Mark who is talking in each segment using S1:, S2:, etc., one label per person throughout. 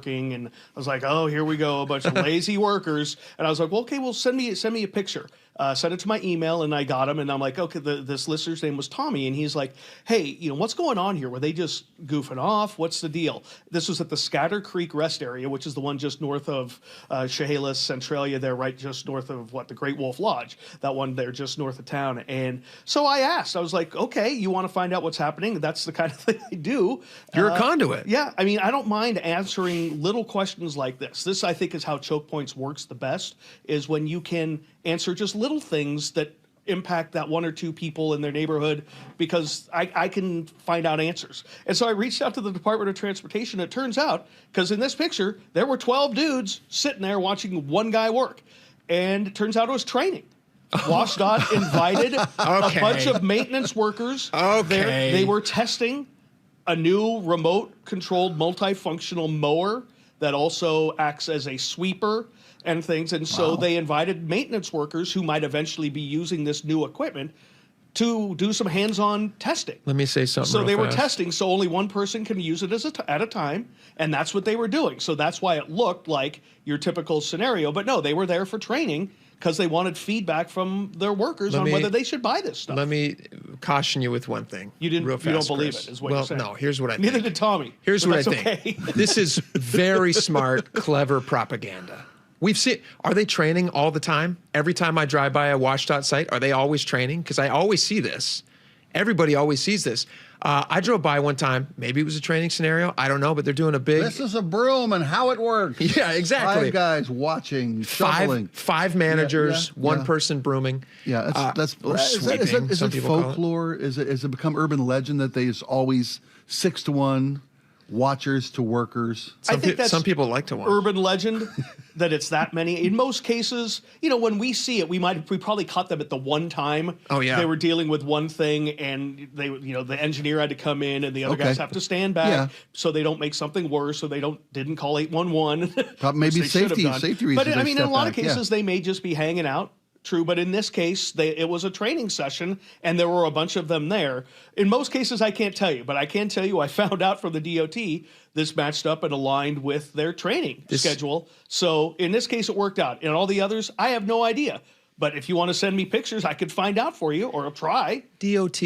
S1: working, and I was like, oh, here we go, a bunch of lazy workers. And I was like, well, okay, well, send me a picture. Send it to my email, and I got him, and I'm like, okay, this listener's name was Tommy, and he's like, hey, what's going on here? Were they just goofing off? What's the deal? This was at the Scatter Creek Rest Area, which is the one just north of Chehalis, Centralia, there, right just north of the Great Wolf Lodge, that one there just north of town. And so I asked, I was like, okay, you want to find out what's happening? That's the kind of thing I do.
S2: You're a conduit.
S1: Yeah, I mean, I don't mind answering little questions like this. This, I think, is how Choke Points works the best, is when you can answer just little things that impact that one or two people in their neighborhood, because I can find out answers. And so I reached out to the Department of Transportation. It turns out, because in this picture, there were 12 dudes sitting there watching one guy work. And it turns out it was training. WashDOT invited a bunch of maintenance workers.
S2: Okay.
S1: They were testing a new remote-controlled multifunctional mower that also acts as a sweeper and things. And so they invited maintenance workers who might eventually be using this new equipment to do some hands-on testing.
S2: Let me say something
S1: So
S2: real
S1: they were
S2: fast.
S1: testing, so only one person can use it at a time, and that's what they were doing. So that's why it looked like your typical scenario. But no, they were there for training because they wanted feedback from their workers on whether they should buy this stuff.
S2: Let me caution you with one thing.
S1: You don't believe
S2: Chris.
S1: it, is what you're saying.
S2: Well, no, here's what I think.
S1: Neither did Tommy.
S2: Here's
S1: but
S2: what I
S1: that's
S2: think.
S1: okay.
S2: This is very smart, clever propaganda. We've seen, are they training all the time? Every time I drive by a WashDOT site, are they always training? Because I always see this. Everybody always sees this. I drove by one time. Maybe it was a training scenario. I don't know, but they're doing a big...
S3: This is a broom and how it works.
S2: Yeah, exactly.
S3: 5 guys watching, shoveling.
S2: Five managers, one person brooming.
S3: Yeah, that's
S2: sweeping,
S3: is
S2: some
S3: it
S2: people call it.
S3: folklore? Is it become urban legend that there's always 6 to 1 watchers to workers?
S1: I think that's
S2: some people like to watch.
S1: urban legend that it's that many. In most cases, when we see it, we probably caught them at the one time.
S2: Oh, yeah.
S1: They were dealing with one thing, and they, the engineer had to come in, and the other guys have to stand back so they don't make something worse, so they didn't call 811.
S3: Probably maybe safety reasons.
S1: But I mean, in a lot of
S3: back,
S1: cases, they may just be hanging out. True, but in this case, it was a training session, and there were a bunch of them there. In most cases, I can't tell you, but I can tell you I found out from the DOT this matched up and aligned with their training schedule. So in this case, it worked out. In all the others, I have no idea. But if you want to send me pictures, I could find out for you, or I'll try.
S2: DOT,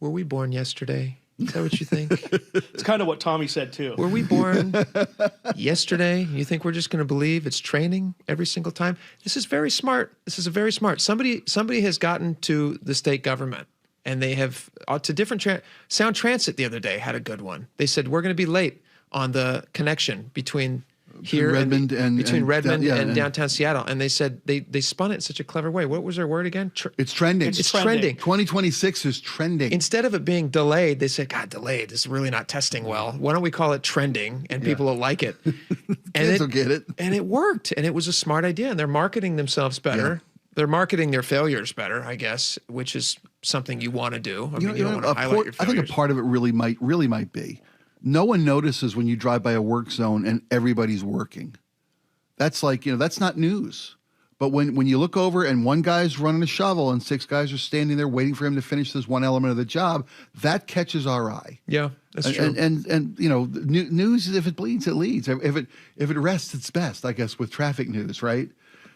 S2: were we born yesterday? Is that what you think?
S1: It's kind of what Tommy said, too.
S2: Were we born yesterday? You think we're just going to believe it's training every single time? This is very smart. This is a very smart. Somebody has gotten to the state government, and they have to different Sound Transit the other day had a good one. They said we're going to be late on the connection between here
S3: Redmond and
S2: downtown Seattle, and they said they spun it in such a clever way. What was their word again?
S3: It's trending.
S1: It's trending.
S3: 2026 is trending.
S2: Instead of it being delayed, they said, God, delayed. This is really not testing well. Why don't we call it trending, and people will like it? And
S3: Kids will get it.
S2: And it worked, and it was a smart idea, and they're marketing themselves better.
S3: Yeah.
S2: They're marketing their failures better, I guess, which is something you want to do. I mean, you don't want to highlight your failures.
S3: I think a part of it really might be. No one notices when you drive by a work zone and everybody's working. That's like, that's not news. But when you look over and one guy's running a shovel and 6 guys are standing there waiting for him to finish this one element of the job, that catches our eye.
S2: Yeah, that's true.
S3: And news, if it bleeds, it leads. If it rests, it's best, I guess, with traffic news, right?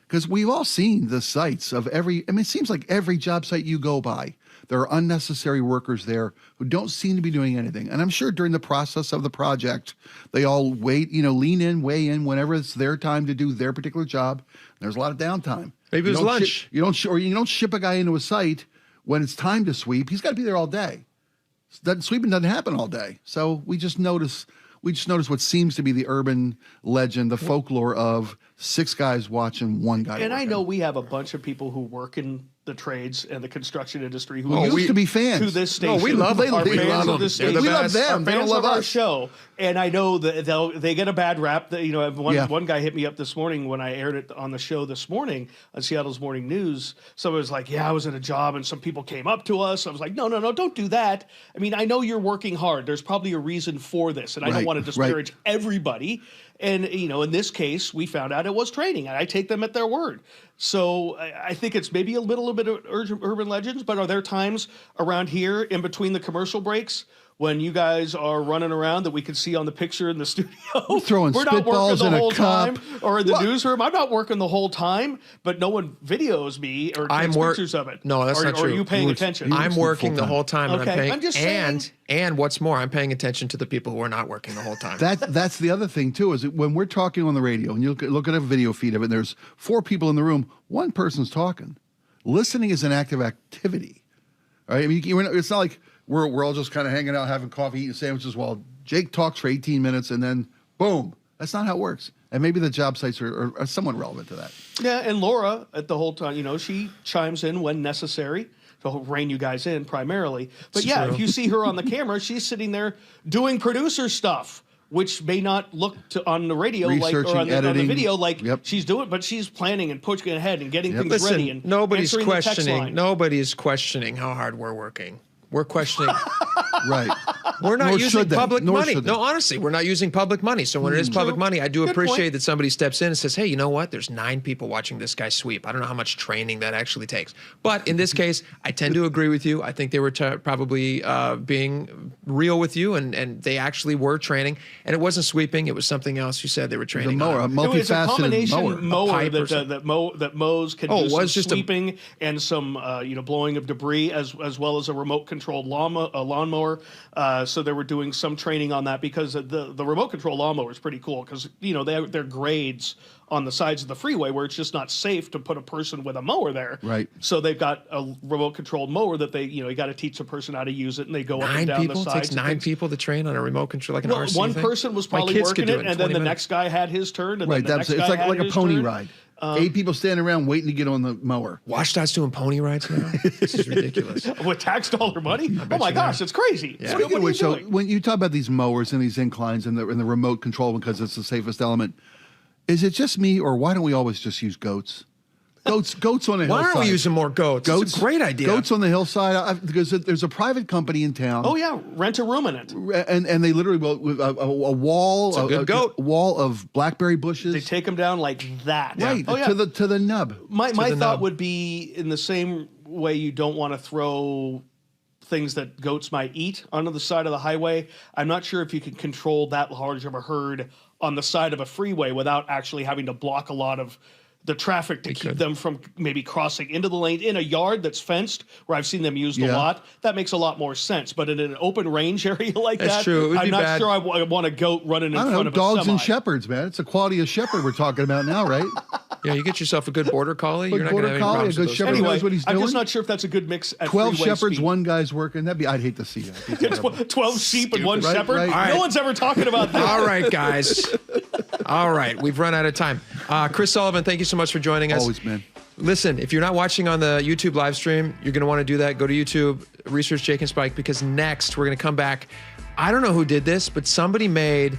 S3: Because we've all seen the sites of it seems like every job site you go by, there are unnecessary workers there who don't seem to be doing anything. And I'm sure during the process of the project, they all lean in, weigh in whenever it's their time to do their particular job. There's a lot of downtime.
S2: Maybe it was lunch.
S3: You don't ship a guy into a site when it's time to sweep. He's got to be there all day. Sweeping doesn't happen all day. So we just notice what seems to be the urban legend, the folklore of 6 guys watching one guy.
S1: And
S3: working.
S1: I know we have a bunch of people who work in the trades and the construction industry who
S3: used to be fans
S1: to this station.
S2: No, we love them.
S1: Are
S2: We
S1: fans
S2: love
S1: of
S2: them.
S1: this
S2: They're the
S1: station.
S3: We love
S2: best.
S3: them.
S1: Are
S3: They don't
S1: fans
S3: love
S1: of our
S3: us.
S1: show, and I know that they get a bad rap. That one guy hit me up this morning when I aired it on the show this morning on Seattle's Morning News. Someone was like, "Yeah, I was at a job, and some people came up to us." I was like, "No, don't do that. I mean, I know you're working hard. There's probably a reason for this, and I don't want to disparage everybody." And, in this case, we found out it was training, and I take them at their word. So I think it's maybe a little bit of urban legends, but are there times around here in between the commercial breaks when you guys are running around that we can see on the picture in the studio.
S3: Throwing
S1: We're not working
S3: spitballs
S1: the
S3: in a
S1: whole
S3: cup.
S1: time, or in the newsroom. I'm not working the whole time, but no one videos me or takes pictures of it.
S2: No, that's
S1: or,
S2: not true.
S1: Or are you paying attention?
S2: I'm working the whole time, and
S1: Okay,
S2: I'm paying.
S1: I'm just saying.
S2: And what's more, I'm paying attention to the people who are not working the whole time.
S3: That's the other thing too, is that when we're talking on the radio and you look at a video feed of it, and there's 4 people in the room, one person's talking. Listening is an active activity. All right? I mean, it's not like we're all just kind of hanging out, having coffee, eating sandwiches while Jake talks for 18 minutes and then boom. That's not how it works. And maybe the job sites are somewhat relevant to that.
S1: Yeah, and Laura at the whole time, she chimes in when necessary to rein you guys in primarily. But
S2: It's true.
S1: if you see her on the camera, she's sitting there doing producer stuff, which may not look on the radio or on the video like she's doing, but she's planning and pushing ahead and getting things ready and
S2: nobody's
S1: answering the text
S2: questioning.
S1: line.
S2: Nobody is questioning how hard we're working. We're questioning.
S3: Right.
S2: We're not
S3: Nor
S2: using
S3: should they.
S2: public
S3: Nor
S2: money.
S3: should they.
S2: No, honestly, we're not using public money. So when it is public money, I do appreciate that somebody steps in and says, hey, you know what? There's 9 people watching this guy sweep. I don't know how much training that actually takes. But in this case, I tend to agree with you. I think they were probably being real with you, and they actually were training. And it wasn't sweeping. It was something else you said they were training.
S3: The mower, a multifaceted
S1: It's a combination mower that mows can do some
S2: just
S1: sweeping and some blowing of debris as well as a remote controlled lawnmower. So they were doing some training on that because the remote control lawnmower is pretty cool because they're grades on the sides of the freeway where it's just not safe to put a person with a mower there.
S3: Right.
S1: So they've got a remote controlled mower that they you got to teach a person how to use it, and they go up and down the sides.
S2: It takes 9 people to train on a remote control like an RC
S1: one
S2: thing?
S1: person was probably working it, and then the next guy had his turn, and then the next guy had
S3: like a
S1: his
S3: pony
S1: turn.
S3: ride. 8 people standing around waiting to get on the mower.
S2: WashDOT's doing pony rides now? This is ridiculous.
S1: With tax dollar money? Oh my gosh, it's crazy.
S2: Yeah.
S1: What are you doing?
S3: When you talk about these mowers and these inclines and the remote control because it's the safest element, is it just me or why don't we always just use goats? Goats on the hillside.
S2: Why aren't we using more goats? It's a great idea.
S3: Goats on the hillside because there's a private company in town.
S1: Oh yeah, rent a ruminant.
S3: And they literally will a wall,
S2: it's a good goat.
S3: Wall of blackberry bushes.
S1: They take them down like that.
S3: Right.
S1: Oh, yeah.
S3: To the nub.
S1: My thought would be in the same way you don't want to throw things that goats might eat onto the side of the highway. I'm not sure if you can control that large of a herd on the side of a freeway without actually having to block a lot of the traffic to keep them from maybe crossing into the lane in a yard that's fenced, where I've seen them used a lot. That makes a lot more sense. But in an open range area like
S2: That's true.
S1: I'm not sure I want a goat running in front of a
S3: dogs
S1: semi.
S3: and shepherds, man. It's the quality of shepherd we're talking about now, right?
S2: Yeah, you get yourself a good border collie. You're not going to have any
S3: collie,
S2: problems
S3: a good
S2: with those.
S3: shepherd.
S1: Anyway,
S3: knows what he's
S1: I'm
S3: doing.
S1: just not sure if that's a good mix at
S3: 12
S1: freeway
S3: shepherds,
S1: speed.
S3: one guy's working. I'd hate to see that.
S1: 12 sheep and one
S3: Right,
S1: shepherd?
S3: right.
S2: All right.
S1: No one's ever talking about that.
S2: All right, guys. All right, we've run out of time. Chris Sullivan, thank you so much for joining us.
S3: Always, man.
S2: Listen, if you're not watching on the YouTube live stream, you're going to want to do that. Go to YouTube, research Jake and Spike, because next we're going to come back. I don't know who did this, but somebody made...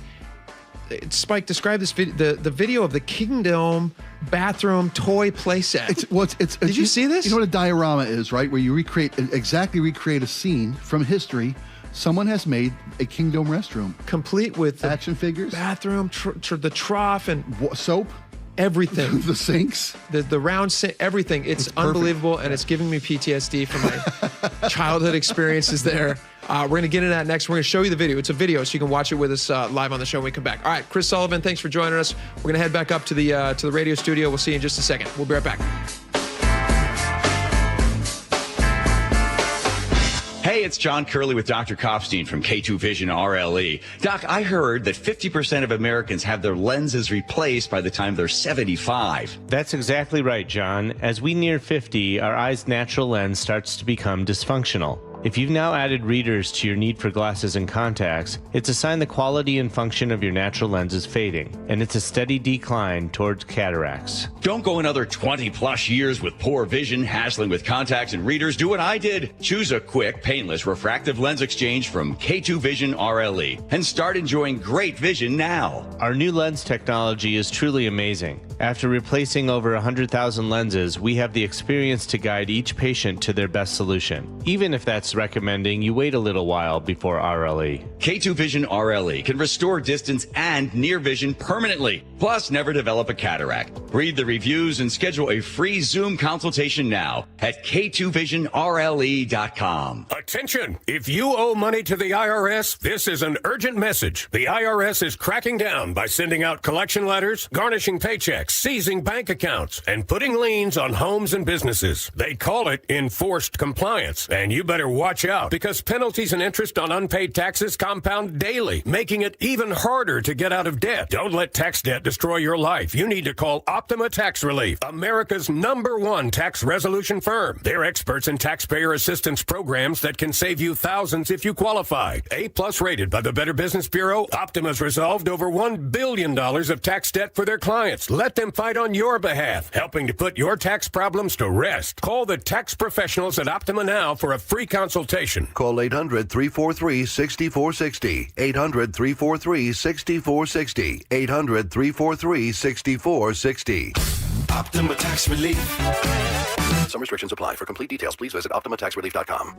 S2: Spike, describe this video, the video of the Kingdom bathroom toy playset.
S3: Did
S2: you see this?
S3: You know what a diorama is, right? Where you recreate a scene from history. Someone has made a Kingdom restroom.
S2: Complete with the
S3: action figures,
S2: bathroom, the trough, and
S3: soap.
S2: Everything.
S3: The sinks.
S2: The round sink, everything. It's unbelievable, and it's giving me PTSD from my childhood experiences there. We're going to get into that next. We're going to show you the video. It's a video, so you can watch it with us live on the show when we come back. All right, Chris Sullivan, thanks for joining us. We're going to head back up to the radio studio. We'll see you in just a second. We'll be right back.
S4: Hey, it's John Curley with Dr. Kopstein from K2 Vision RLE. Doc, I heard that 50% of Americans have their lenses replaced by the time they're 75.
S5: That's exactly right, John. As we near 50, our eye's natural lens starts to become dysfunctional. If you've now added readers to your need for glasses and contacts, it's a sign the quality and function of your natural lens is fading, and it's a steady decline towards cataracts.
S4: Don't go another 20-plus years with poor vision, hassling with contacts and readers. Do what I did. Choose a quick, painless refractive lens exchange from K2 Vision RLE and start enjoying great vision now.
S5: Our new lens technology is truly amazing. After replacing over 100,000 lenses, we have the experience to guide each patient to their best solution, even if that's recommending you wait a little while before RLE.
S4: K2 Vision RLE can restore distance and near vision permanently, plus never develop a cataract. Read the reviews and schedule a free Zoom consultation now at k2visionrle.com.
S6: Attention! If you owe money to the IRS, this is an urgent message. The IRS is cracking down by sending out collection letters, garnishing paychecks, seizing bank accounts, and putting liens on homes and businesses. They call it enforced compliance, and you better watch out because penalties and interest on unpaid taxes compound daily, making it even harder to get out of debt. Don't let tax debt destroy your life. You need to call Optima Tax Relief, America's #1 tax resolution firm. They're experts in taxpayer assistance programs that can save you thousands if you qualify. A+ rated by the Better Business Bureau, Optima's resolved over $1 billion of tax debt for their clients. Let them fight on your behalf, helping to put your tax problems to rest. Call the tax professionals at Optima now for a free consultation.
S7: Call 800-343-6460. 800-343-6460. 800-343-6460.
S8: Optima Tax Relief.
S7: Some restrictions apply. For complete details, please visit OptimaTaxRelief.com.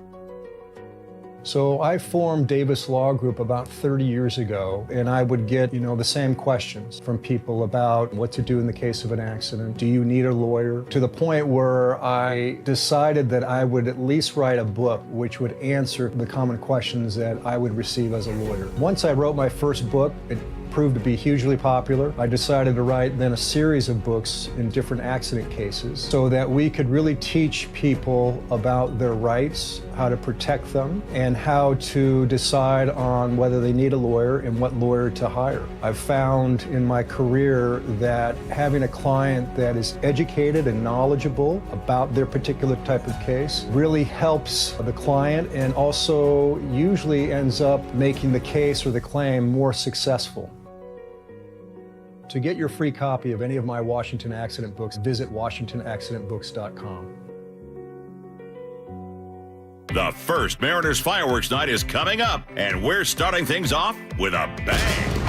S9: So I formed Davis Law Group about 30 years ago, and I would get, the same questions from people about what to do in the case of an accident. Do you need a lawyer? To the point where I decided that I would at least write a book which would answer the common questions that I would receive as a lawyer. Once I wrote my first book, it proved to be hugely popular. I decided to write then a series of books in different accident cases so that we could really teach people about their rights, how to protect them, and how to decide on whether they need a lawyer and what lawyer to hire. I've found in my career that having a client that is educated and knowledgeable about their particular type of case really helps the client and also usually ends up making the case or the claim more successful. To get your free copy of any of my Washington accident books, visit WashingtonAccidentBooks.com.
S10: The first Mariners Fireworks Night is coming up, and we're starting things off with a bang.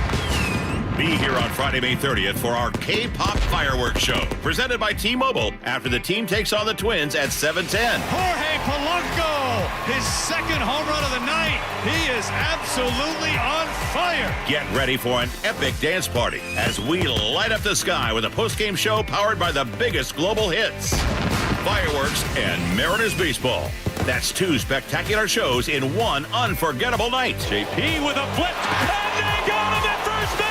S10: Be here on Friday, May 30th for our K-Pop Fireworks Show, presented by T-Mobile, after the team takes on the Twins at 7:10.
S11: Jorge Polanco, his second home run of the night. He is absolutely on fire.
S10: Get ready for an epic dance party as we light up the sky with a post-game show powered by the biggest global hits. Fireworks and Mariners baseball. That's two spectacular shows in one unforgettable night.
S11: JP with a flip, and they got him at first base.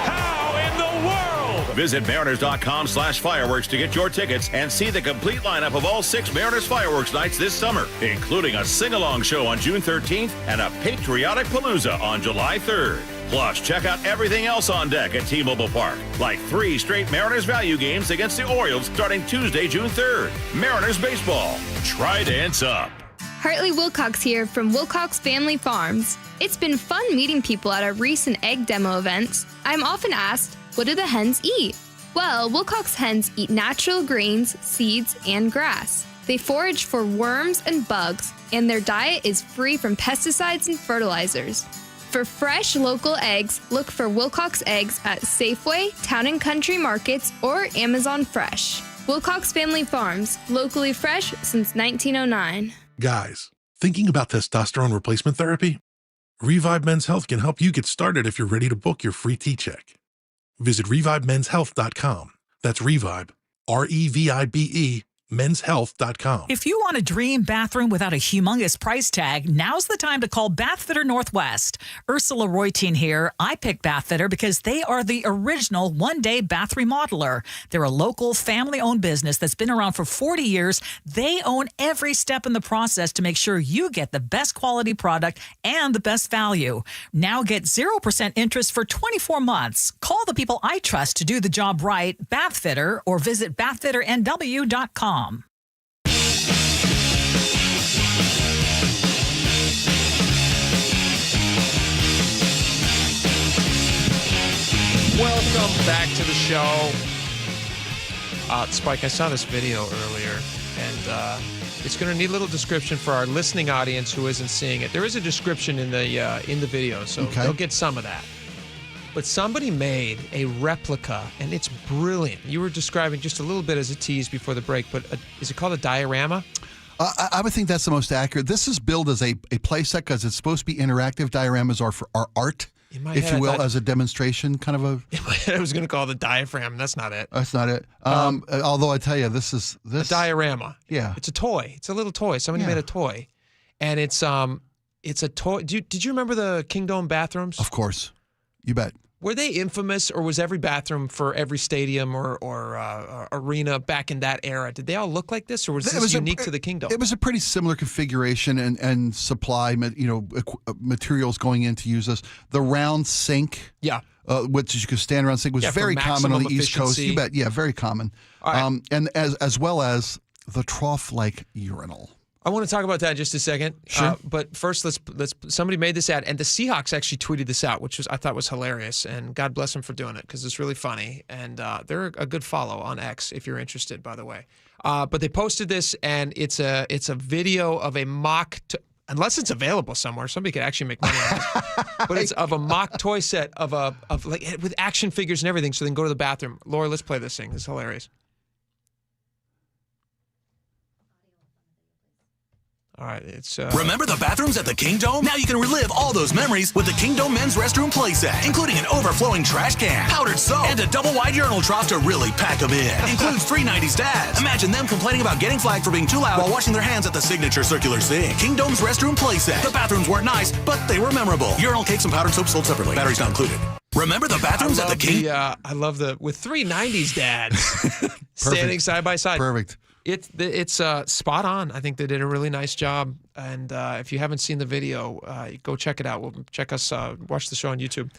S11: How in the world?
S10: Visit Mariners.com/fireworks to get your tickets and see the complete lineup of all 6 Mariners Fireworks Nights this summer, including a sing-along show on June 13th and a patriotic palooza on July 3rd. Plus, check out everything else on deck at T-Mobile Park, like 3 straight Mariners value games against the Orioles starting Tuesday, June 3rd. Mariners baseball. Try dance up.
S12: Hartley Wilcox here from Wilcox Family Farms. It's been fun meeting people at our recent egg demo events. I'm often asked, what do the hens eat? Well, Wilcox hens eat natural grains, seeds, and grass. They forage for worms and bugs, and their diet is free from pesticides and fertilizers. For fresh local eggs, look for Wilcox eggs at Safeway, Town & Country Markets, or Amazon Fresh. Wilcox Family Farms, locally fresh since 1909.
S13: Guys, thinking about testosterone replacement therapy? Revive Men's Health can help you get started if you're ready to book your free T-check. Visit ReviveMen'sHealth.com. That's Revive, REVIBE, menshealth.com.
S14: If you want a dream bathroom without a humongous price tag, now's the time to call Bathfitter Northwest. Ursula Roytine here. I picked Bathfitter because they are the original one-day bath remodeler. They're a local family-owned business that's been around for 40 years. They own every step in the process to make sure you get the best quality product and the best value. Now get 0% interest for 24 months. Call the people I trust to do the job right, Bathfitter, or visit bathfitternw.com.
S2: Welcome back to the show. Spike, I saw this video earlier, and it's going to need a little description for our listening audience who isn't seeing it. There is a description in the video, so they'll get some of that. But somebody made a replica, and it's brilliant. You were describing just a little bit as a tease before the break, but is it called a diorama?
S3: I would think that's the most accurate. This is billed as a play set because it's supposed to be interactive. Dioramas are for our art, if you will, as a demonstration kind of a.
S2: In my head, I was going to call it the diaphragm. That's not it.
S3: That's not it. Although I tell you, this is
S2: a diorama.
S3: Yeah,
S2: it's a toy. It's a little toy. Somebody made a toy, and it's a toy. Did you remember the King Dome bathrooms?
S3: Of course, you bet.
S2: Were they infamous, or was every bathroom for every stadium or arena back in that era? Did they all look like this, or was this unique to the King Dome?
S3: It was a pretty similar configuration and supply, materials going in to use this. The round sink, which you could stand around sink, was very common on the East Coast. You bet, very common. Right. And as well as the trough-like urinal.
S2: I want to talk about that in just a second.
S3: Sure.
S2: But first, let's. Somebody made this ad, and the Seahawks actually tweeted this out, which I thought was hilarious, and God bless them for doing it because it's really funny. And they're a good follow on X if you're interested, by the way. But they posted this, and it's a video of a mock. Unless it's available somewhere, somebody could actually make money on it. But it's of a mock toy set of with action figures and everything, so they can go to the bathroom. Laura, let's play this thing. It's hilarious. All right, it's...
S15: Remember the bathrooms at the King Dome? Now you can relive all those memories with the King Dome men's restroom playset, including an overflowing trash can, powdered soap, and a double-wide urinal trough to really pack them in. Includes 3 90s dads. Imagine them complaining about getting flagged for being too loud while washing their hands at the signature circular sink. King Dome's restroom playset. The bathrooms weren't nice, but they were memorable. Urinal cakes and powdered soap sold separately. Batteries not included. Remember the bathrooms at the King...
S2: I love with 3 90s dads standing side by side.
S3: Perfect.
S2: It's spot on. I think they did a really nice job. And if you haven't seen the video, go check it out. Watch the show on YouTube.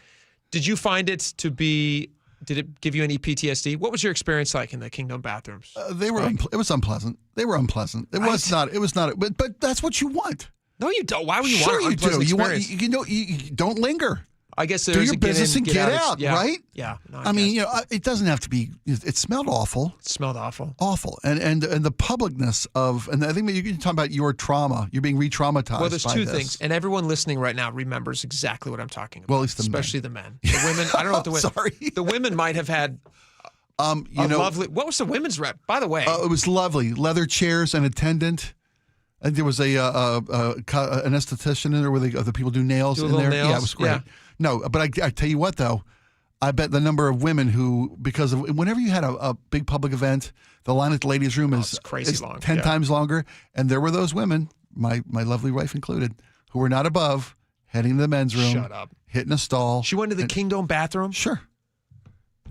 S2: Did you find it to be? Did it give you any PTSD? What was your experience like in the King Dome bathrooms?
S3: It was unpleasant. They were unpleasant. It was not. But that's what you want.
S2: No, you don't. Why would you
S3: want?
S2: Sure, you do.
S3: You don't linger.
S2: I guess
S3: do your business and get out, right?
S2: Yeah. No,
S3: I mean, it doesn't have to be. It smelled awful.
S2: It smelled awful.
S3: Awful, and the publicness of, and I think you're talking about your trauma. You're being re-traumatized.
S2: Well, there's two
S3: this.
S2: things, and everyone listening right now remembers exactly what I'm talking about.
S3: Well, at least
S2: especially the men. The women. I don't know what the women.
S3: Sorry,
S2: the women might have had. Lovely. What was the women's rep? By the way,
S3: it was lovely. Leather chairs, an attendant. And there was an esthetician in there where the people do nails in there.
S2: Nails.
S3: Yeah, it was great.
S2: Yeah.
S3: No, but I tell you what, though, I bet the number of women who, because of whenever you had a big public event, the line at the ladies' room is
S2: crazy long.
S3: 10 times longer. And there were those women, my lovely wife included, who were not above heading to the men's room.
S2: Shut up.
S3: Hitting a stall.
S2: She went to the King Dome bathroom?
S3: Sure.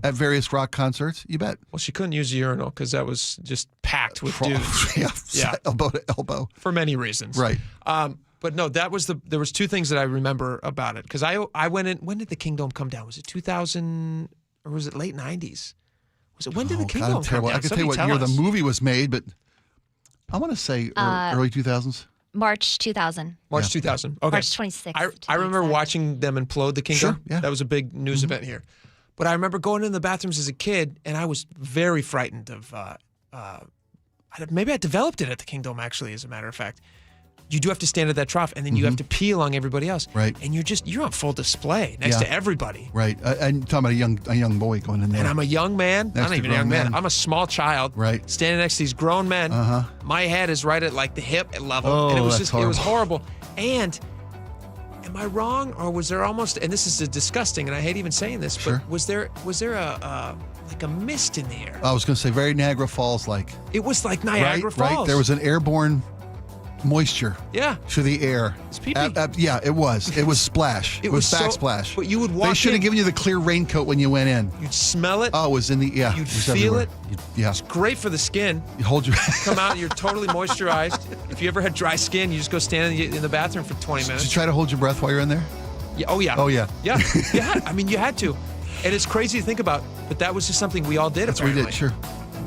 S3: At various rock concerts, you bet.
S2: Well, she couldn't use the urinal because that was just packed with dudes.
S3: Yeah, elbow to elbow.
S2: For many reasons.
S3: Right.
S2: But no, there was 2 things that I remember about it. Because I went in, when did the King Dome come down? Was it 2000 or was it late 90s? When did the King Dome come down?
S3: I can tell you what year the movie was made, but I want to say early 2000s.
S16: March 2000.
S2: March 2000. Okay.
S16: March 26th.
S2: I remember watching them implode the King Dome.
S3: Sure, yeah.
S2: That was a big news event here. But I remember going in the bathrooms as a kid, and I was very frightened of. Maybe I developed it at the King Dome, actually, as a matter of fact. You do have to stand at that trough, and then you have to pee along everybody else.
S3: Right.
S2: And you're on full display next to everybody.
S3: Right. I'm talking about a young boy going in there.
S2: And I'm a young man. I'm not even a young man. I'm a small child.
S3: Right.
S2: Standing next to these grown men.
S3: Uh-huh.
S2: My head is right at like the hip level.
S3: Oh,
S2: and it was
S3: that's
S2: it was horrible. And am I wrong, or was there almost? And this is disgusting, and I hate even saying this, but was there a like a mist in the air?
S3: I was going to say very Niagara Falls like.
S2: It was like Niagara Falls.
S3: Right. There was an airborne moisture.
S2: Yeah.
S3: To the air.
S2: It's pee-pee.
S3: Yeah, it was. It was splash. It was backsplash.
S2: But you would walk.
S3: They should have given you the clear raincoat when you went in.
S2: You'd smell it.
S3: Oh, it was in the
S2: You'd feel
S3: everywhere.
S2: it. It's great for the skin.
S3: You hold your.
S2: Come out, you're totally moisturized. If you ever had dry skin, you just go stand in the bathroom for 20 minutes.
S3: Did you try to hold your breath while you're in there?
S2: Yeah. Oh yeah.
S3: Oh yeah.
S2: Yeah. I mean, you had to, and it's crazy to think about. But that was just something we all did.
S3: That's
S2: apparently.
S3: what we did. Sure.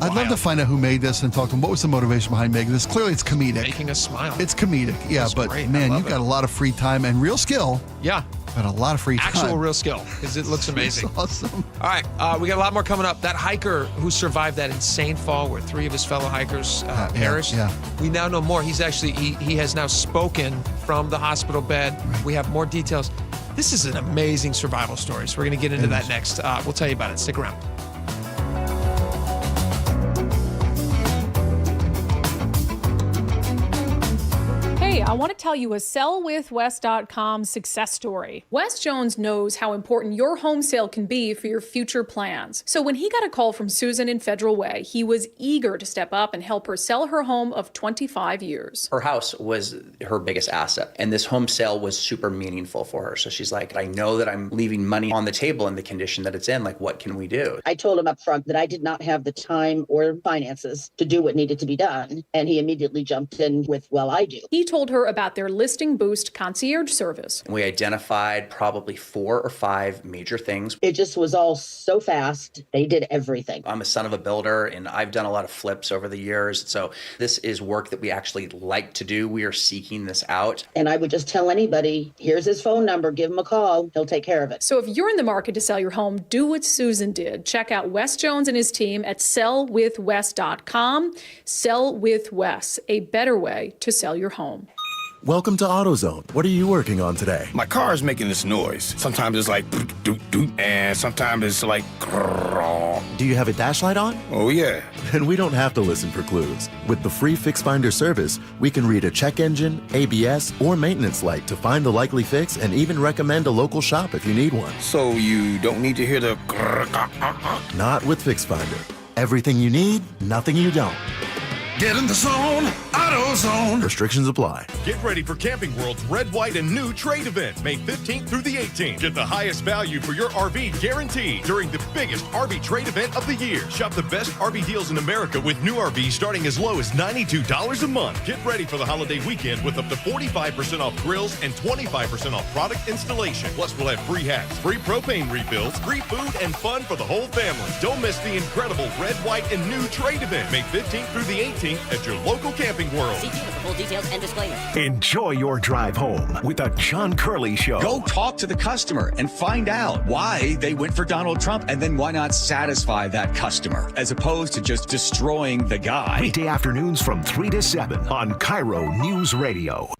S3: I'd love to find out who made this and talk to them. What was the motivation behind making this? Clearly, it's comedic.
S2: Making us smile.
S3: It's comedic, yeah.
S2: That's
S3: But
S2: great.
S3: man, you've got a lot of free time and real skill.
S2: Yeah.
S3: Got a lot of free time.
S2: Actual real skill, because it looks amazing.
S3: It's awesome.
S2: All right, we got a lot more coming up. That hiker who survived that insane fall where 3 of his fellow hikers perished.
S3: Yeah.
S2: We now know more. He's actually he has now spoken from the hospital bed.
S3: Right.
S2: We have more details. This is an amazing survival story. So we're going to get into that next. We'll tell you about it. Stick around.
S17: Hey, I want to tell you a sellwithwes.com success story. Wes Jones knows how important your home sale can be for your future plans. So when he got a call from Susan in Federal Way, he was eager to step up and help her sell her home of 25 years.
S18: Her house was her biggest asset, and this home sale was super meaningful for her. So she's like, I know that I'm leaving money on the table in the condition that it's in. Like, what can we do?
S19: I told him up front that I did not have the time or finances to do what needed to be done. And he immediately jumped in with, well, I do.
S17: He told her about their Listing Boost concierge service.
S18: We identified probably 4 or 5 major things.
S19: It just was all so fast. They did everything.
S18: I'm a son of a builder, and I've done a lot of flips over the years. So this is work that we actually like to do. We are seeking this out.
S19: And I would just tell anybody, here's his phone number, give him a call. He'll take care of it.
S17: So if you're in the market to sell your home, do what Susan did. Check out Wes Jones and his team at sellwithwes.com. Sell with Wes, a better way to sell your home.
S20: Welcome to AutoZone. What are you working on today?
S8: My car is making this noise. Sometimes it's like doot doot, and sometimes it's like grrr.
S20: Do you have a dash light on?
S8: Oh yeah.
S20: Then we don't have to listen for clues. With the free Fix Finder service, we can read a check engine, ABS, or maintenance light to find the likely fix and even recommend a local shop if you need one.
S8: So you don't need to hear the grrr.
S20: Not with Fix Finder. Everything you need, nothing you don't.
S8: Get in the zone, AutoZone.
S20: Restrictions apply.
S21: Get ready for Camping World's Red, White, and New Trade Event, May 15th through the 18th. Get the highest value for your RV guaranteed during the biggest RV trade event of the year. Shop the best RV deals in America with new RVs starting as low as $92 a month. Get ready for the holiday weekend with up to 45% off grills and 25% off product installation. Plus, we'll have free hats, free propane refills, free food, and fun for the whole family. Don't miss the incredible Red, White, and New Trade Event, May 15th through the 18th at your local Camping World.
S22: See dealer for full details and disclaimer.
S23: Enjoy your drive home with the John Curley Show.
S4: Go talk to the customer and find out why they went for Donald Trump, and then why not satisfy that customer as opposed to just destroying the guy.
S23: Weekday afternoons from 3 to 7 on KIRO News Radio.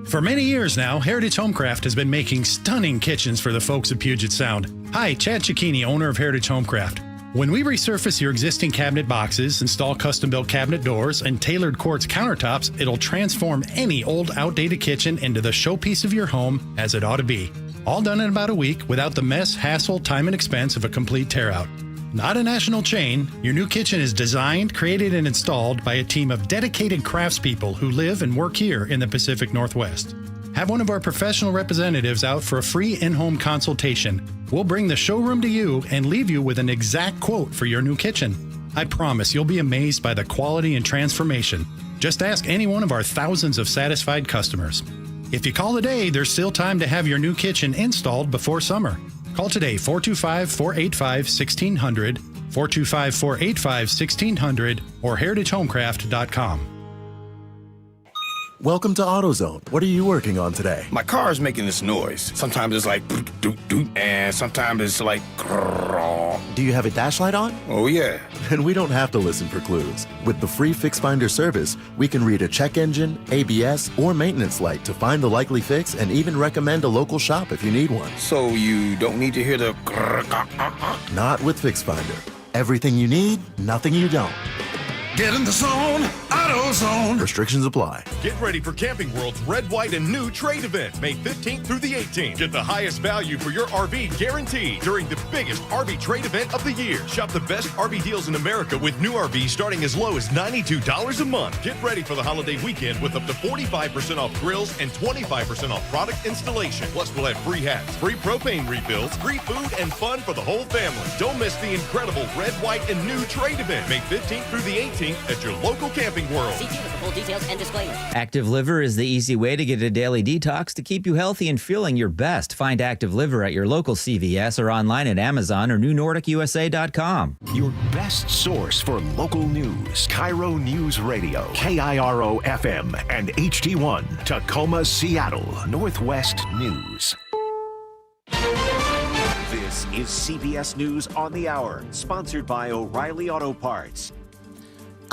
S24: For many years now, Heritage Homecraft has been making stunning kitchens for the folks of Puget Sound. Hi, Chad Cicchini, owner of Heritage Homecraft. When we resurface your existing cabinet boxes, install custom-built cabinet doors, and tailored quartz countertops, it'll transform any old, outdated kitchen into the showpiece of your home as it ought to be. All done in about a week without the mess, hassle, time, and expense of a complete tear-out. Not a national chain, your new kitchen is designed, created, and installed by a team of dedicated craftspeople who live and work here in the Pacific Northwest. Have one of our professional representatives out for a free in-home consultation. We'll bring the showroom to you and leave you with an exact quote for your new kitchen. I promise you'll be amazed by the quality and transformation. Just ask any one of our thousands of satisfied customers. If you call today, there's still time to have your new kitchen installed before summer. Call today, 425-485-1600, 425-485-1600, or heritagehomecraft.com.
S20: Welcome to AutoZone. What are you working on today?
S8: My car is making this noise. Sometimes it's like doot doot, and sometimes it's like grrr.
S20: Do you have a dash light on?
S8: Oh yeah.
S20: Then we don't have to listen for clues. With the free Fix Finder service, we can read a check engine, ABS, or maintenance light to find the likely fix and even recommend a local shop if you need one.
S8: So you don't need to hear the grrr.
S20: Not with Fix Finder. Everything you need, nothing you don't.
S8: Get in the zone, AutoZone.
S20: Restrictions apply.
S21: Get ready for Camping World's Red, White, and New Trade Event, May 15th through the 18th. Get the highest value for your RV guaranteed during the biggest RV trade event of the year. Shop the best RV deals in America with new RVs starting as low as $92 a month. Get ready for the holiday weekend with up to 45% off grills and 25% off product installation. Plus, we'll have free hats, free propane refills, free food, and fun for the whole family. Don't miss the incredible Red, White, and New Trade Event, May 15th through the 18th at your local Camping World.
S22: See dealer for full details and disclaimer.
S25: Active Liver is the easy way to get a daily detox to keep you healthy and feeling your best. Find Active Liver at your local CVS or online at Amazon or newnordicusa.com.
S23: Your best source for local news. KIRO News Radio, KIRO FM and HD1, Tacoma, Seattle, Northwest News.
S26: This is CBS News on the Hour, sponsored by O'Reilly Auto Parts.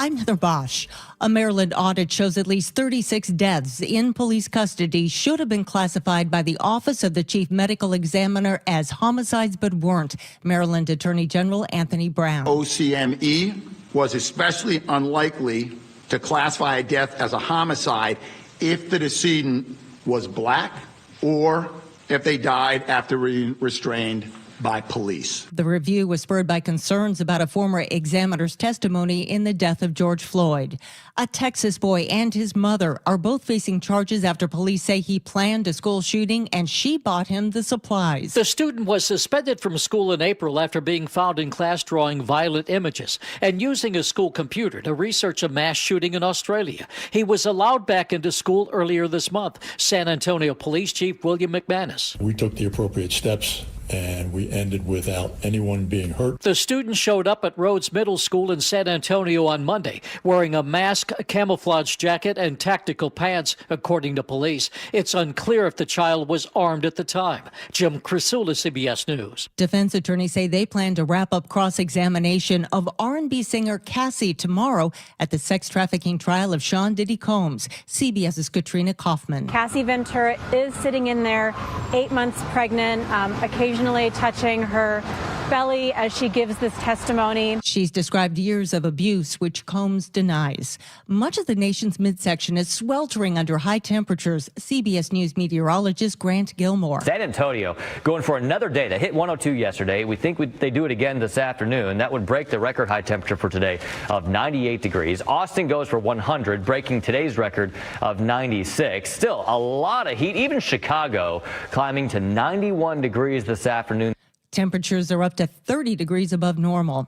S1: I'm Heather Bosch. A Maryland audit shows at least 36 deaths in police custody should have been classified by the Office of the Chief Medical Examiner as homicides but weren't. Maryland Attorney General Anthony Brown.
S5: OCME was especially unlikely to classify a death as a homicide if the decedent was black or if they died after being restrained by police.
S1: The review was spurred by concerns about a former examiner's testimony in the death of George Floyd. A Texas boy and his mother are both facing charges after police say he planned a school shooting and she bought him the supplies.
S6: The student was suspended from school in April after being found in class drawing violent images and using a school computer to research a mass shooting in Australia. He was allowed back into school earlier this month. San Antonio Police Chief William McManus.
S7: We took the appropriate steps and we ended without anyone being hurt.
S6: The student showed up at Rhodes Middle School in San Antonio on Monday, wearing a mask, a camouflage jacket, and tactical pants, according to police. It's unclear if the child was armed at the time. Jim Crisula, CBS News.
S1: Defense attorneys say they plan to wrap up cross-examination of R&B singer Cassie tomorrow at the sex trafficking trial of Sean Diddy Combs. CBS's Katrina Kaufman.
S9: Cassie Ventura is sitting in there, 8 months pregnant, occasionally touching her belly as she gives this testimony.
S1: She's described years of abuse, which Combs denies. Much of the nation's midsection is sweltering under high temperatures. CBS News meteorologist Grant Gilmore.
S26: San Antonio going for another day. They hit 102 yesterday. We think they do it again this afternoon. That would break the record high temperature for today of 98 degrees. Austin goes for 100, breaking today's record of 96. Still a lot of heat. Even Chicago climbing to 91 degrees this afternoon.
S1: Temperatures are up to 30 degrees above normal.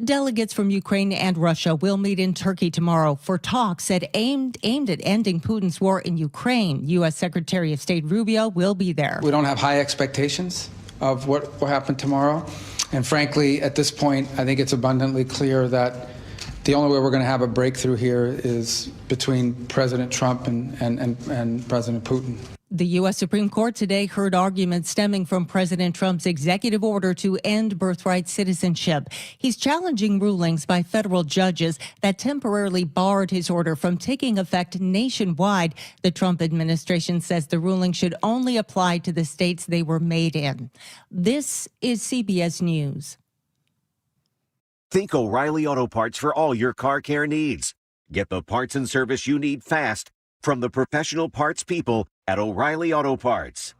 S1: Delegates from Ukraine and Russia will meet in Turkey tomorrow for talks aimed at ending Putin's war in Ukraine. U.S. Secretary of State Rubio will be there.
S27: We don't have high expectations of what will happen tomorrow. And frankly, at this point, I think it's abundantly clear that the only way we're going to have a breakthrough here is between President Trump and President Putin.
S1: The U.S. Supreme Court today heard arguments stemming from President Trump's executive order to end birthright citizenship. He's challenging rulings by federal judges that temporarily barred his order from taking effect nationwide. The Trump administration says the ruling should only apply to the states they were made in. This is CBS News.
S28: Think O'Reilly Auto Parts for all your car care needs. Get the parts and service you need fast from the professional parts people at O'Reilly Auto Parts.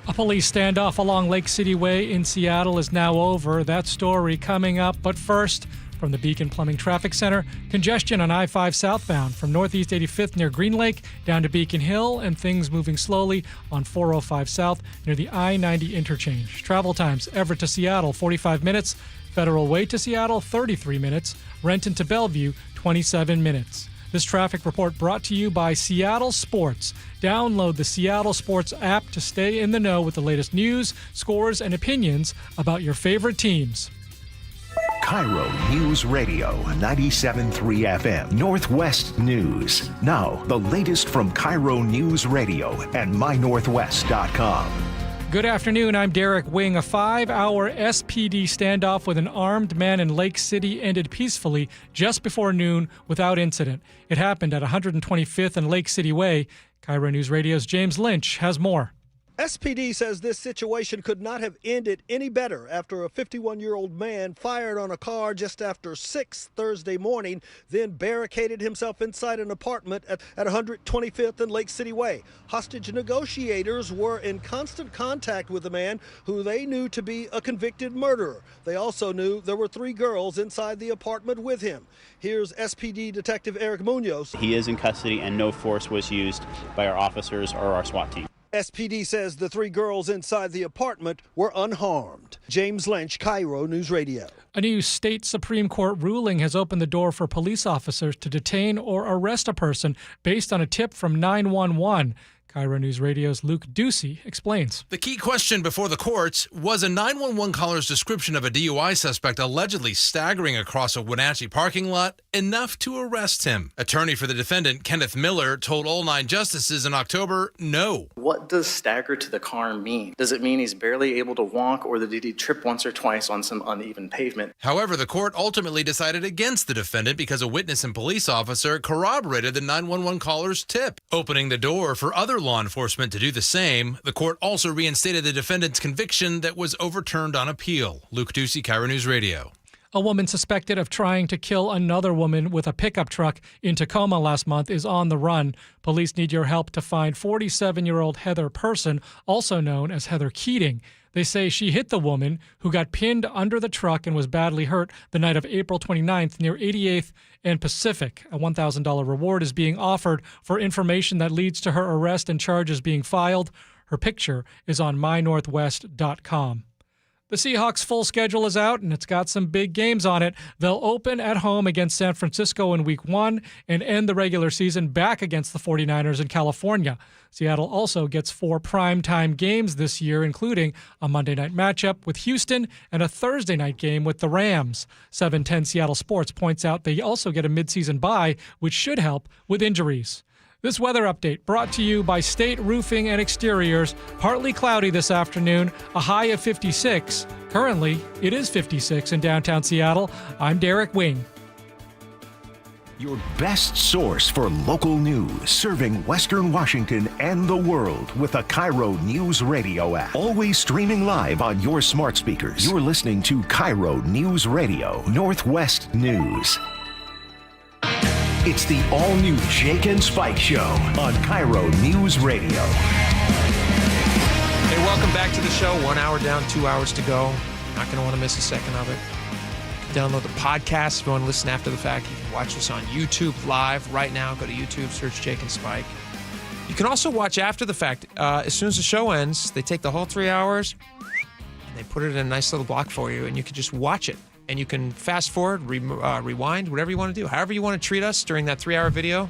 S29: A police standoff along Lake City Way in Seattle is now over. That story coming up. But first, from the Beacon Plumbing Traffic Center, congestion on I-5 southbound from Northeast 85th near Green Lake down to Beacon Hill, and things moving slowly on 405 south near the I-90 interchange. Travel times, Everett to Seattle, 45 minutes. Federal Way to Seattle, 33 minutes. Renton to Bellevue, 27 minutes. This traffic report brought to you by Seattle Sports. Download the Seattle Sports app to stay in the know with the latest news, scores, and opinions about your favorite teams.
S23: KIRO Newsradio 97.3 FM Northwest News. Now, the latest from KIRO Newsradio and mynorthwest.com.
S29: Good afternoon, I'm Derek Wing. A 5-hour SPD standoff with an armed man in Lake City ended peacefully just before noon without incident. It happened at 125th and Lake City Way. KIRO News Radio's James Lynch has more.
S30: SPD says this situation could not have ended any better after a 51-year-old man fired on a car just after 6 Thursday morning, then barricaded himself inside an apartment at 125th and Lake City Way. Hostage negotiators were in constant contact with the man, who they knew to be a convicted murderer. They also knew there were 3 girls inside the apartment with him. Here's SPD Detective Eric Munoz.
S31: He is in custody and no force was used by our officers or our SWAT team.
S30: SPD says the 3 girls inside the apartment were unharmed. James Lynch, KIRO News Radio.
S29: A new state Supreme Court ruling has opened the door for police officers to detain or arrest a person based on a tip from 911. KIRO News Radio's Luke Ducey explains.
S2: The key question before the courts was a 911 caller's description of a DUI suspect allegedly staggering across a Wenatchee parking lot enough to arrest him. Attorney for the defendant, Kenneth Miller, told all 9 justices in October, no.
S3: What does stagger to the car mean? Does it mean he's barely able to walk, or did he trip once or twice on some uneven pavement?
S2: However, the court ultimately decided against the defendant because a witness and police officer corroborated the 911 caller's tip, opening the door for other law enforcement to do the same. The court also reinstated the defendant's conviction that was overturned on appeal. Luke Ducey, KIRO News Radio.
S29: A woman suspected of trying to kill another woman with a pickup truck in Tacoma last month is on the run. Police need your help to find 47-year-old Heather Person, also known as Heather Keating. They say she hit the woman, who got pinned under the truck and was badly hurt, the night of April 29th near 88th and Pacific. A $1,000 reward is being offered for information that leads to her arrest and charges being filed. Her picture is on mynorthwest.com. The Seahawks' full schedule is out, and it's got some big games on it. They'll open at home against San Francisco in Week 1 and end the regular season back against the 49ers in California. Seattle also gets 4 primetime games this year, including a Monday night matchup with Houston and a Thursday night game with the Rams. 710 Seattle Sports points out they also get a midseason bye, which should help with injuries. This weather update brought to you by State Roofing and Exteriors. Partly cloudy this afternoon, a high of 56. Currently, it is 56 in downtown Seattle. I'm Derek Wing.
S23: Your best source for local news, serving Western Washington and the world with the KIRO News Radio app. Always streaming live on your smart speakers. You're listening to KIRO News Radio, Northwest News. It's the all-new Jake and Spike Show on KIRO News Radio.
S10: Hey, welcome back to the show. 1 hour down, 2 hours to go. Not going to want to miss a second of it. You can download the podcast if you want to listen after the fact. You can watch us on YouTube live right now. Go to YouTube, search Jake and Spike. You can also watch after the fact. As soon as the show ends, they take the whole 3 hours and they put it in a nice little block for you, and you can just watch it. And you can fast forward, rewind, whatever you want to do. However you want to treat us during that 3 hour video,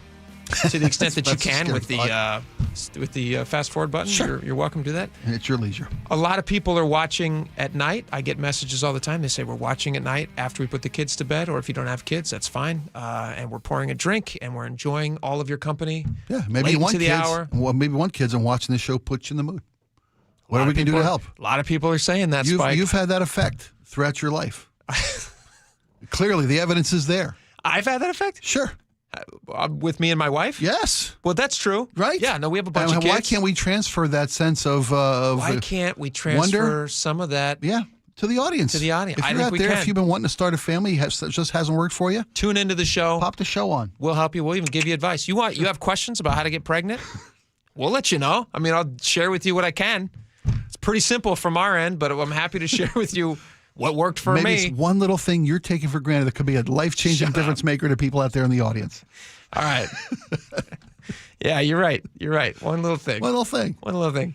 S10: to the extent that you can with the fast forward button. Sure. You're welcome to do that.
S11: It's your leisure.
S10: A lot of people are watching at night. I get messages all the time. They say we're watching at night after we put the kids to bed, or if you don't have kids, that's fine. And we're pouring a drink and we're enjoying all of your company.
S11: Yeah, maybe you want kids. Hour. Well, maybe one kids and watching the show puts you in the mood. What are we going to do to help?
S10: A lot of people are saying that, Spike.
S11: You've had that effect throughout your life. Clearly, the evidence is there.
S10: I've had that effect?
S11: Sure.
S10: With me and my wife?
S11: Yes.
S10: Well, that's true.
S11: Right?
S10: Yeah, no, we have a bunch of kids.
S11: Why can't we transfer that sense of
S10: why can't we transfer
S11: wonder?
S10: Some of that
S11: to the audience?
S10: To the audience.
S11: If you're out there, if you've been wanting to start a family, it just hasn't worked for you,
S10: tune into the show.
S11: Pop the show on.
S10: We'll help you. We'll even give you advice. You have questions about how to get pregnant? We'll let you know. I mean, I'll share with you what I can. It's pretty simple from our end, but I'm happy to share with you what worked for me.
S11: Maybe it's one little thing you're taking for granted that could be a life-changing difference maker to people out there in the audience.
S10: All right. Yeah, you're right. You're right. One little thing.
S11: One little thing.
S10: One little thing.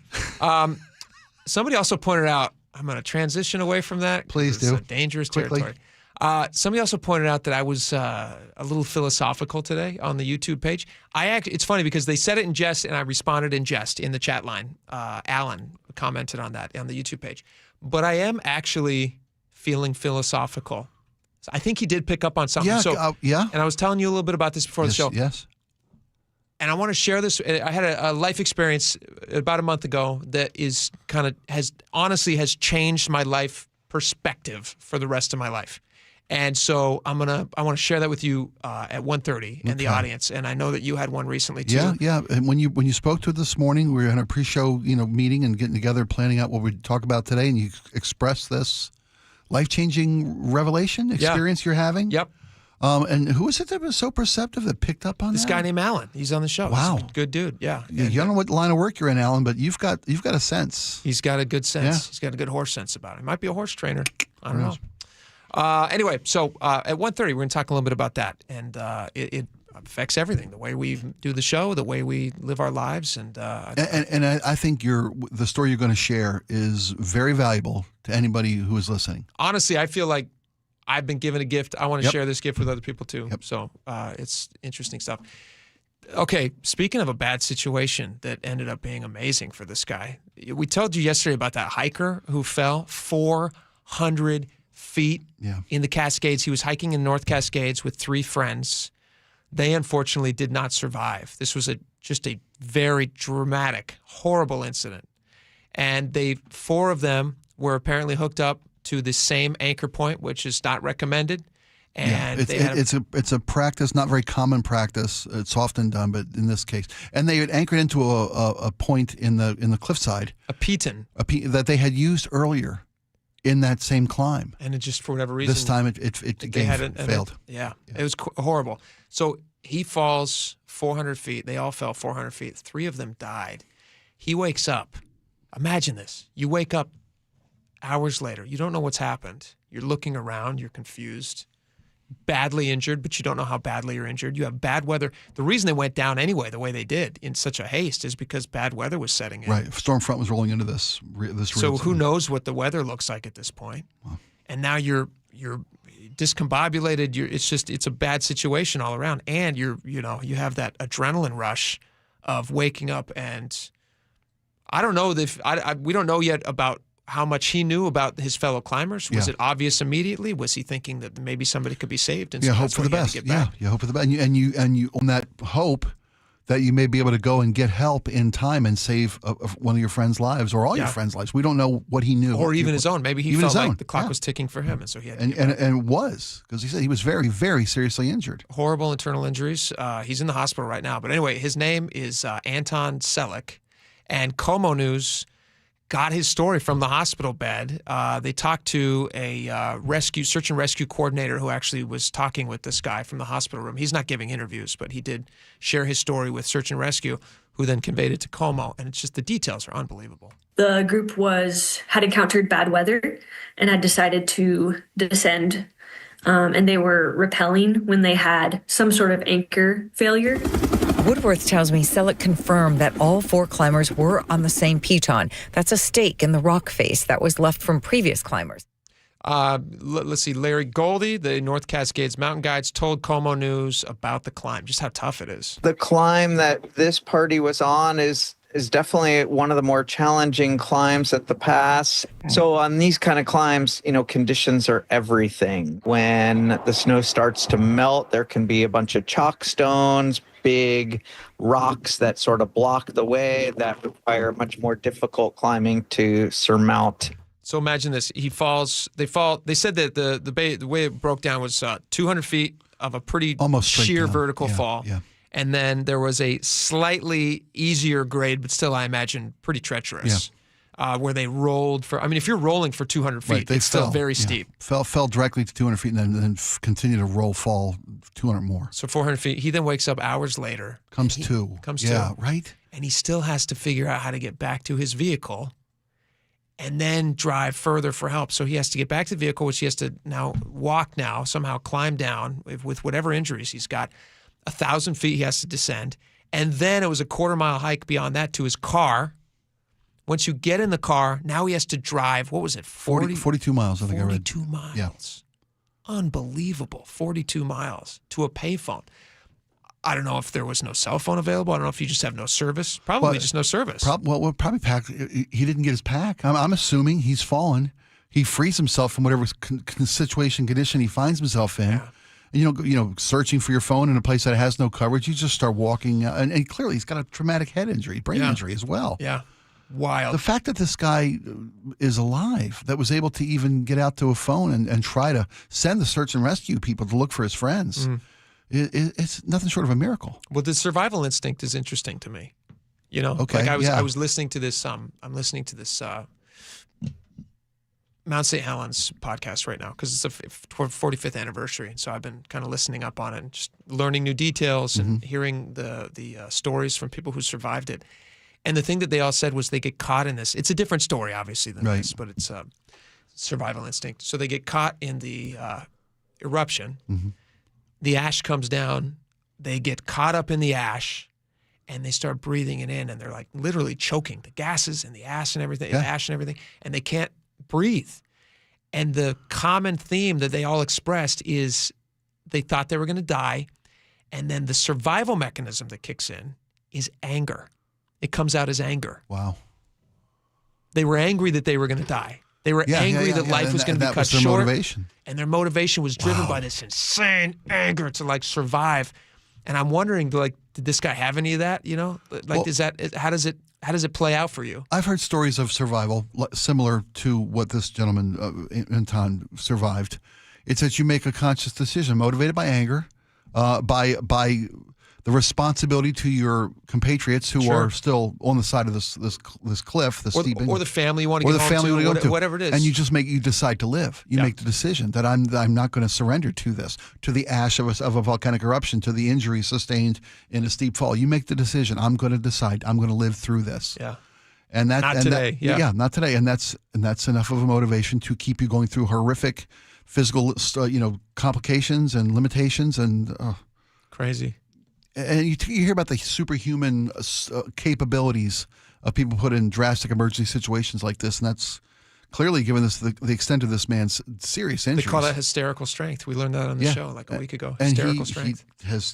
S10: Somebody also pointed out, I'm going to transition away from that.
S11: Please do.
S10: It's dangerous
S11: Quickly.
S10: territory. Somebody also pointed out that I was a little philosophical today on the YouTube page. It's funny because they said it in jest, and I responded in jest in the chat line. Alan commented on that on the YouTube page. But I am actually feeling philosophical. I think he did pick up on something.
S11: Yeah.
S10: And I was telling you a little bit about this before the show.
S11: Yes.
S10: And I want to share this. I had a life experience about a month ago that is has changed my life perspective for the rest of my life. And so I want to share that with you at 1:30 in the audience. And I know that you had one recently too.
S11: Yeah. And when you spoke to it this morning, we were in a pre-show meeting and getting together, planning out what we'd talk about today, and you expressed this life-changing revelation experience you're having.
S10: Yep.
S11: And who was it that was so perceptive that picked up on
S10: this guy named Alan? He's on the show.
S11: Wow,
S10: he's a good dude. Yeah.
S11: You don't know what line of work you're in, Alan, but you've got a sense.
S10: He's got a good sense.
S11: Yeah.
S10: He's got a good horse sense about him. He might be a horse trainer. I don't know. Anyway, so at 1:30, we're going to talk a little bit about that, and it affects everything: the way we do the show, the way we live our lives, and
S11: I think the story you're going to share is very valuable to anybody who is listening.
S10: Honestly, I feel like I've been given a gift. I want to share this gift with other people too. So it's interesting stuff. Okay, speaking of a bad situation that ended up being amazing for this guy, we told you yesterday about that hiker who fell 400 feet in the Cascades. He was hiking in North Cascades with 3 friends. They unfortunately did not survive. This was just a very dramatic, horrible incident. And 4 of them were apparently hooked up to the same anchor point, which is not recommended. And
S11: it's a practice, not very common practice. It's often done, but in this case, and they had anchored into a point in the cliffside,
S10: a piton
S11: that they had used earlier in that same climb.
S10: And it just, for whatever reason,
S11: this time it again failed.
S10: It was horrible. So he falls 400 feet. They all fell 400 feet. 3 of them died. He wakes up. Imagine this. You wake up hours later. You don't know what's happened. You're looking around. You're confused. Badly injured, but you don't know how badly you're injured. You have bad weather. The reason they went down anyway, the way they did in such a haste, is because bad weather was setting in.
S11: Right, storm front was rolling into this.
S10: So who knows what the weather looks like at this point? Wow. And now you're discombobulated. It's a bad situation all around, and you have that adrenaline rush of waking up, and I don't know if we don't know yet about how much he knew about his fellow climbers. Was it obvious immediately? Was he thinking that maybe somebody could be saved? And so
S11: hope for the best. You hope for the best. And you own that hope that you may be able to go and get help in time and save one of your friends' lives or all your friends' lives. We don't know what he knew.
S10: Or even his own. Maybe he felt like the clock was ticking for him, and so he had to get back.
S11: And it was, because he said he was very, very seriously injured.
S10: Horrible internal injuries. He's in the hospital right now. But anyway, his name is Anton Selleck, and KIRO News got his story from the hospital bed. They talked to a search and rescue coordinator who actually was talking with this guy from the hospital room. He's not giving interviews, but he did share his story with search and rescue, who then conveyed it to KIRO. And it's just, the details are unbelievable.
S4: The group had encountered bad weather and had decided to descend. And they were rappelling when they had some sort of anchor failure.
S8: Woodworth tells me Selleck confirmed that all 4 climbers were on the same piton. That's a stake in the rock face that was left from previous climbers.
S10: Let's see. Larry Goldie, the North Cascades mountain guides, told KIRO News about the climb, just how tough it is.
S12: The climb that this party was on is definitely one of the more challenging climbs at the pass. So on these kind of climbs, conditions are everything. When the snow starts to melt, there can be a bunch of chalk stones, big rocks that sort of block the way that require much more difficult climbing to surmount.
S10: So imagine this. He falls. They fall. They said that the way it broke down was 200 feet of a pretty
S11: almost
S10: sheer vertical fall. Yeah. And then there was a slightly easier grade, but still, I imagine, pretty treacherous, where they rolled for. I mean, if you're rolling for 200 feet, it's still very steep.
S11: Fell directly to 200 feet and then continued to fall 200 more.
S10: So 400 feet. He then wakes up hours later.
S11: Comes to.
S10: Yeah,
S11: right?
S10: And he still has to figure out how to get back to his vehicle and then drive further for help. So he has to get back to the vehicle, which he has to now somehow climb down with whatever injuries he's got. 1,000 feet he has to descend. And then it was a quarter-mile hike beyond that to his car. Once you get in the car, now he has to drive, what was it,
S11: 42 miles, I think I read.
S10: 42 miles.
S11: Yeah.
S10: Unbelievable, 42 miles to a payphone. I don't know if there was no cell phone available. I don't know if you just have no service. Probably just no service.
S11: Probably packed. He didn't get his pack. I'm assuming he's fallen. He frees himself from whatever condition he finds himself in. Yeah. Searching for your phone in a place that has no coverage, you just start walking. And clearly he's got a traumatic head injury, brain injury as well.
S10: Yeah. Wild.
S11: The fact that this guy is alive, that was able to even get out to a phone and try to send the search and rescue people to look for his friends, it's nothing short of a miracle.
S10: Well, the survival instinct is interesting to me.
S11: Okay,
S10: I was listening to this. I'm listening to this Mount St. Helens podcast right now because it's the 45th anniversary. And so I've been kind of listening up on it and just learning new details and hearing the stories from people who survived it. And the thing that they all said was they get caught in this. It's a different story, obviously, than this, but it's survival instinct. So they get caught in the eruption. The ash comes down. They get caught up in the ash, and they start breathing it in, and they're like literally choking. The gases and the ash and everything, and they can't breathe. And the common theme that they all expressed is they thought they were going to die, And then the survival mechanism that kicks in is anger. It comes out as anger.
S11: Wow.
S10: They were angry that they were going to die. They were angry that life was going to be cut short.
S11: Motivation.
S10: And their motivation was driven by this insane anger to like survive. And I'm wondering, like, did this guy have any of that? You know, like, how does it play out for you?
S11: I've heard stories of survival similar to what this gentleman Anton survived. It's that you make a conscious decision, motivated by anger, by the responsibility to your compatriots who are still on the side of this cliff, the steep,
S10: or the family you want to get home to, whatever it is,
S11: and you decide to live. You make the decision that I'm not going to surrender to this, to the ash of a volcanic eruption, to the injury sustained in a steep fall. You make the decision. I'm going to decide. I'm going to live through this.
S10: Yeah.
S11: And
S10: not today.
S11: Not today. And that's enough of a motivation to keep you going through horrific physical, complications and limitations and
S10: crazy.
S11: And you hear about the superhuman capabilities of people put in drastic emergency situations like this, and that's clearly given us the extent of this man's serious injuries.
S10: They call that hysterical strength. We learned that on the show like a week ago.
S11: And
S10: hysterical strength.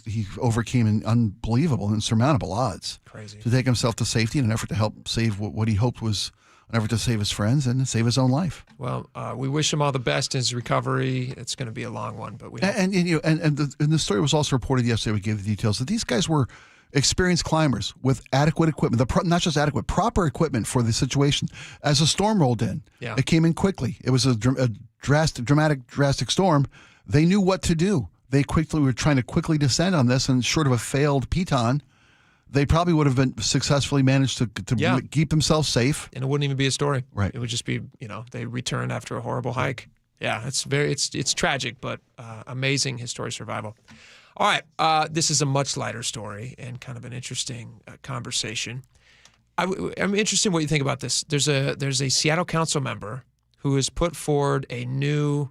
S11: He overcame an unbelievable, insurmountable odds.
S10: Crazy.
S11: To take himself to safety in an effort to help save what he hoped was an effort to save his friends and save his own life.
S10: Well, we wish him all the best in his recovery. It's going to be a long one, but we hope.
S11: And the story was also reported yesterday. We gave the details that these guys were experienced climbers with adequate equipment, not just adequate, proper equipment for the situation. As a storm rolled in, it came in quickly. It was a drastic storm. They knew what to do. They were trying to quickly descend on this, and short of a failed piton, they probably would have been successfully managed to keep themselves safe.
S10: And it wouldn't even be a story.
S11: Right.
S10: It would just be, they returned after a horrible hike. Yeah, it's tragic, but amazing his story of survival. All right, this is a much lighter story and kind of an interesting conversation. I'm interested in what you think about this. There's a Seattle council member who has put forward a new,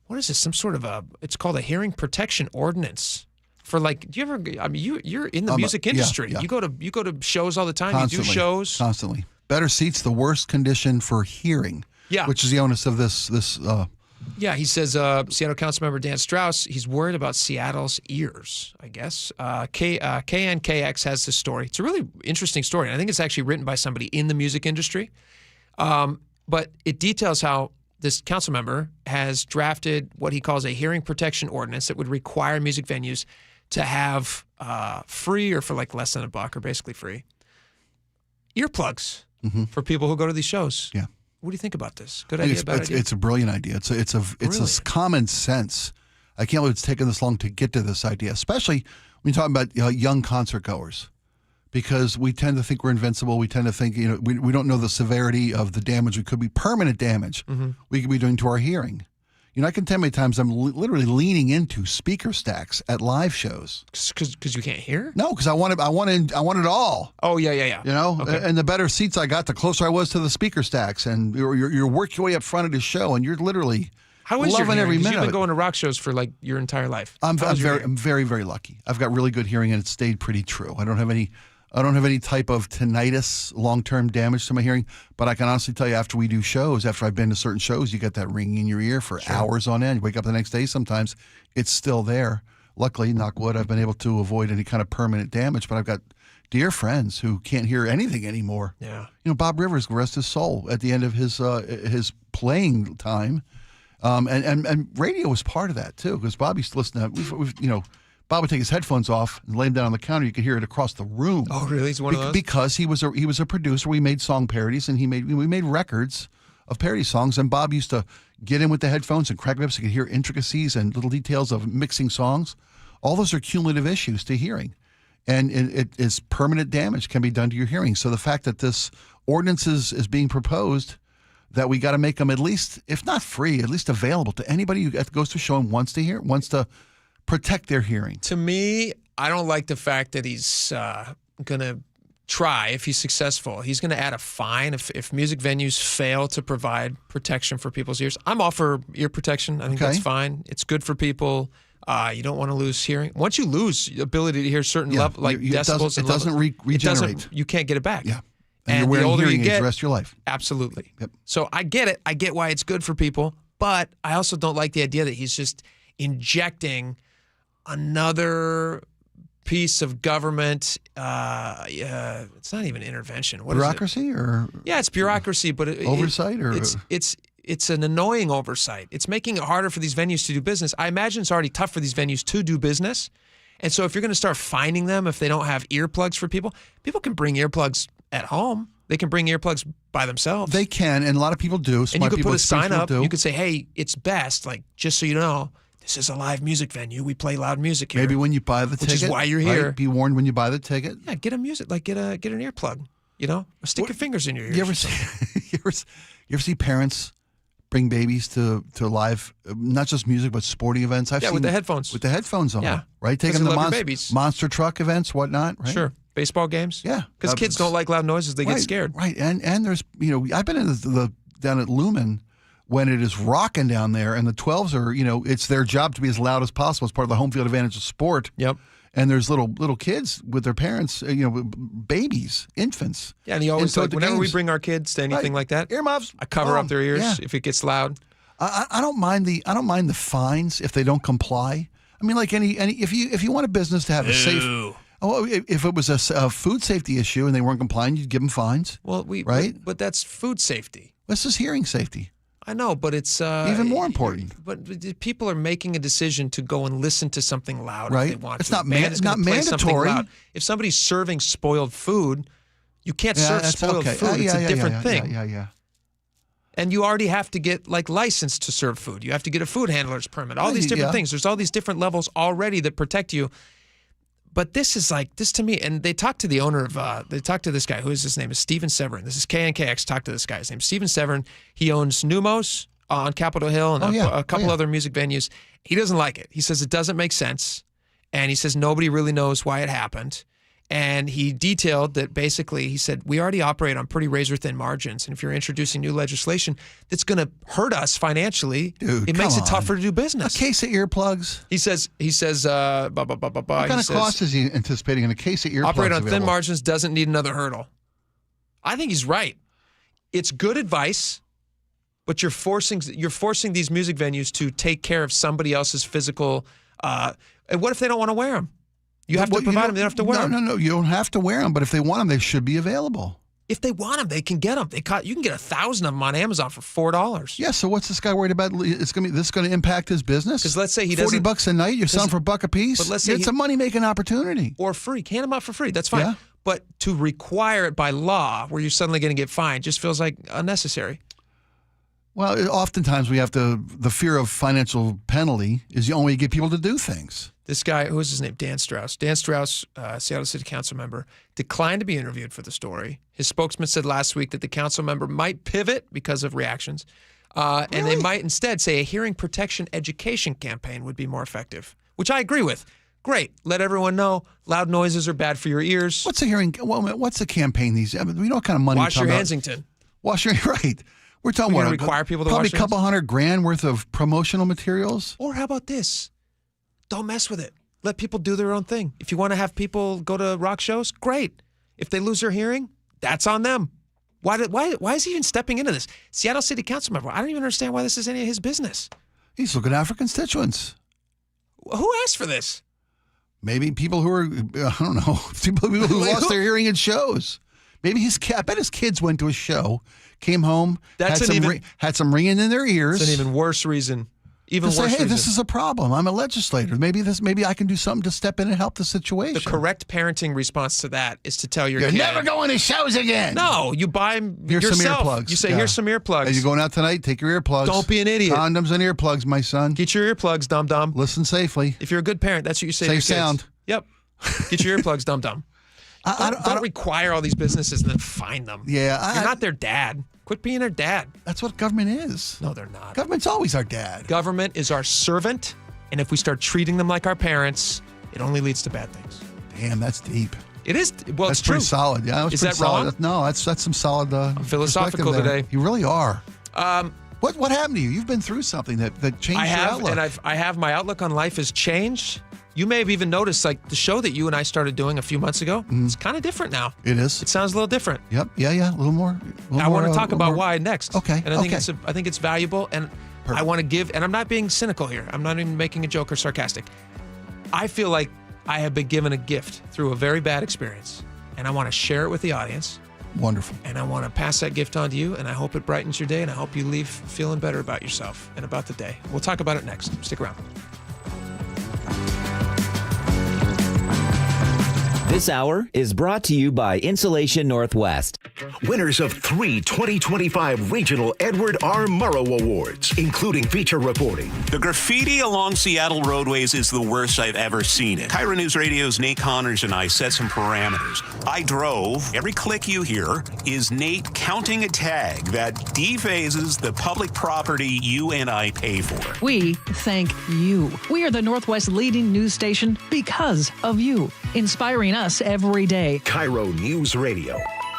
S10: what is this? Some sort of it's called a hearing protection ordinance. For like, do you ever? I mean, you're in the music industry.
S11: Yeah.
S10: You go to shows all the time.
S11: Constantly,
S10: you do shows
S11: constantly. Better seats, the worst condition for hearing.
S10: Yeah,
S11: which is the onus of this.
S10: Yeah, he says Seattle Councilmember Dan Strauss. He's worried about Seattle's ears. I guess KNKX has this story. It's a really interesting story, and I think it's actually written by somebody in the music industry. But it details how this council member has drafted what he calls a hearing protection ordinance that would require music venues to have free, or for like less than $1, or basically free, earplugs for people who go to these shows.
S11: Yeah.
S10: What do you think about this? Good idea, bad idea?
S11: It's a brilliant idea. It's a common sense. I can't believe it's taken this long to get to this idea, especially when you're talking about young concert goers, because we tend to think we're invincible. We tend to think we don't know the severity of the damage. It could be permanent damage we could be doing to our hearing. I can tell you how many times I'm literally leaning into speaker stacks at live shows.
S10: Because you can't hear?
S11: No, because I want it all.
S10: Oh, yeah. Okay.
S11: And the better seats I got, the closer I was to the speaker stacks. And you're working your way up front of the show, and you're literally loving every minute.
S10: You've been going to rock shows for like your entire life.
S11: I'm very, very lucky. I've got really good hearing, and it's stayed pretty true. I don't have any type of tinnitus, long-term damage to my hearing, but I can honestly tell you, after we do shows, after I've been to certain shows, you get that ringing in your ear for hours on end. You wake up the next day, sometimes it's still there. Luckily, knock wood, I've been able to avoid any kind of permanent damage, but I've got dear friends who can't hear anything anymore.
S10: Yeah.
S11: Bob Rivers, rest his soul, at the end of his playing time, and radio was part of that too, because Bob used to listen to, Bob would take his headphones off and lay them down on the counter. You could hear it across the room.
S10: Oh, really? He's one of those?
S11: Because he was a producer. We made song parodies, and we made records of parody songs. And Bob used to get in with the headphones and crack them up so he could hear intricacies and little details of mixing songs. All those are cumulative issues to hearing, and it is permanent damage can be done to your hearing. So the fact that this ordinance is being proposed, that we got to make them at least, if not free, at least available to anybody who goes to a show and wants to protect their hearing.
S10: To me, I don't like the fact that he's going to try, if he's successful, he's going to add a fine if music venues fail to provide protection for people's ears. I'm all for ear protection. I think that's fine. It's good for people. You don't want to lose hearing. Once you lose the ability to hear certain level, like decibels,
S11: it doesn't regenerate.
S10: You can't get it back.
S11: Yeah. And you're wearing hearing aids the rest of your life.
S10: Absolutely.
S11: Yep.
S10: So I get it. I get why it's good for people, but I also don't like the idea that he's just injecting another piece of government. It's not even intervention. What
S11: bureaucracy
S10: is it?
S11: or
S10: it's bureaucracy, but
S11: oversight or
S10: it's an annoying oversight. It's making it harder for these venues to do business. I imagine it's already tough for these venues to do business. And so if you're going to start fining them if they don't have earplugs for people can bring earplugs at home. They can bring earplugs by themselves.
S11: They can, and a lot of people do.
S10: And you could put a sign up. You could say, hey, it's best, like, just so you know, this is a live music venue. We play loud music here.
S11: Maybe when you buy the ticket.
S10: Which is why you're here.
S11: Right? Be warned when you buy the ticket.
S10: Yeah, get a music, like get an earplug, or stick your fingers in your ears.
S11: You ever see parents bring babies to live, not just music, but sporting events? I've seen
S10: with the headphones.
S11: With the headphones on.
S10: Yeah.
S11: Right? Taking the
S10: babies.
S11: monster truck events, whatnot, right?
S10: Sure. Baseball games?
S11: Yeah.
S10: Because kids don't like loud noises. They get scared.
S11: Right. And there's, I've been in down at Lumen when it is rocking down there, and the 12s are, it's their job to be as loud as possible as part of the home field advantage of sport.
S10: Yep.
S11: And there's little kids with their parents, babies, infants.
S10: Yeah, and he always whenever we bring our kids to anything like that,
S11: earmuffs,
S10: I cover up their ears if it gets loud.
S11: I don't mind the fines if they don't comply. I mean, like any if you want a business to have a safe. Oh, if it was a food safety issue and they weren't complying, you'd give them fines.
S10: Well,
S11: right?
S10: But that's food safety.
S11: This is hearing safety.
S10: I know, but it's
S11: even more important.
S10: But people are making a decision to go and listen to something loud
S11: right?
S10: if they want
S11: it's
S10: to.
S11: Not mandatory.
S10: If somebody's serving spoiled food, you can't serve spoiled food. It's a different thing.
S11: Yeah.
S10: And you already have to get licensed to serve food. You have to get a food handler's permit. All these different things. There's all these different levels already that protect you. But this is this to me, and they talked to the owner of, they talked to this guy, his name is Steven Severin. This is KNKX, talked to this guy. His name's Steven Severin. He owns Numos on Capitol Hill and a couple other music venues. He doesn't like it. He says it doesn't make sense. And he says nobody really knows why it happened. And he detailed that basically, he said, we already operate on pretty razor-thin margins. And if you're introducing new legislation that's going to hurt us financially, it makes it tougher to do business.
S11: A case of earplugs?
S10: He says,
S11: what kind of cost is he anticipating in a case of earplugs?
S10: Operate on thin margins, doesn't need another hurdle. I think he's right. It's good advice, but you're forcing these music venues to take care of somebody else's physical, and what if they don't want to wear them? You have to provide them. They don't have to wear them.
S11: No. You don't have to wear them, but if they want them, they should be available.
S10: If they want them, they can get them. You can get 1,000 of them on Amazon for $4.
S11: Yeah. So what's this guy worried about? This going to impact his business?
S10: Because let's say he doesn't.
S11: $40 a night. You're selling for $1 a piece.
S10: But let's say
S11: it's a money making opportunity.
S10: Or free. Hand them out for free. That's fine.
S11: Yeah.
S10: But to require it by law, where you're suddenly going to get fined, just feels like unnecessary.
S11: Well, oftentimes we have the fear of financial penalty is the only way you get people to do things.
S10: This guy, who is his name? Dan Strauss. Dan Strauss, Seattle City Council member, declined to be interviewed for the story. His spokesman said last week that the council member might pivot because of reactions, and they might instead say a hearing protection education campaign would be more effective, which I agree with. Great. Let everyone know loud noises are bad for your ears.
S11: What's a hearing? Well, what's a campaign these? I mean, we know what kind of money.
S10: Wash your Hansington.
S11: Wash your right. We're talking about
S10: require people to
S11: probably
S10: wash
S11: a couple $100,000 worth of promotional materials.
S10: Or how about this? Don't mess with it. Let people do their own thing. If you want to have people go to rock shows, great. If they lose their hearing, that's on them. Why is he even stepping into this? Seattle City Council member, I don't even understand why this is any of his business.
S11: He's looking out for constituents.
S10: Who asked for this?
S11: Maybe people who are, I don't know, people who lost their hearing at shows. Maybe I bet his kids went to a show, came home, had some ringing in their ears.
S10: It's an even worse reason. Even
S11: to
S10: worse
S11: say, hey,
S10: reason.
S11: this is a problem. I'm a legislator. Maybe I can do something to step in and help the situation.
S10: The correct parenting response to that is to tell your
S11: You're
S10: kid,
S11: never going to shows again.
S10: No, you buy them yourself.
S11: Some earplugs.
S10: You say, here's some earplugs.
S11: Hey, you going out tonight? Take your earplugs.
S10: Don't be an idiot.
S11: Condoms and earplugs, my son.
S10: Get your earplugs, dum-dum.
S11: Listen safely.
S10: If you're a good parent, that's what you say to your kids.
S11: Safe sound.
S10: Yep. Get your earplugs, dum-dum. Don't require all these businesses and then fine them.
S11: Yeah.
S10: You're not their dad. Quit being their dad.
S11: That's what government is.
S10: No, they're not.
S11: Government's always our dad.
S10: Government is our servant, and if we start treating them like our parents, it only leads to bad things.
S11: Damn, that's deep.
S10: It is. Well,
S11: that's
S10: it's true.
S11: Pretty solid. Yeah,
S10: is that
S11: solid.
S10: wrong?
S11: No, that's some solid.
S10: I'm philosophical today.
S11: You really are. What happened to you? You've been through something that changed your outlook.
S10: And I have my outlook on life has changed. You may have even noticed, like the show that you and I started doing a few months ago. It's kind of different now.
S11: It is.
S10: It sounds a little different.
S11: Yep. Yeah. A little more.
S10: I want to talk about why next.
S11: Okay.
S10: And I think it's valuable, and perfect. I want to give. And I'm not being cynical here. I'm not even making a joke or sarcastic. I feel like I have been given a gift through a very bad experience, and I want to share it with the audience.
S11: Wonderful.
S10: And I want to pass that gift on to you, and I hope it brightens your day, and I hope you leave feeling better about yourself and about the day. We'll talk about it next. Stick around.
S25: This hour is brought to you by Insulation Northwest.
S23: Winners of 3 2025 Regional Edward R. Murrow Awards, including feature reporting.
S13: The graffiti along Seattle roadways is the worst I've ever seen it. KIRO News Radio's Nate Connors and I set some parameters. I drove. Every click you hear is Nate counting a tag that defazes the public property you and I pay for.
S14: We thank you. We are the Northwest leading news station because of you, inspiring us every day.
S23: KIRO News Radio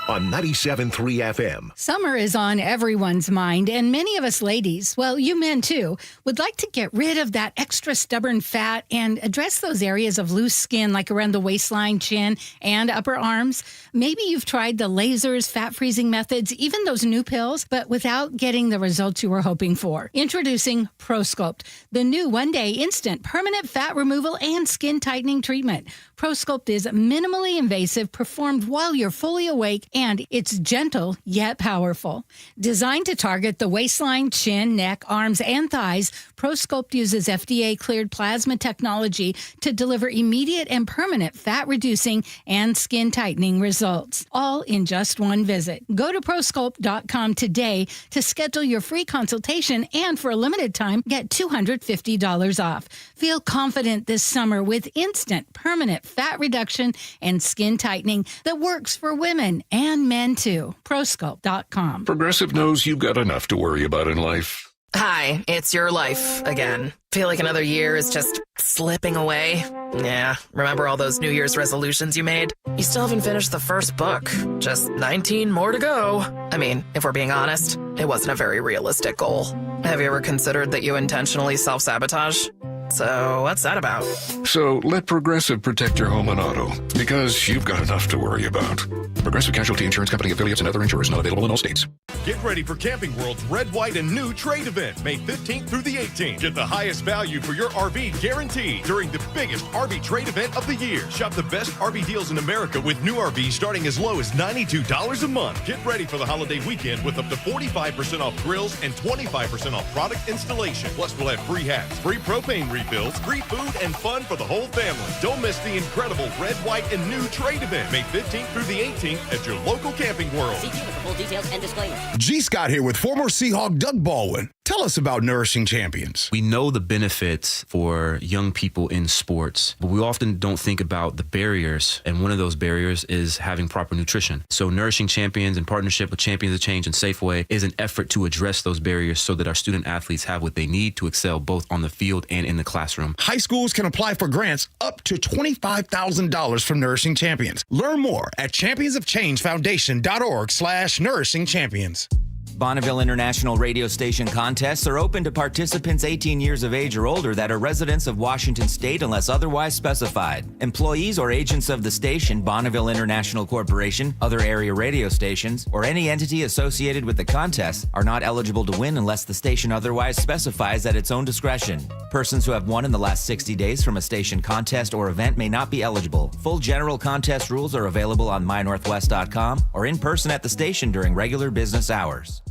S23: on 97.3 FM.
S15: Summer is on everyone's mind, and many of us ladies, well, you men too, would like to get rid of that extra stubborn fat and address those areas of loose skin like around the waistline, chin, and upper arms. Maybe you've tried the lasers, fat-freezing methods, even those new pills, but without getting the results you were hoping for. Introducing ProSculpt, the new one-day instant permanent fat removal and skin tightening treatment. ProSculpt is minimally invasive, performed while you're fully awake, and it's gentle yet powerful. Designed to target the waistline, chin, neck, arms, and thighs, ProSculpt uses FDA-cleared plasma technology to deliver immediate and permanent fat-reducing and skin-tightening results, all in just one visit. Go to ProSculpt.com today to schedule your free consultation, and for a limited time, get $250 off. Feel confident this summer with instant, permanent fat reduction and skin tightening that works for women and men too. ProSculpt.com.
S16: Progressive knows you've got enough to worry about in life.
S17: Hi, it's your life again. Feel like another year is just slipping away? Yeah, remember all those New Year's resolutions you made? You still haven't finished the first book. Just 19 more to go. I mean, if we're being honest, it wasn't a very realistic goal. Have you ever considered that you intentionally self-sabotage? So what's that about?
S16: So let Progressive protect your home and auto, because you've got enough to worry about. Progressive Casualty Insurance Company affiliates and other insurers not available in all states.
S18: Get ready for Camping World's Red, White, and New Trade event, May 15th through the 18th. Get the highest value for your RV guaranteed during the biggest RV trade event of the year. Shop the best RV deals in America with new RVs starting as low as $92 a month. Get ready for the holiday weekend with up to 45% off grills and 25% off product installation. Plus, we'll have free hats, free propane refills, free food, and fun for the whole family. Don't miss the incredible Red, White, and New Trade event, May 15th through the 18th at your local Camping World.
S19: See for full details and disclaimer.
S20: G. Scott here with former Seahawk Doug Baldwin. Tell us about Nourishing Champions.
S21: We know the benefits for young people in sports, but we often don't think about the barriers. And one of those barriers is having proper nutrition. So Nourishing Champions, in partnership with Champions of Change and Safeway, is an effort to address those barriers so that our student athletes have what they need to excel both on the field and in the classroom.
S20: High schools can apply for grants up to $25,000 from Nourishing Champions. Learn more at championsofchangefoundation.org/Nourishing Champions.
S25: Bonneville International radio station contests are open to participants 18 years of age or older that are residents of Washington State unless otherwise specified. Employees or agents of the station, Bonneville International Corporation, other area radio stations, or any entity associated with the contest are not eligible to win unless the station otherwise specifies at its own discretion. Persons who have won in the last 60 days from a station contest or event may not be eligible. Full general contest rules are available on mynorthwest.com or in person at the station during regular business hours.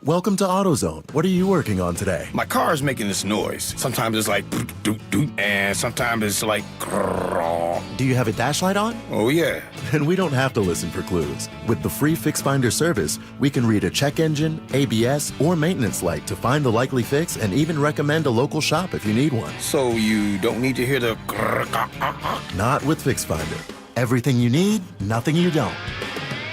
S22: Welcome to AutoZone. What are you working on today?
S24: My car is making this noise. Sometimes it's like doot doot, and sometimes it's like grrr.
S22: Do you have a dash light on?
S24: Oh yeah.
S22: Then we don't have to listen for clues. With the free Fix Finder service, we can read a check engine, ABS, or maintenance light to find the likely fix and even recommend a local shop if you need one.
S24: So you don't need to hear the grrr.
S22: Not with Fix Finder. Everything you need, nothing you don't.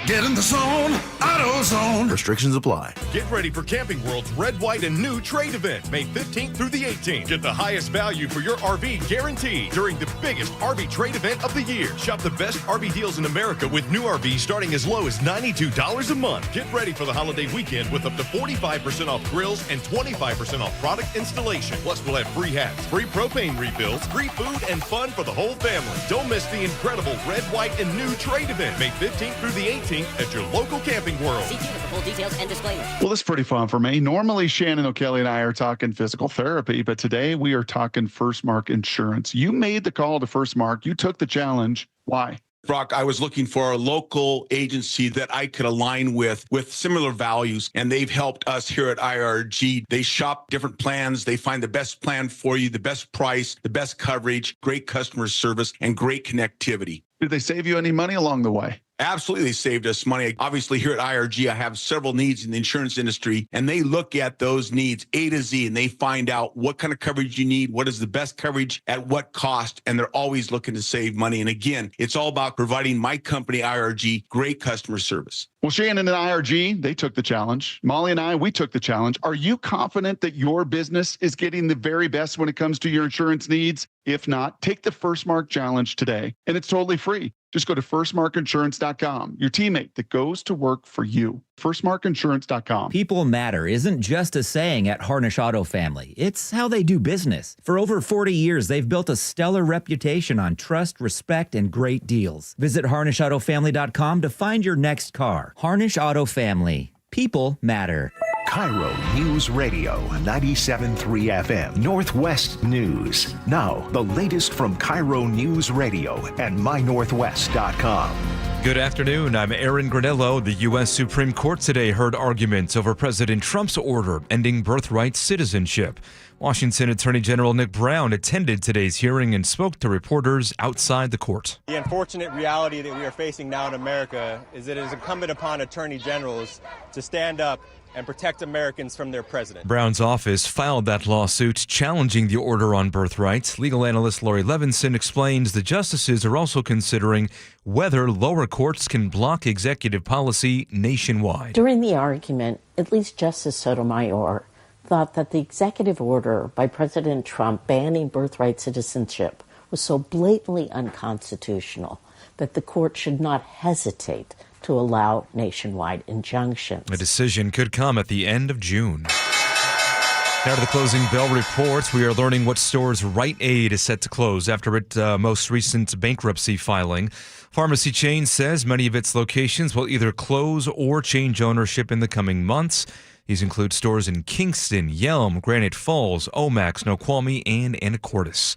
S18: Get in the zone, AutoZone.
S22: Restrictions apply.
S18: Get ready for Camping World's Red, White, and New Trade event, May 15th through the 18th. Get the highest value for your RV guaranteed during the biggest RV trade event of the year. Shop the best RV deals in America with new RVs starting as low as $92 a month. Get ready for the holiday weekend with up to 45% off grills and 25% off product installation. Plus, we'll have free hats, free propane refills, free food, and fun for the whole family. Don't miss the incredible Red, White, and New Trade event, May 15th through the 18th 18th at your local Camping World.
S1: See dealer for full details and disclaimers.
S5: Well, this is pretty fun for me. Normally, Shannon O'Kelly and I are talking physical therapy, but today we are talking First Mark Insurance. You made the call to First Mark. You took the challenge. Why?
S6: Brock, I was looking for a local agency that I could align with similar values, and they've helped us here at IRG. They shop different plans. They find the best plan for you, the best price, the best coverage, great customer service, and great connectivity.
S5: Did they save you any money along the way?
S6: Absolutely, they saved us money. Obviously, here at IRG, I have several needs in the insurance industry, and they look at those needs A to Z, and they find out what kind of coverage you need, what is the best coverage, at what cost, and they're always looking to save money. And again, it's all about providing my company, IRG, great customer service.
S5: Well, Shannon and IRG, they took the challenge. Molly and I, we took the challenge. Are you confident that your business is getting the very best when it comes to your insurance needs? If not, take the First Mark Challenge today, and it's totally free. Just go to firstmarkinsurance.com, your teammate that goes to work for you. Firstmarkinsurance.com.
S7: People matter isn't just a saying at Harnish Auto Family. It's how they do business. For over 40 years, they've built a stellar reputation on trust, respect, and great deals. Visit harnishautofamily.com to find your next car. Harnish Auto Family. People matter.
S23: KIRO News Radio 97.3 FM Northwest News. Now, the latest from KIRO News Radio and mynorthwest.com.
S9: Good afternoon. I'm Aaron Granello. The U.S. Supreme Court today heard arguments over President Trump's order ending birthright citizenship. Washington Attorney General Nick Brown attended today's hearing and spoke to reporters outside the court.
S19: The unfortunate reality that we are facing now in America is that it is incumbent upon attorney generals to stand up and protect Americans from their president.
S9: Brown's office filed that lawsuit challenging the order on birthrights. Legal analyst Lori Levinson explains the justices are also considering whether lower courts can block executive policy nationwide.
S26: During the argument, at least Justice Sotomayor thought that the executive order by President Trump banning birthright citizenship was so blatantly unconstitutional that the court should not hesitate to allow nationwide injunctions.
S9: A decision could come at the end of June. Now to the closing bell reports. We are learning what store's Rite Aid is set to close after its most recent bankruptcy filing. Pharmacy chain says many of its locations will either close or change ownership in the coming months. These include stores in Kingston, Yelm, Granite Falls, Omax, Snoqualmie, and Anacortes.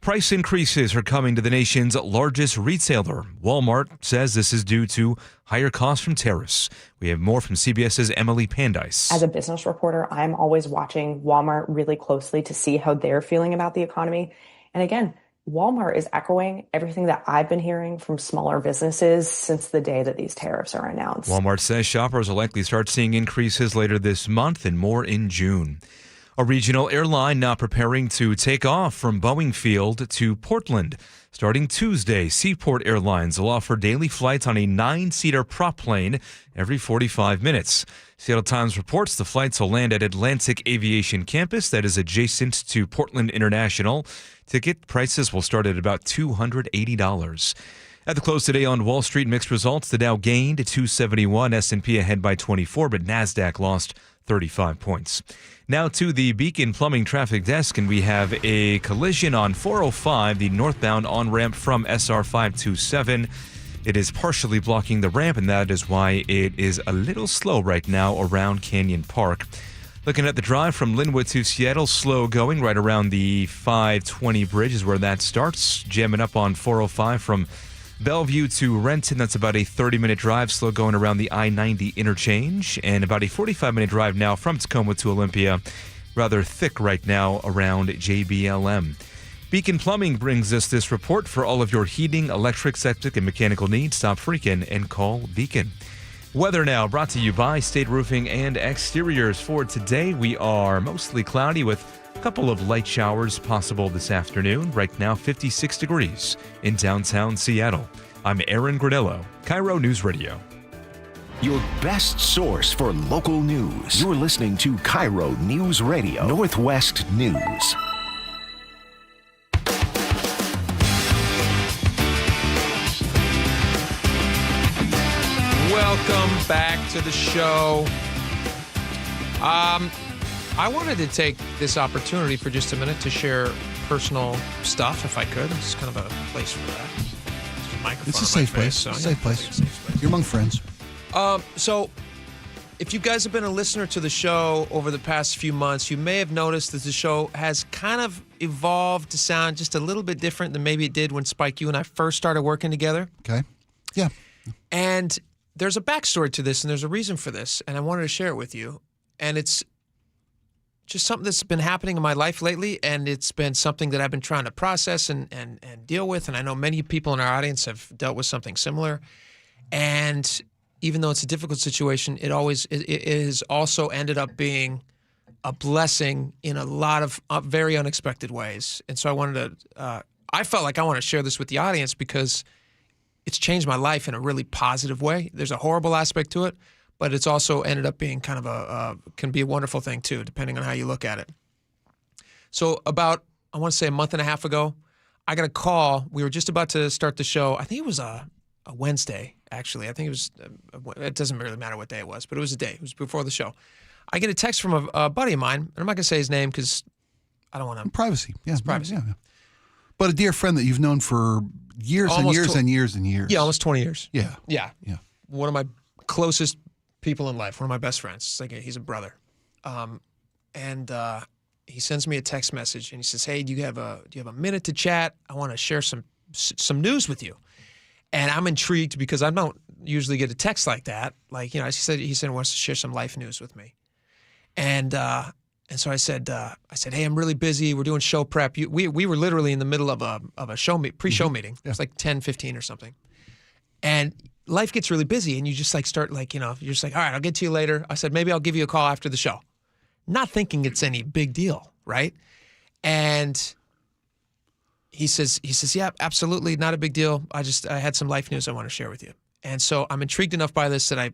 S9: Price increases are coming to the nation's largest retailer. Walmart says this is due to higher costs from tariffs. We have more from CBS's Emily Pandice.
S27: As a business reporter, I'm always watching Walmart really closely to see how they're feeling about the economy. And again, Walmart is echoing everything that I've been hearing from smaller businesses since the day that these tariffs are announced.
S9: Walmart says shoppers will likely start seeing increases later this month and more in June. A regional airline now preparing to take off from Boeing Field to Portland. Starting Tuesday, Seaport Airlines will offer daily flights on a 9-seater prop plane every 45 minutes. Seattle Times reports the flights will land at Atlantic Aviation Campus that is adjacent to Portland International. Ticket prices will start at about $280. At the close today on Wall Street, mixed results. The Dow gained 271, S&P ahead by 24, but NASDAQ lost 35 points. Now to the Beacon Plumbing Traffic Desk, and we have a collision on 405, the northbound on-ramp from SR 527. It is partially blocking the ramp, and that is why it is a little slow right now around Canyon Park. Looking at the drive from Linwood to Seattle, slow going right around the 520 bridge is where that starts. Jamming up on 405 from Bellevue to Renton, that's about a 30-minute drive, slow going around the I-90 interchange, and about a 45-minute drive now from Tacoma to Olympia, rather thick right now around JBLM. Beacon Plumbing brings us this report. For all of your heating, electric, septic, and mechanical needs, stop freaking and call Beacon. Weather now brought to you by State Roofing and Exteriors. For today, we are mostly cloudy with a couple of light showers possible this afternoon. Right now, 56 degrees in downtown Seattle. I'm Aaron Granello, KIRO News Radio.
S23: Your best source for local news. You're listening to KIRO News Radio, Northwest News.
S10: Welcome back to the show. I wanted to take this opportunity for just a minute to share personal stuff, if I could. It's kind of a place for that.
S11: It's a safe place. Safe place. You're among friends.
S10: So if you guys have been a listener to the show over the past few months, you may have noticed that the show has kind of evolved to sound just a little bit different than maybe it did when Spike, you and I first started working together.
S11: Okay. Yeah.
S10: And there's a backstory to this, and there's a reason for this, and I wanted to share it with you. And it's just something that's been happening in my life lately, and it's been something that I've been trying to process and deal with, and I know many people in our audience have dealt with something similar. And even though it's a difficult situation, it has also ended up being a blessing in a lot of very unexpected ways. And so I felt like I want to share this with the audience because it's changed my life in a really positive way. There's a horrible aspect to it, but it's also ended up being kind of can be a wonderful thing too, depending on how you look at it. So about, I want to say a month and a half ago, I got a call. We were just about to start the show. I think it was a Wednesday, actually. I think it was, it doesn't really matter what day it was, but it was a day. It was before the show. I get a text from a buddy of mine, and I'm not going to say his name because I don't want to.
S11: Privacy. Yeah.
S10: It's privacy.
S11: Yeah. But a dear friend that you've known for years and years and years and years.
S10: Yeah, almost 20 years.
S11: Yeah.
S10: Yeah.
S11: Yeah.
S10: One of my closest people in life, one of my best friends. It's like he's a brother. And he sends me a text message, and he says, "Hey, do you have a minute to chat? I want to share some news with you." And I'm intrigued because I don't usually get a text like that. Like, he said he wants to share some life news with me. And so I said, "Hey, I'm really busy. We're doing show prep." We were literally in the middle of a show pre-show meeting. It was like 10:15 or something. And life gets really busy, and you just start you're just like, "All right, I'll get to you later." I said, "Maybe I'll give you a call after the show," not thinking it's any big deal, right? And he says, "Yeah, absolutely, not a big deal. I had some life news I want to share with you." And so I'm intrigued enough by this that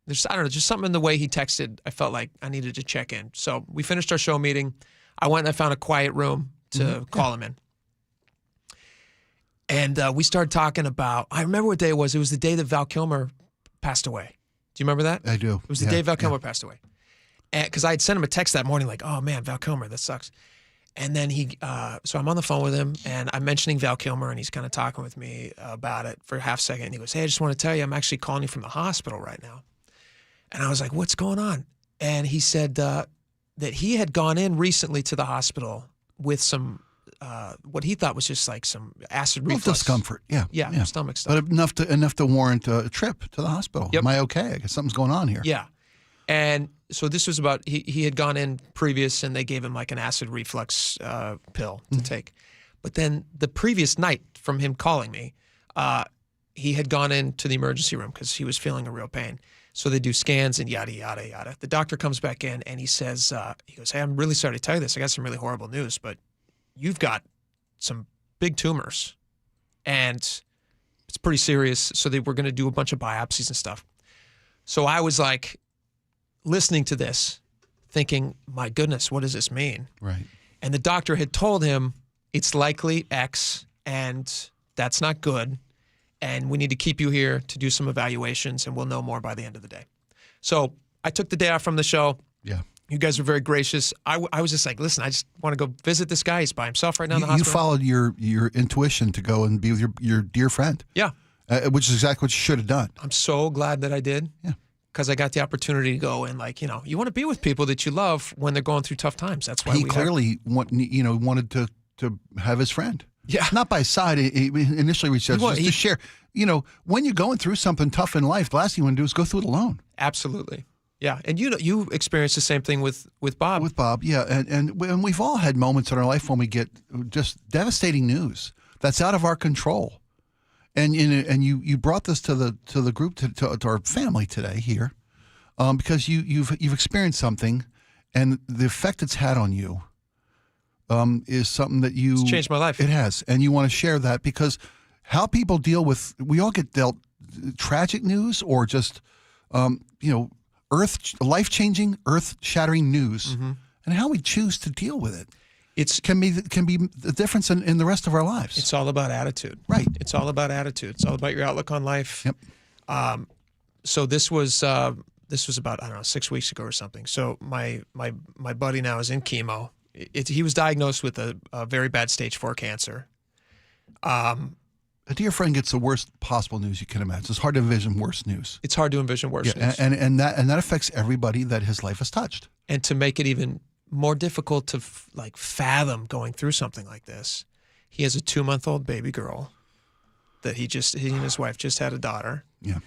S10: there's, I don't know, just something in the way he texted. I felt like I needed to check in. So we finished our show meeting. I went and I found a quiet room to call him in. And we started talking about, I remember what day it was. It was the day that Val Kilmer passed away. Do you remember that?
S11: I do.
S10: It was the day Val Kilmer passed away. Because I had sent him a text that morning like, "Oh man, Val Kilmer, that sucks." And then so I'm on the phone with him, and I'm mentioning Val Kilmer, and he's kind of talking with me about it for a half second. And he goes, "Hey, I just want to tell you, I'm actually calling you from the hospital right now." And I was like, "What's going on?" And he said that he had gone in recently to the hospital with some, what he thought was just like some acid reflux.
S11: Discomfort, yeah.
S10: Stomach stuff.
S11: But enough to warrant a trip to the hospital. Yep. Am I okay? I guess something's going on here.
S10: Yeah. And so this was about, he had gone in previous, and they gave him like an acid reflux pill to take. But then the previous night from him calling me, he had gone into the emergency room because he was feeling a real pain. So they do scans and yada, yada, yada. The doctor comes back in, and he says, he goes, "Hey, I'm really sorry to tell you this. I got some really horrible news, but you've got some big tumors, and it's pretty serious. So we're going to do a bunch of biopsies and stuff." So I was like, listening to this, thinking, my goodness, what does this mean?
S11: Right.
S10: And the doctor had told him it's likely X, and that's not good, and we need to keep you here to do some evaluations, and we'll know more by the end of the day. So I took the day off from the show.
S11: Yeah.
S10: You guys were very gracious. I was just like, listen, I just want to go visit this guy. He's by himself right now in the hospital.
S11: You followed your intuition to go and be with your dear friend.
S10: Yeah.
S11: Which is exactly what you should have done.
S10: I'm so glad that I did.
S11: Yeah.
S10: Because I got the opportunity to go and you want to be with people that you love when they're going through tough times. That's why
S11: he clearly wanted to have his friend.
S10: Yeah.
S11: Not by his side. He initially reached out to share. When you're going through something tough in life, the last thing you want to do is go through it alone.
S10: Absolutely. Yeah. And you experienced the same thing with Bob.
S11: With Bob, yeah. And we've all had moments in our life when we get just devastating news that's out of our control. And you brought this to the group to our family today here, because you've experienced something, and the effect it's had on you is something that it's
S10: changed my life.
S11: It has, and you want to share that because how people deal with, we all get dealt tragic news or just life-changing, earth-shattering news, and how we choose to deal with it. Can be the difference in the rest of our lives.
S10: It's all about attitude.
S11: Right.
S10: It's all about attitude. It's all about your outlook on life.
S11: Yep.
S10: So this was about, I don't know, 6 weeks ago or something. So my buddy now is in chemo. He was diagnosed with a very bad stage 4 cancer.
S11: A dear friend gets the worst possible news you can imagine. It's hard to envision worse news.
S10: It's hard to envision worse news.
S11: And that affects everybody that his life has touched.
S10: And to make it even more difficult to fathom going through something like this, he has a 2-month-old baby girl that he and his wife just had a daughter.
S11: Yeah.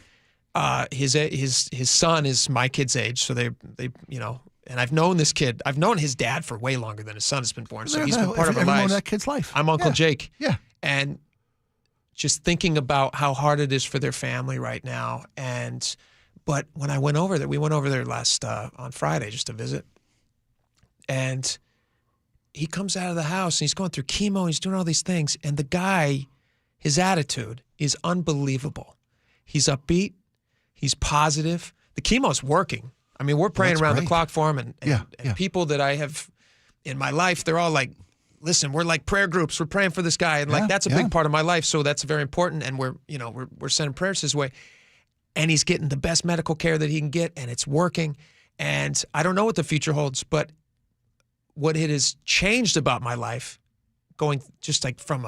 S10: His son is my kid's age, so they and I've known this kid. I've known his dad for way longer than his son has been born. So he's been part of our lives.
S11: That kid's life.
S10: I'm Uncle Jake.
S11: Yeah.
S10: And just thinking about how hard it is for their family right now. But when I went over there, we went over there last on Friday just to visit. And he comes out of the house and he's going through chemo and he's doing all these things. And the guy, his attitude is unbelievable. He's upbeat. He's positive. The chemo's working. I mean, we're praying around the clock for him. And people that I have in my life, they're all like, listen, we're like prayer groups. We're praying for this guy. And that's a big part of my life. So that's very important. And we're sending prayers his way. And he's getting the best medical care that he can get. And it's working. And I don't know what the future holds, but what it has changed about my life, going just like from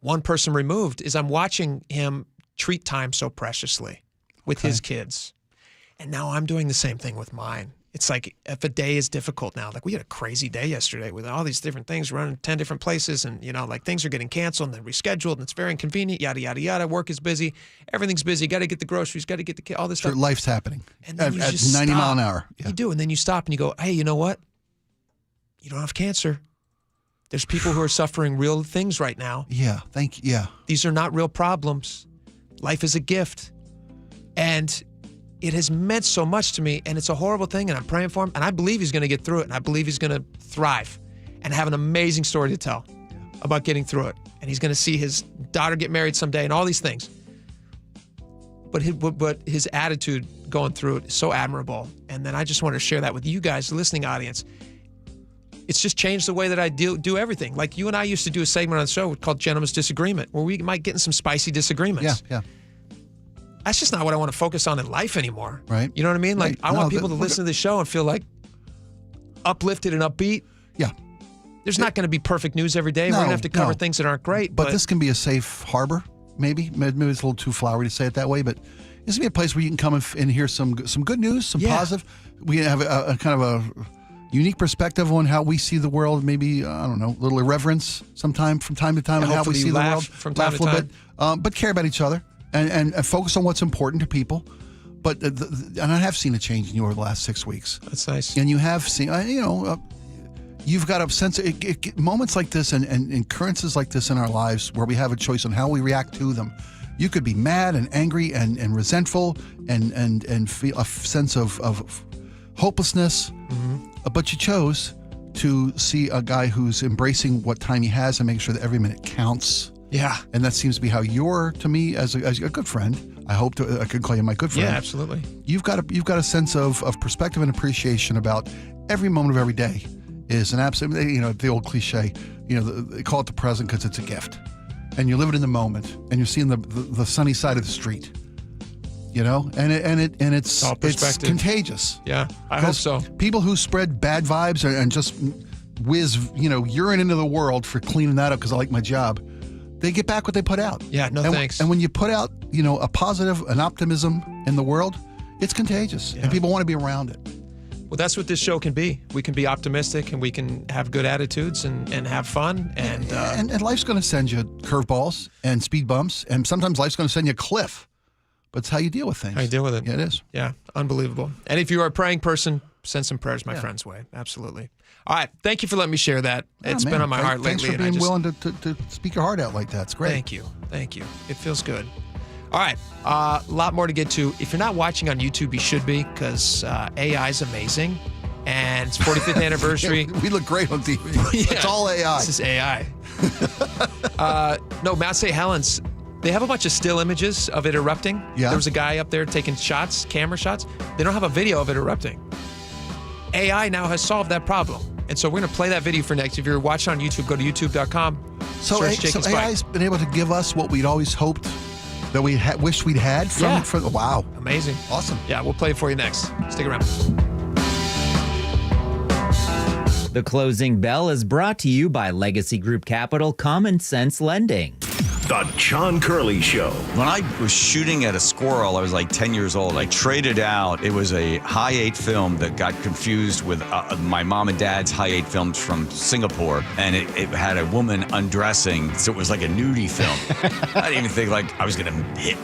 S10: one person removed, is I'm watching him treat time so preciously with his kids. And now I'm doing the same thing with mine. It's like if a day is difficult now, like we had a crazy day yesterday with all these different things, running 10 different places, and like things are getting canceled and then rescheduled, and it's very inconvenient, yada, yada, yada. Work is busy. Everything's busy. Got to get the groceries, got to get the kid, all this stuff.
S11: Life's happening
S10: and then
S11: at 90 mile an hour.
S10: Yeah. You do, and then you stop and you go, hey, you know what? You don't have cancer. There's people who are suffering real things right now.
S11: Yeah, thank you. Yeah.
S10: These are not real problems. Life is a gift. And it has meant so much to me, and it's a horrible thing, and I'm praying for him, and I believe he's going to get through it, and I believe he's going to thrive and have an amazing story to tell about getting through it. And he's going to see his daughter get married someday and all these things. But his attitude going through it is so admirable. And then I just want to share that with you guys, the listening audience. It's just changed the way that I do everything. Like you and I used to do a segment on the show called Gentleman's Disagreement, where we might get in some spicy disagreements.
S11: Yeah.
S10: That's just not what I want to focus on in life anymore.
S11: Right.
S10: You know what I mean? Like
S11: Right.
S10: I want people to listen to the show and feel like uplifted and upbeat.
S11: Yeah.
S10: There's not going to be perfect news every day. We're going to have to cover things that aren't great.
S11: But this can be a safe harbor, maybe. Maybe it's a little too flowery to say it that way, but this can be a place where you can come and hear some good news, some positive. We have a kind of a unique perspective on how we see the world. Maybe, I don't know, a little irreverence from time to time on how we see the world.
S10: From time to time.
S11: Laugh a little bit, but care about each other and focus on what's important to people. But and I have seen a change in you over the last 6 weeks.
S10: That's nice.
S11: And you have seen, you've got a sense of moments like this and occurrences like this in our lives where we have a choice on how we react to them. You could be mad and angry and resentful and feel a sense of hopelessness, but you chose to see a guy who's embracing what time he has and make sure that every minute counts.
S10: Yeah.
S11: And that seems to be how you're, to me, as a good friend. I hope I could call you my good friend.
S10: Yeah, absolutely.
S11: You've got a sense of perspective and appreciation about every moment of every day is an absolute, the old cliche, they call it the present because it's a gift. And you live it in the moment and you're seeing the sunny side of the street. It's contagious.
S10: Yeah, I hope so.
S11: People who spread bad vibes and just whiz, urine into the world for cleaning that up because I like my job, they get back what they put out.
S10: Yeah, thanks.
S11: And when you put out, a positive, an optimism in the world, it's contagious and people want to be around it.
S10: Well, that's what this show can be. We can be optimistic and we can have good attitudes and have fun. And
S11: life's going to send you curveballs and speed bumps. And sometimes life's going to send you a cliff. But it's how you deal with things.
S10: How you deal with it.
S11: Yeah, it is.
S10: Yeah, unbelievable. And if you are a praying person, send some prayers my friend's way. Absolutely. All right. Thank you for letting me share that. It's been on my heart lately.
S11: Thanks for being willing to speak your heart out like that. It's great.
S10: Thank you. Thank you. It feels good. All right. A lot more to get to. If you're not watching on YouTube, you should be, because AI is amazing. And it's 45th anniversary.
S11: We look great on TV.
S10: Yeah,
S11: it's all AI.
S10: This is AI. No, Mount St. Helens, they have a bunch of still images of it erupting.
S11: Yeah.
S10: There was a guy up there taking camera shots. They don't have a video of it erupting. AI now has solved that problem. And so we're going to play that video for next. If you're watching on YouTube, go to youtube.com.
S11: So AI's been able to give us what we'd always hoped that we wished we'd had from wow.
S10: Amazing.
S11: Awesome.
S10: Yeah, we'll play it for you next. Stick around.
S7: The Closing Bell is brought to you by Legacy Group Capital Common Sense Lending.
S23: The John Curley Show.
S2: When I was shooting at a squirrel, I was like 10 years old. I traded out. It was a high-8 film that got confused with my mom and dad's high-8 films from Singapore. And it had a woman undressing, so it was like a nudie film. I didn't even think like I was going to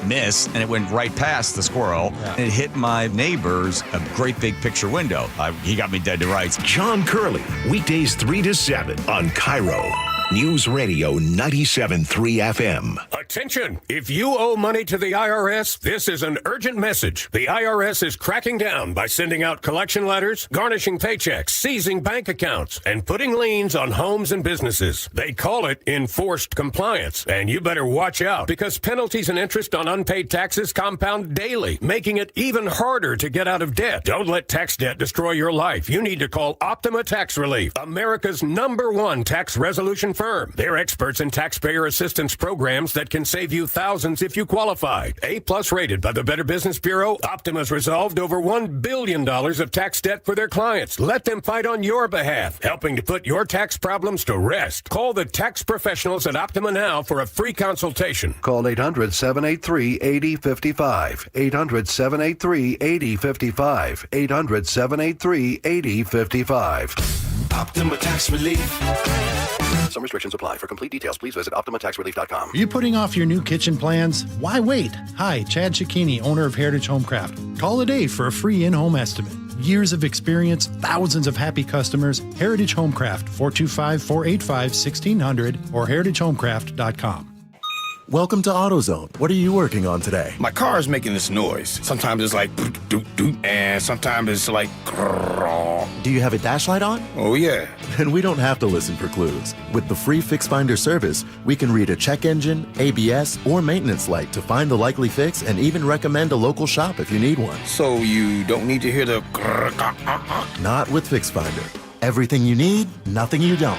S2: miss. And it went right past the squirrel. Yeah. And it hit my neighbor's a great big picture window. He got me dead to rights.
S23: John Curley, weekdays 3 to 7 on KIRO News Radio 97.3 FM.
S18: Attention! If you owe money to the IRS, this is an urgent message. The IRS is cracking down by sending out collection letters, garnishing paychecks, seizing bank accounts, and putting liens on homes and businesses. They call it enforced compliance, and you better watch out because penalties and interest on unpaid taxes compound daily, making it even harder to get out of debt. Don't let tax debt destroy your life. You need to call Optima Tax Relief, America's #1 tax resolution firm. They're experts in taxpayer assistance programs that can save you thousands if you qualify. A+ rated by the Better Business Bureau, Optima's resolved over $1 billion of tax debt for their clients. Let them fight on your behalf, helping to put your tax problems to rest. Call the tax professionals at Optima now for a free consultation.
S3: Call 800-783-8055. 800-783-8055. 800-783-8055.
S4: Optima Tax Relief.
S3: Some restrictions apply. For complete details, please visit OptimaTaxRelief.com.
S8: Are you putting off your new kitchen plans? Why wait? Hi, Chad Cicchini, owner of Heritage Homecraft. Call today for a free in-home estimate. Years of experience, thousands of happy customers. Heritage Homecraft, 425-485-1600 or heritagehomecraft.com.
S22: Welcome to AutoZone. What are you working on today?
S24: My car is making this noise. Sometimes it's like doot doot, and sometimes it's like grrr.
S22: Do you have a dash light on?
S24: Oh yeah.
S22: Then we don't have to listen for clues. With the free Fix Finder service, we can read a check engine, ABS, or maintenance light to find the likely fix and even recommend a local shop if you need one.
S24: So you don't need to hear the grrr.
S22: Not with Fix Finder. Everything you need, nothing you don't.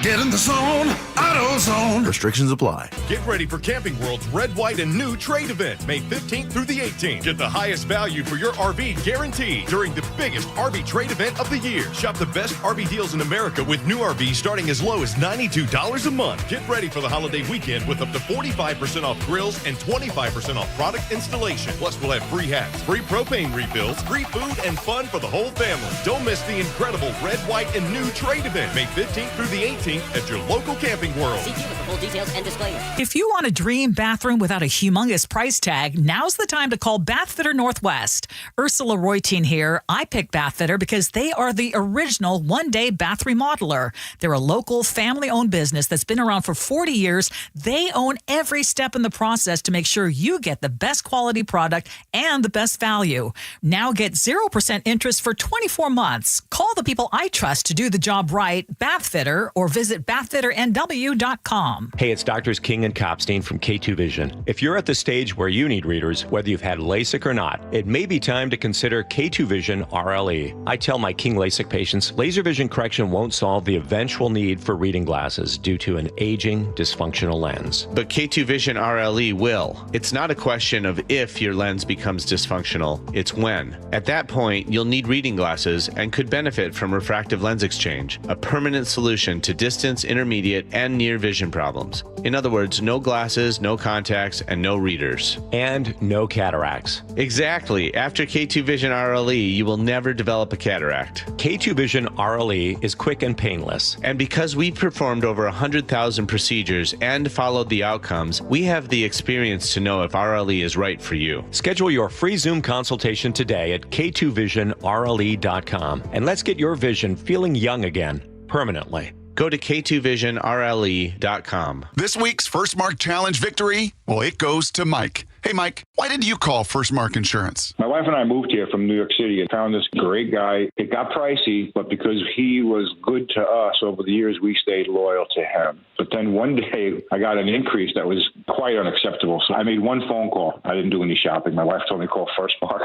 S24: Get in the zone, AutoZone.
S22: Restrictions apply.
S18: Get ready for Camping World's Red, White, and New trade event, May 15th through the 18th. Get the highest value for your RV guaranteed during the biggest RV trade event of the year. Shop the best RV deals in America with new RVs starting as low as $92 a month. Get ready for the holiday weekend with up to 45% off grills and 25% off product installation. Plus, we'll have free hats, free propane refills, free food, and fun for the whole family. Don't miss the incredible Red, White, and New trade event, May 15th through the 18th. At your local Camping World.
S1: See dealer for full details and disclaimers.
S12: If you want a dream bathroom without a humongous price tag, now's the time to call Bathfitter Northwest. Ursula Roytine here. I picked Bathfitter because they are the original one-day bath remodeler. They're a local family-owned business that's been around for 40 years. They own every step in the process to make sure you get the best quality product and the best value. Now get 0% interest for 24 months. Call the people I trust to do the job right, Bathfitter, or visit BathfitterNW.com.
S13: Hey, it's Doctors King and Copstein from K2 Vision. If you're at the stage where you need readers, whether you've had LASIK or not, it may be time to consider K2 Vision RLE. I tell my King LASIK patients, laser vision correction won't solve the eventual need for reading glasses due to an aging, dysfunctional lens.
S14: But K2 Vision RLE will. It's not a question of if your lens becomes dysfunctional, it's when. At that point, you'll need reading glasses and could benefit from refractive lens exchange, a permanent solution to distance, intermediate, and near vision problems. In other words, no glasses, no contacts, and no readers.
S13: And no cataracts.
S14: Exactly. After K2 Vision RLE, you will never develop a cataract.
S13: K2 Vision RLE is quick and painless.
S14: And because we performed over 100,000 procedures and followed the outcomes, we have the experience to know if RLE is right for you.
S13: Schedule your free Zoom consultation today at K2VisionRLE.com. And let's get your vision feeling young again, permanently.
S14: Go to K2VisionRLE.com.
S5: This week's First Mark Challenge victory, well, it goes to Mike. Hey, Mike, why did you call First Mark Insurance?
S28: My wife and I moved here from New York City and found this great guy. It got pricey, but because he was good to us over the years, we stayed loyal to him. But then one day I got an increase that was quite unacceptable. So I made one phone call. I didn't do any shopping. My wife told me to call First Mark.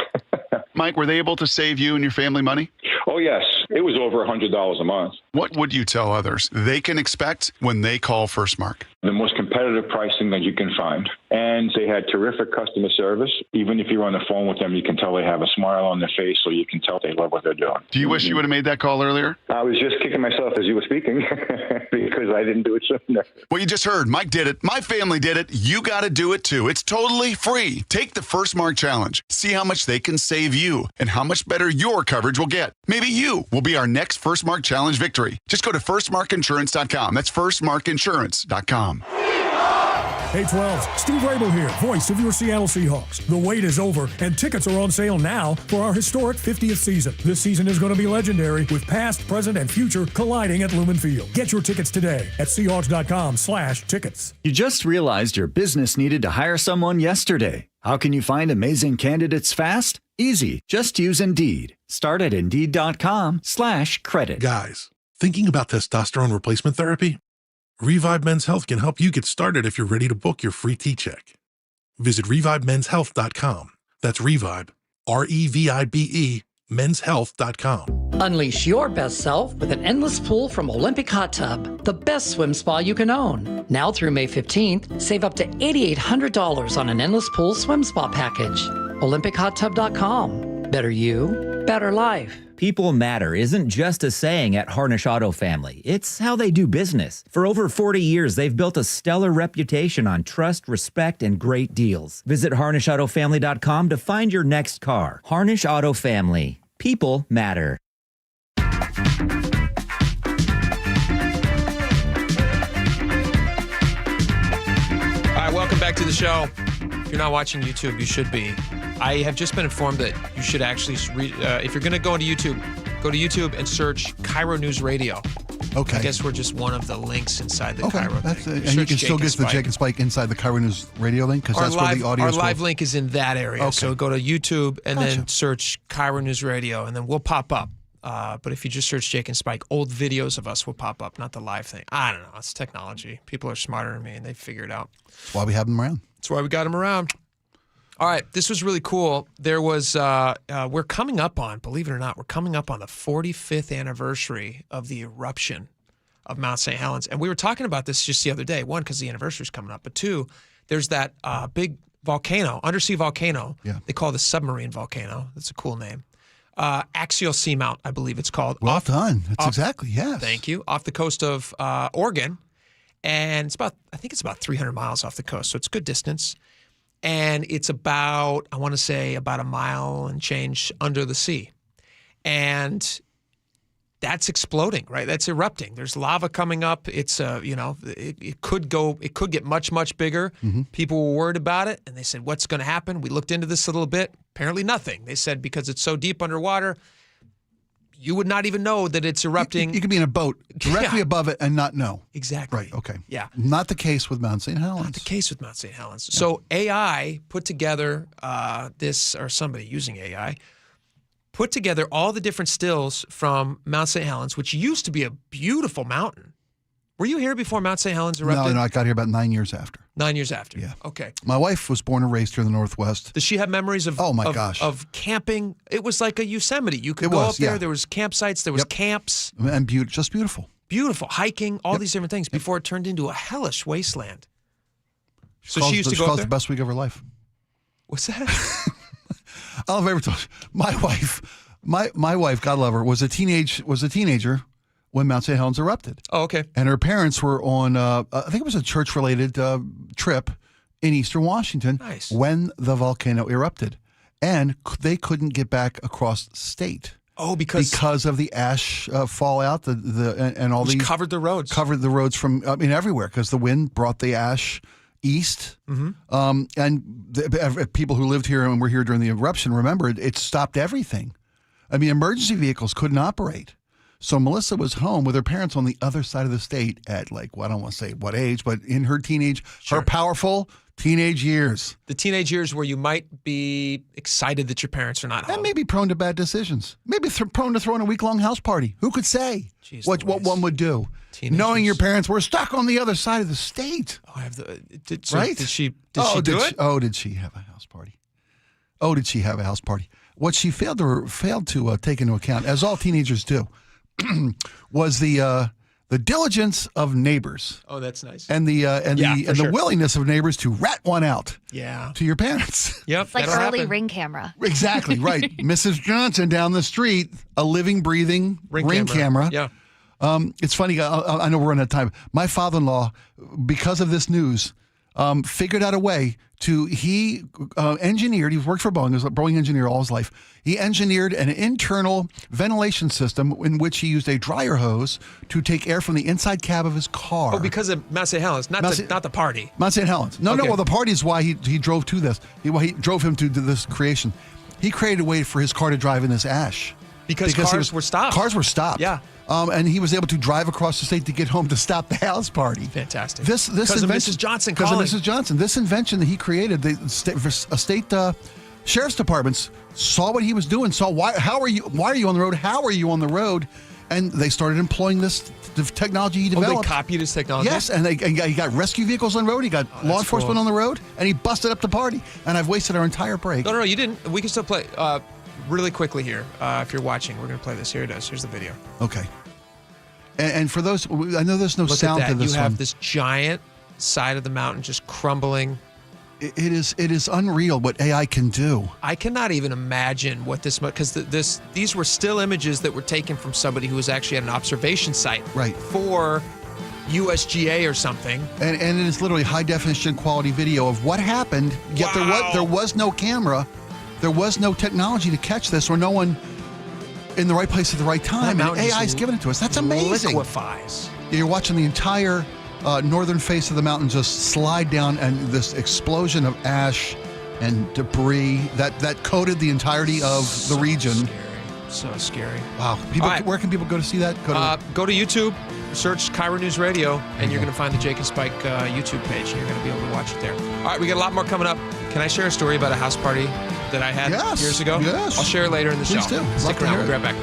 S5: Mike, were they able to save you and your family money?
S28: Oh, yes. It was over $100 a month.
S5: What would you tell others they can expect when they call First Mark?
S28: the most competitive pricing that you can find. And they had terrific customer service. Even if you're on the phone with them, you can tell they have a smile on their face, so you can tell they love what they're doing.
S5: Do you wish you would have made that call earlier?
S28: I was just kicking myself as you were speaking because I didn't do it sooner.
S5: Well, you just heard. Mike did it. My family did it. You got to do it too. It's totally free. Take the First Mark Challenge. See how much they can save you and how much better your coverage will get. Maybe you will be our next First Mark Challenge victory. Just go to firstmarkinsurance.com. That's firstmarkinsurance.com.
S4: Hey 12, Steve Rabel here, voice of your Seattle Seahawks. The wait is over, and tickets are on sale now for our historic 50th season. This season is going to be legendary, with past, present, and future colliding at Lumen Field. Get your tickets today at Seahawks.com/tickets.
S6: You just realized your business needed to hire someone yesterday. How can you find amazing candidates fast? Easy. Just use Indeed. Start at Indeed.com/credit.
S15: Guys, thinking about testosterone replacement therapy? Revive Men's Health can help you get started if you're ready to book your free T-check. Visit ReviveMen'sHealth.com. That's Revive, REVIBE, menshealth.com.
S16: Unleash your best self with an endless pool from Olympic Hot Tub, the best swim spa you can own. Now through May 15th, save up to $8,800 on an endless pool swim spa package. OlympicHotTub.com. Better you, better life.
S7: People matter isn't just a saying at Harnish Auto Family. It's how they do business. For over 40 years, they've built a stellar reputation on trust, respect, and great deals. Visit HarnishAutoFamily.com to find your next car. Harnish Auto Family. People matter.
S10: All right, welcome back to the show. If you're not watching YouTube, you should be. I have just been informed that you should actually, if you're going to go to YouTube and search KIRO Newsradio.
S11: Okay.
S10: I guess we're just one of the links inside the KIRO thing.
S11: And you can still get the Jake and Spike inside the KIRO News Radio link, because that's where the audio is.
S10: Our live link is in that area.
S11: Okay.
S10: So go to YouTube and then search KIRO News Radio, and then we'll pop up. But if you just search Jake and Spike, old videos of us will pop up, not the live thing. I don't know. It's technology. People are smarter than me, and they figure it out.
S11: That's why we have them around.
S10: That's why we got them around. All right, this was really cool. There was, we're coming up on, believe it or not, we're coming up on the 45th anniversary of the eruption of Mount St. Helens. And we were talking about this just the other day. One, because the anniversary is coming up. But two, there's that big volcano, undersea volcano.
S11: Yeah.
S10: They call it the submarine volcano. That's a cool name. Axial Seamount, I believe it's called.
S11: Well done. That's exactly, yes.
S10: Thank you. Off the coast of Oregon. And I think it's about 300 miles off the coast. So it's a good distance. And it's about, I want to say, about a mile and change under the sea. And that's exploding, right? That's erupting. There's lava coming up. It's, it could get much, much bigger.
S11: Mm-hmm.
S10: People were worried about it. And they said, what's going to happen? We looked into this a little bit. Apparently nothing. They said because it's so deep underwater, you would not even know that it's erupting.
S11: You could be in a boat directly above it and not know.
S10: Exactly.
S11: Right, okay.
S10: Yeah.
S11: Not the case with Mount St. Helens.
S10: Not the case with Mount St. Helens. Yeah. So AI put together somebody using AI, put together all the different stills from Mount St. Helens, which used to be a beautiful mountain. Were you here before Mount St. Helens erupted?
S11: No, I got here about 9 years after.
S10: 9 years after.
S11: Yeah.
S10: Okay.
S11: My wife was born and raised here in the Northwest.
S10: Does she have memories of of camping? It was like a Yosemite. You could go up there. There was campsites. There was camps.
S11: And just beautiful.
S10: Beautiful. Hiking, all these different things before it turned into a hellish wasteland. So
S11: she
S10: used to go up there?
S11: The best week of her life.
S10: What's that?
S11: I don't know if I ever told you. My wife, God love her, was a teenager when Mount St. Helens erupted.
S10: Oh, okay.
S11: And her parents were on, I think it was a church-related trip in Eastern Washington when the volcano erupted. And they couldn't get back across state.
S10: Oh, because
S11: of the ash fallout and all
S10: these covered the roads.
S11: Covered the roads from, everywhere, because the wind brought the ash east.
S10: Mm-hmm.
S11: And people who lived here and were here during the eruption, remember, it stopped everything. Emergency vehicles couldn't operate. So Melissa was home with her parents on the other side of the state at I don't want to say what age, but in her her powerful teenage years.
S10: The teenage years where you might be excited that your parents are not home.
S11: And maybe prone to bad decisions. Maybe prone to throwing a week-long house party. Who could say what one would do? Teenagers. Knowing your parents were stuck on the other side of the state.
S10: Oh,
S11: right?
S10: Did she do it?
S11: Did she have a house party? What she failed to take into account, as all teenagers do, was the the diligence of neighbors.
S10: Oh, that's nice.
S11: And the willingness of neighbors to rat one out.
S10: Yeah.
S11: To your parents.
S10: Yep.
S9: It's like early Ring camera.
S11: Exactly, right. Mrs. Johnson down the street, a living, breathing ring camera.
S10: Yeah.
S11: It's funny. I know we're running out of time. My father-in-law, because of this news, figured out a way to, he engineered, he's worked for Boeing, he was a Boeing engineer all his life. He engineered an internal ventilation system in which he used a dryer hose to take air from the inside cab of his car.
S10: Oh, because of Mount St. Helens, not the party.
S11: Mount St. Helens. No, well, the party is why he drove to this. He drove him to this creation. He created a way for his car to drive in this ash.
S10: Because cars were stopped.
S11: Cars were stopped.
S10: Yeah.
S11: And he was able to drive across the state to get home to stop the house party.
S10: Fantastic.
S11: Because of Mrs. Johnson. Because of Mrs. Johnson. This invention that he created, the state sheriff's departments saw what he was doing, saw why are you on the road? How are you on the road? And they started employing the technology he developed.
S10: Oh, they copied his technology?
S11: Yes, and he got rescue vehicles on the road. He got law enforcement on the road, and he busted up the party. And I've wasted our entire break.
S10: No, you didn't. We can still play. Really quickly here, if you're watching, we're going to play this. Here it is. Here's the video.
S11: Okay. And for those, I know there's no
S10: Look
S11: sound
S10: at that.
S11: to this
S10: You have
S11: one.
S10: this giant side of the mountain just crumbling.
S11: It is unreal what AI can do.
S10: I cannot even imagine what this, because these were still images that were taken from somebody who was actually at an observation site.
S11: Right.
S10: For USGA or something.
S11: And it is literally high definition quality video of what happened. Yet there was no camera. There was no technology to catch this, or no one in the right place at the right time. And AI's giving it to us. That's amazing.
S10: Liquefies.
S11: You're watching the entire northern face of the mountain just slide down, and this explosion of ash and debris that coated the entirety of the region.
S10: So scary.
S11: Wow. Where can people go to see that?
S10: Go to YouTube, search KIRO News Radio, and you're going to find the Jake and Spike YouTube page, and you're going to be able to watch it there. All right, we got a lot more coming up. Can I share a story about a house party that I had years ago?
S11: Yes.
S10: I'll share it later in the show.
S11: Please do.
S10: Stick around. We'll be right back.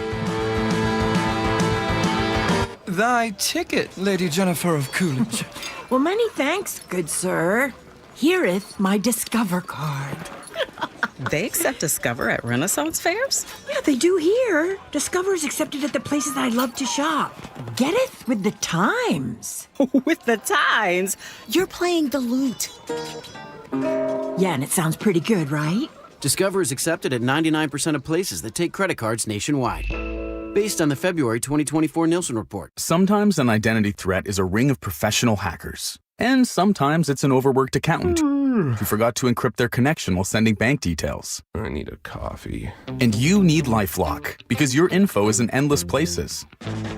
S17: Thy ticket, Lady Jennifer of Coolidge.
S19: Well, many thanks, good sir. Here'th my Discover card.
S20: They accept Discover at Renaissance fairs?
S19: Yeah, they do here. Discover is accepted at the places I love to shop. Getteth with the times.
S20: With the times?
S19: You're playing the lute. Yeah, and it sounds pretty good, right?
S21: Discover is accepted at 99% of places that take credit cards nationwide. Based on the February 2024 Nielsen report.
S25: Sometimes an identity threat is a ring of professional hackers. And sometimes it's an overworked accountant who forgot to encrypt their connection while sending bank details.
S26: I need a coffee.
S25: And you need LifeLock, because your info is in endless places.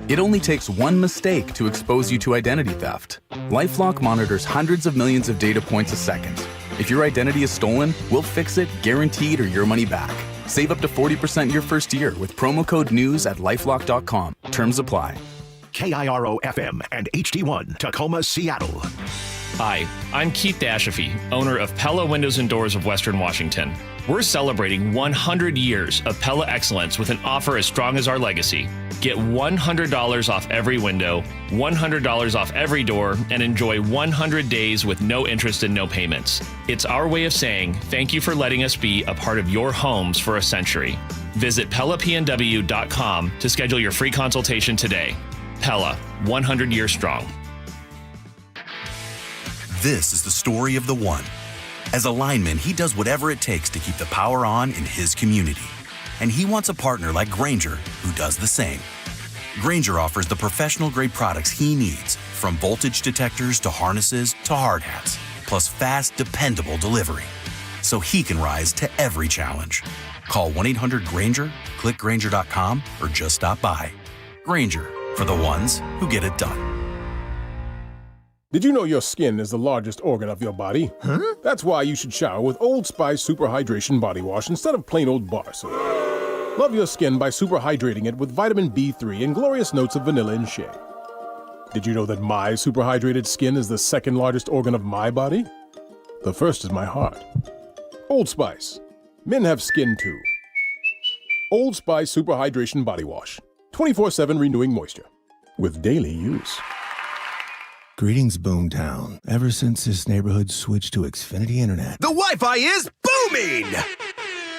S25: It only takes one mistake to expose you to identity theft. LifeLock monitors hundreds of millions of data points a second. If your identity is stolen, we'll fix it, guaranteed, or your money back. Save up to 40% your first year with promo code NEWS at LifeLock.com. Terms apply.
S23: KIRO FM and HD1 Tacoma, Seattle.
S27: Hi, I'm Keith Dashafee, owner of Pella Windows and Doors of Western Washington. We're celebrating 100 years of Pella excellence with an offer as strong as our legacy. Get $100 off every window, $100 off every door, and enjoy 100 days with no interest and no payments. It's our way of saying thank you for letting us be a part of your homes for a century. Visit PellaPNW.com to schedule your free consultation today. Pella, 100 years strong.
S29: This is the story of the one. As a lineman, he does whatever it takes to keep the power on in his community. And he wants a partner like Grainger who does the same. Grainger offers the professional-grade products he needs, from voltage detectors to harnesses to hard hats, plus fast, dependable delivery, so he can rise to every challenge. Call 1-800-GRAINGER, click Grainger.com, or just stop by. Grainger, for the ones who get it done.
S30: Did you know your skin is the largest organ of your body? Huh? That's why you should shower with Old Spice Super Hydration Body Wash instead of plain old bar soap. Love your skin by super hydrating it with vitamin B3 and glorious notes of vanilla and shea. Did you know that my super hydrated skin is the second largest organ of my body? The first is my heart. Old Spice. Men have skin too. Old Spice Super Hydration Body Wash. 24/7 renewing moisture. With daily use.
S31: Greetings, Boomtown. Ever since this neighborhood switched to Xfinity Internet,
S32: the Wi-Fi is booming!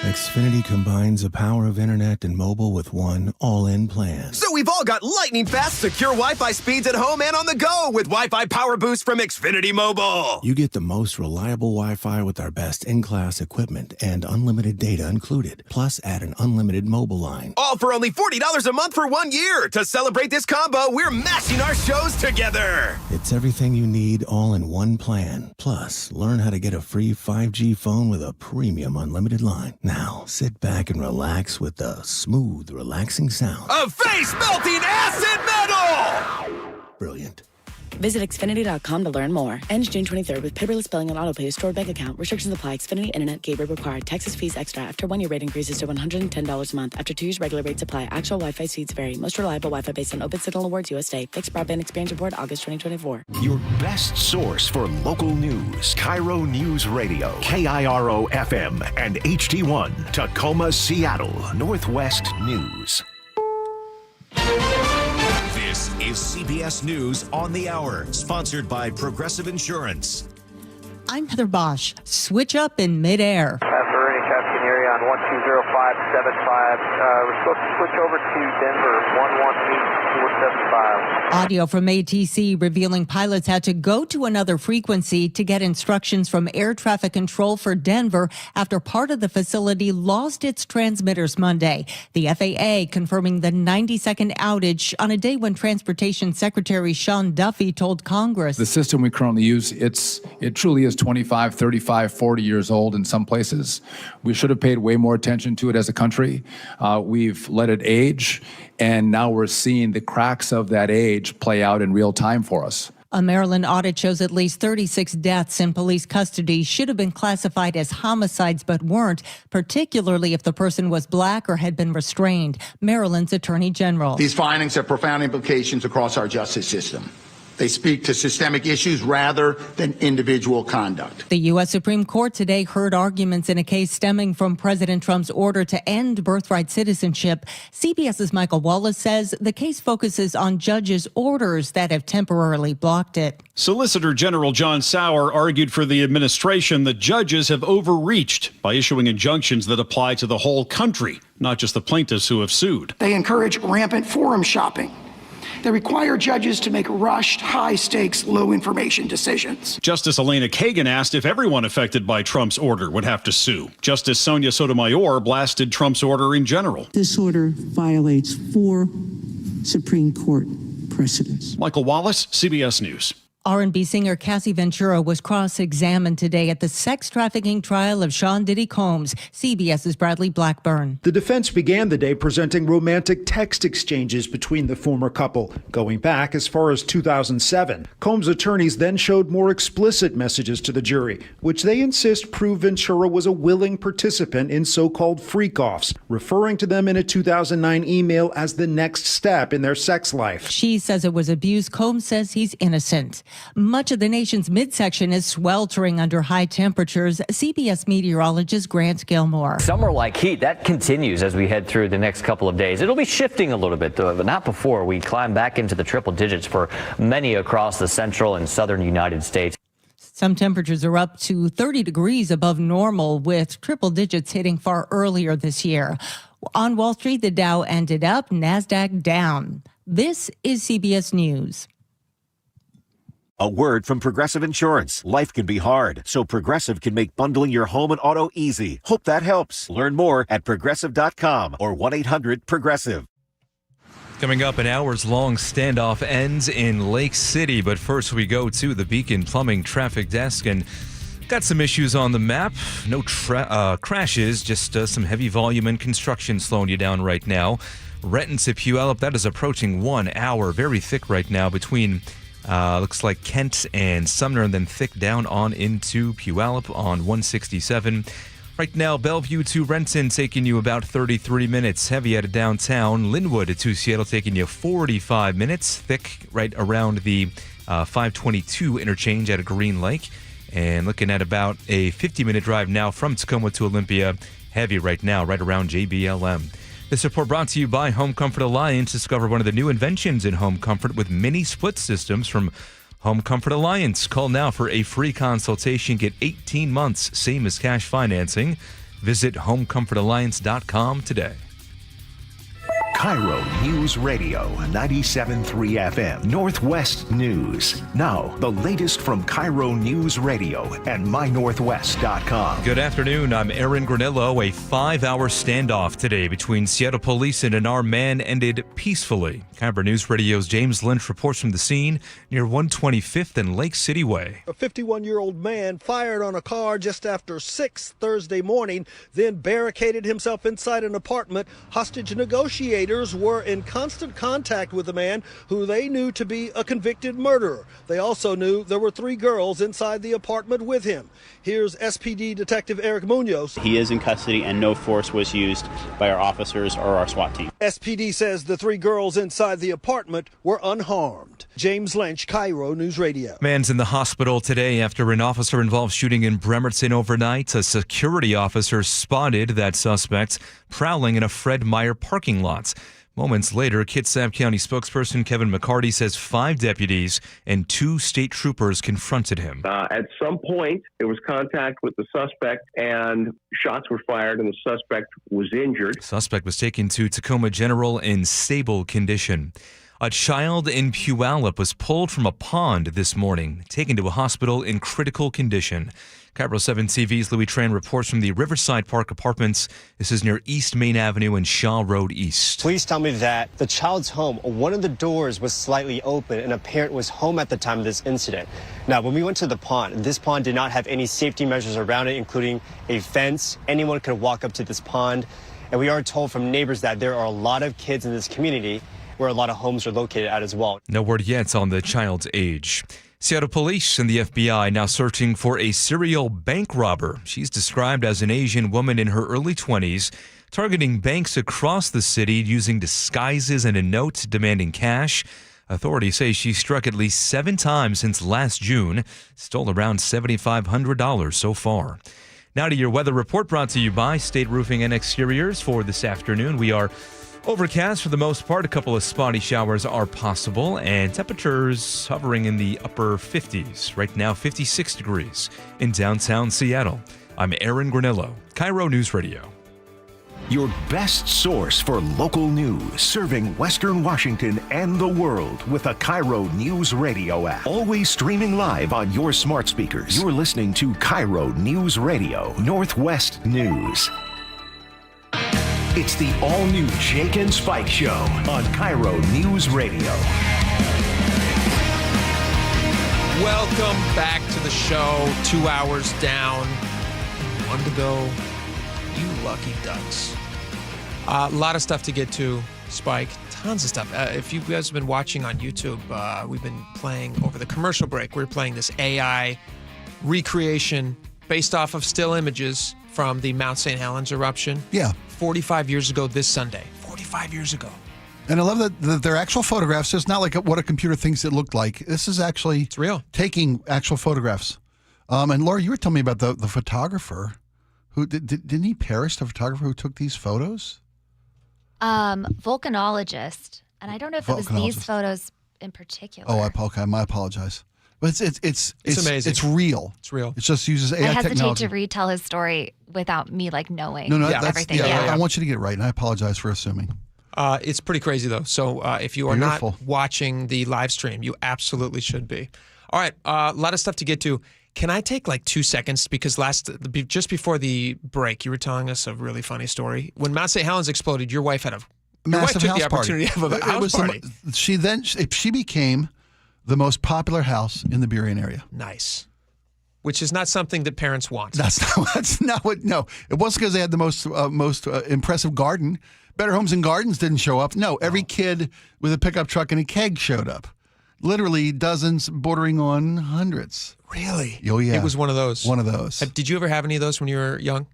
S31: Xfinity combines the power of internet and mobile with one all-in plan.
S32: So we've all got lightning-fast, secure Wi-Fi speeds at home and on the go with Wi-Fi Power Boost from Xfinity Mobile.
S31: You get the most reliable Wi-Fi with our best in-class equipment and unlimited data included. Plus, add an unlimited mobile line.
S32: All for only $40 a month for 1 year. To celebrate this combo, we're mashing our shows together.
S31: It's everything you need all in one plan. Plus, learn how to get a free 5G phone with a premium unlimited line. Now, sit back and relax with the smooth, relaxing sound
S32: of face-melting acid metal!
S31: Brilliant.
S1: Visit Xfinity.com to learn more. Ends June 23rd with paperless billing and autopay stored bank account. Restrictions apply. Xfinity Internet gateway required. Taxes, fees extra. After 1 year rate increases to $110 a month. After 2 years regular rates apply. Actual Wi-Fi speeds vary. Most reliable Wi-Fi based on Open Signal Awards USA. Fixed Broadband Experience Report August 2024.
S23: Your best source for local news. KIRO News Radio. KIRO FM and HD1. Tacoma, Seattle. Northwest News.
S2: This is CBS News on the Hour, sponsored by Progressive Insurance.
S3: I'm Heather Bosch. Switch up in midair.
S8: After any Captain area on 120575, we're supposed to switch over to Denver 118-475.
S3: Audio from ATC revealing pilots had to go to another frequency to get instructions from air traffic control for Denver after part of the facility lost its transmitters Monday. The FAA confirming the 90-second outage on a day when Transportation Secretary Sean Duffy told Congress.
S9: The system we currently use, it truly is 25, 35, 40 years old in some places. We should have paid way more attention to it as a country. We've let it age, and now we're seeing the cracks of that age play out in real time for us.
S3: A Maryland audit shows at least 36 deaths in police custody should have been classified as homicides but weren't, particularly if the person was black or had been restrained. Maryland's Attorney General.
S12: These findings have profound implications across our justice system. They speak to systemic issues rather than individual conduct.
S3: The U.S. Supreme Court today heard arguments in a case stemming from President Trump's order to end birthright citizenship. CBS's Michael Wallace says the case focuses on judges' orders that have temporarily blocked it.
S13: Solicitor General John Sauer argued for the administration that judges have overreached by issuing injunctions that apply to the whole country, not just the plaintiffs who have sued.
S14: They encourage rampant forum shopping. They require judges to make rushed, high-stakes, low-information decisions.
S13: Justice Elena Kagan asked if everyone affected by Trump's order would have to sue. Justice Sonia Sotomayor blasted Trump's order in general.
S18: This order violates 4 Supreme Court precedents.
S13: Michael Wallace, CBS News.
S3: R&B singer Cassie Ventura was cross-examined today at the sex trafficking trial of Sean Diddy Combs. CBS's Bradley Blackburn.
S22: The defense began the day presenting romantic text exchanges between the former couple, going back as far as 2007. Combs' attorneys then showed more explicit messages to the jury, which they insist prove Ventura was a willing participant in so-called freak-offs, referring to them in a 2009 email as the next step in their sex life.
S3: She says it was abuse. Combs says he's innocent. Much of the nation's midsection is sweltering under high temperatures. CBS meteorologist Grant Gilmore.
S24: Summer-like heat, that continues as we head through the next couple of days. It'll be shifting a little bit, though, but not before we climb back into the triple digits for many across the central and southern United States.
S3: Some temperatures are up to 30 degrees above normal, with triple digits hitting far earlier this year. On Wall Street, the Dow ended up, NASDAQ down. This is CBS News.
S23: A word from Progressive Insurance. Life can be hard, so Progressive can make bundling your home and auto easy. Hope that helps. Learn more at Progressive.com or 1-800-PROGRESSIVE.
S26: Coming up, an hours-long standoff ends in Lake City, but first we go to the Beacon Plumbing Traffic Desk and got some issues on the map. No crashes, just some heavy volume and construction slowing you down right now. Renton to Puyallup, that is approaching 1 hour. Very thick right now between looks like Kent and Sumner, and then thick down on into Puyallup on 167. Right now, Bellevue to Renton taking you about 33 minutes. Heavy out of downtown. Linwood to Seattle taking you 45 minutes. Thick right around the 522 interchange at Green Lake. And looking at about a 50-minute drive now from Tacoma to Olympia. Heavy right now, right around JBLM. This report brought to you by Home Comfort Alliance. Discover one of the new inventions in home comfort with mini split systems from Home Comfort Alliance. Call now for a free consultation. Get 18 months, same as cash financing. Visit homecomfortalliance.com today.
S23: KIRO News Radio 97.3 FM Northwest News. Now, the latest from KIRO News Radio and mynorthwest.com.
S26: Good afternoon. I'm Aaron Granillo. A 5-hour standoff today between Seattle police and an armed man ended peacefully. KIRO News Radio's James Lynch reports from the scene near 125th and Lake City Way.
S4: A 51-year-old man fired on a car just after 6 Thursday morning, then barricaded himself inside an apartment. Hostage negotiators were in constant contact with the man who they knew to be a convicted murderer. They also knew there were 3 girls inside the apartment with him. Here's SPD Detective Eric Munoz.
S5: He is in custody and no force was used by our officers or our SWAT team.
S4: SPD says the 3 girls inside the apartment were unharmed. James Lynch, KIRO News Radio.
S26: Man's in the hospital today after an officer-involved shooting in Bremerton overnight. A security officer spotted that suspect prowling in a Fred Meyer parking lot. Moments later, Kitsap County spokesperson Kevin McCarty says 5 deputies and 2 state troopers confronted him.
S6: At some point, there was contact with the suspect and shots were fired and the suspect was injured.
S26: The suspect was taken to Tacoma General in stable condition. A child in Puyallup was pulled from a pond this morning, taken to a hospital in critical condition. KIRO 7 TV's Louis Tran reports from the Riverside Park Apartments. This is near East Main Avenue and Shaw Road East.
S7: Police tell me that the child's home, one of the doors was slightly open and a parent was home at the time of this incident. Now, when we went to the pond, this pond did not have any safety measures around it, including a fence. Anyone could walk up to this pond. And we are told from neighbors that there are a lot of kids in this community where a lot of homes are located at as well.
S26: No word yet on the child's age. Seattle police and the FBI now searching for a serial bank robber. She's described as an Asian woman in her early 20s, targeting banks across the city using disguises and a note demanding cash. Authorities say she struck at least 7 times since last June, stole around $7,500 so far. Now to your weather report, brought to you by State Roofing and Exteriors. For this afternoon, we are overcast for the most part. A couple of spotty showers are possible, and temperatures hovering in the upper 50s. Right now, 56 degrees in downtown Seattle. I'm Aaron Granillo, KIRO News Radio.
S23: Your best source for local news, serving Western Washington and the world with a KIRO News Radio app. Always streaming live on your smart speakers. You're listening to KIRO News Radio, Northwest News. It's the all-new Jake and Spike Show on KIRO News Radio.
S10: Welcome back to the show. 2 hours down, 1 to go. You lucky ducks. A lot of stuff to get to, Spike. Tons of stuff. If you guys have been watching on YouTube, we've been playing over the commercial break. We're playing this AI recreation based off of still images from the Mount St. Helens eruption.
S11: Yeah.
S10: 45 years ago this Sunday. 45 years ago.
S11: And I love that they're actual photographs. It's not like what a computer thinks it looked like. This is actually
S10: it's real.
S11: Taking actual photographs. And Laura, you were telling me about the photographer who didn't he perish? The photographer who took these photos.
S15: Volcanologist, and I don't know if it was these photos in particular.
S11: Oh, I apologize. But it's
S10: amazing.
S11: It's real.
S10: It's real.
S11: It just uses AI
S15: I hesitate
S11: technology.
S15: to retell his story without me knowing everything.
S11: I want you to get it right, and I apologize for assuming.
S10: It's pretty crazy though. So if you are not watching the live stream, you absolutely should be. All right, a lot of stuff to get to. Can I take 2 seconds? Because just before the break, you were telling us a really funny story. When Mount St. Helens exploded, your wife took the opportunity of a house party.
S11: She became the most popular house in the Burien area.
S10: Nice. Which is not something that parents want.
S11: That's not what. No, it wasn't because they had the most impressive garden. Better Homes and Gardens didn't show up. No, every kid with a pickup truck and a keg showed up. Literally dozens, bordering on hundreds.
S10: Really?
S11: Oh yeah.
S10: It was one of those.
S11: One of those.
S10: Did you ever have any of those when you were young?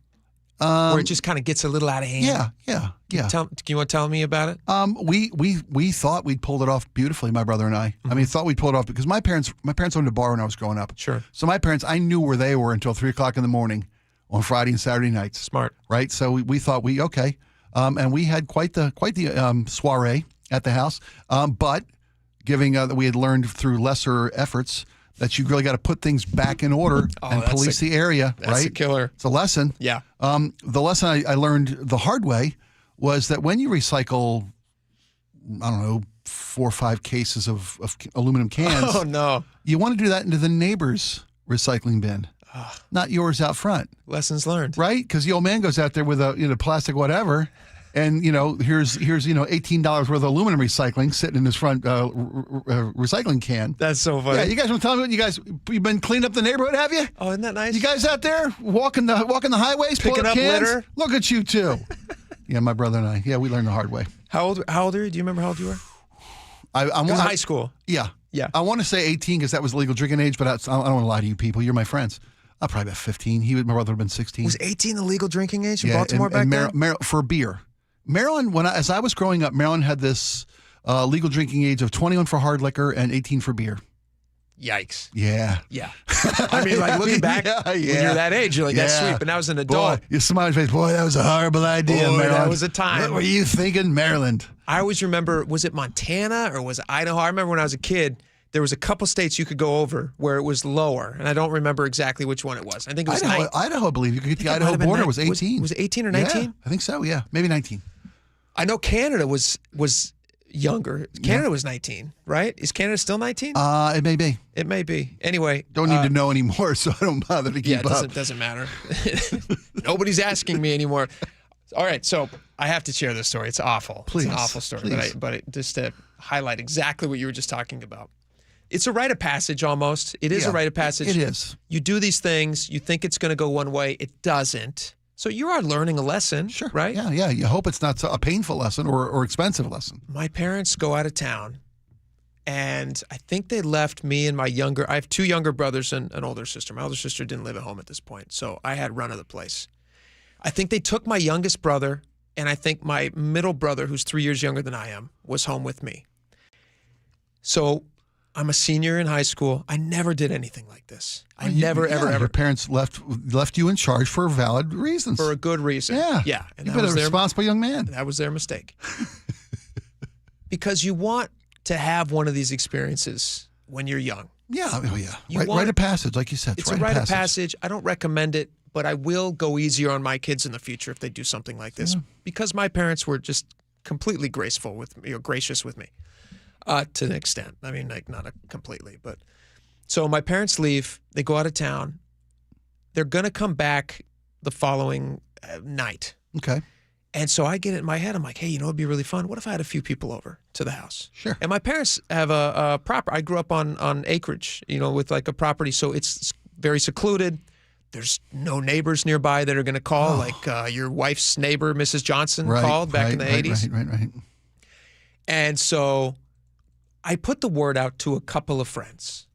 S10: Where it just kind of gets a little out of hand.
S11: Yeah.
S10: Can you want to tell me about it?
S11: We thought we'd pulled it off beautifully, my brother and I.
S10: Mm-hmm.
S11: I mean, thought we'd pull it off because my parents owned a bar when I was growing up.
S10: Sure.
S11: So my parents, I knew where they were until 3:00 in the morning on Friday and Saturday nights.
S10: Smart.
S11: Right. So we thought okay, and we had quite the soiree at the house. But giving that we had learned through lesser efforts that you really got to put things back in order and police the area, right?
S10: That's a killer.
S11: It's a lesson.
S10: Yeah.
S11: The lesson I learned the hard way was that when you recycle I don't know, 4 or 5 cases of aluminum cans.
S10: Oh, no.
S11: You want to do that into the neighbor's recycling bin, not yours out front.
S10: Lessons learned.
S11: Right? Because the old man goes out there with a plastic whatever, and here's $18 worth of aluminum recycling sitting in his front recycling can.
S10: That's so funny.
S11: Yeah, you guys want to tell me you've been cleaning up the neighborhood, have you?
S10: Oh, isn't that nice?
S11: You guys out there walking the highways,
S10: picking
S11: pulling
S10: up
S11: cans?
S10: litter?
S11: Look at you too. Yeah, my brother and I. Yeah, we learned the hard way.
S10: How old are you? Do you remember how old you were?
S11: I
S10: high school.
S11: Yeah.
S10: Yeah.
S11: I want to say 18 because that was the legal drinking age, but I don't want to lie to you people. You're my friends. I'm probably about 15. My brother would have been 16.
S10: Was 18 the legal drinking age in Baltimore back then?
S11: For beer. Maryland, as I was growing up, Maryland had this legal drinking age of 21 for hard liquor and 18 for beer.
S10: Yikes.
S11: Yeah.
S10: Yeah. I mean, like looking back, when you're that age, you're like, that's sweet. But now as an adult.
S11: Boy, you smile on your face. Boy, that was a horrible idea,
S10: Boy,
S11: Maryland.
S10: that was a time.
S11: What were you thinking, Maryland?
S10: I always remember, was it Montana or was it Idaho? I remember when I was a kid, there was a couple states you could go over where it was lower, and I don't remember exactly which one it was. I think it was
S11: Idaho, I believe. You could get the Idaho border was 18.
S10: Was it 18 or 19?
S11: Yeah, I think so, yeah. Maybe 19.
S10: I know Canada was younger. Canada was 19, right? Is Canada still 19?
S11: It may be.
S10: It may be. Anyway.
S11: Don't need to know anymore, so I don't bother to keep up.
S10: It doesn't matter. Nobody's asking me anymore. All right, so I have to share this story. It's awful.
S11: Please.
S10: It's an awful story, but just to highlight exactly what you were just talking about. It's a rite of passage almost. It is a rite of passage.
S11: It is.
S10: You do these things. You think it's going to go one way. It doesn't. So you are learning a lesson, right?
S11: Yeah. You hope it's not a painful lesson or expensive lesson.
S10: My parents go out of town, and I think they left me and I have 2 younger brothers and an older sister. My older sister didn't live at home at this point, so I had run of the place. I think they took my youngest brother, and I think my middle brother, who's 3 years younger than I am, was home with me. So I'm a senior in high school. I never did anything like this. Ever.
S11: Your parents left you in charge for valid reasons.
S10: For a good reason.
S11: Yeah.
S10: And
S11: You've been a responsible young man.
S10: That was their mistake. Because you want to have one of these experiences when you're young.
S11: Yeah. Oh, yeah. Rite of passage, like you said.
S10: It's a rite of passage. I don't recommend it, but I will go easier on my kids in the future if they do something like this. Yeah. Because my parents were just completely graceful with me, or gracious with me. To an extent. I mean, like not completely, but so my parents leave. They go out of town. They're going to come back the following night.
S11: Okay.
S10: And so I get it in my head. I'm like, hey, it'd be really fun. What if I had a few people over to the house?
S11: Sure.
S10: And my parents have a proper. I grew up on acreage, with like a property, so it's very secluded. There's no neighbors nearby that are going to call, like your wife's neighbor, Mrs. Johnson, called back in the 80s.
S11: Right.
S10: And so I put the word out to a couple of friends.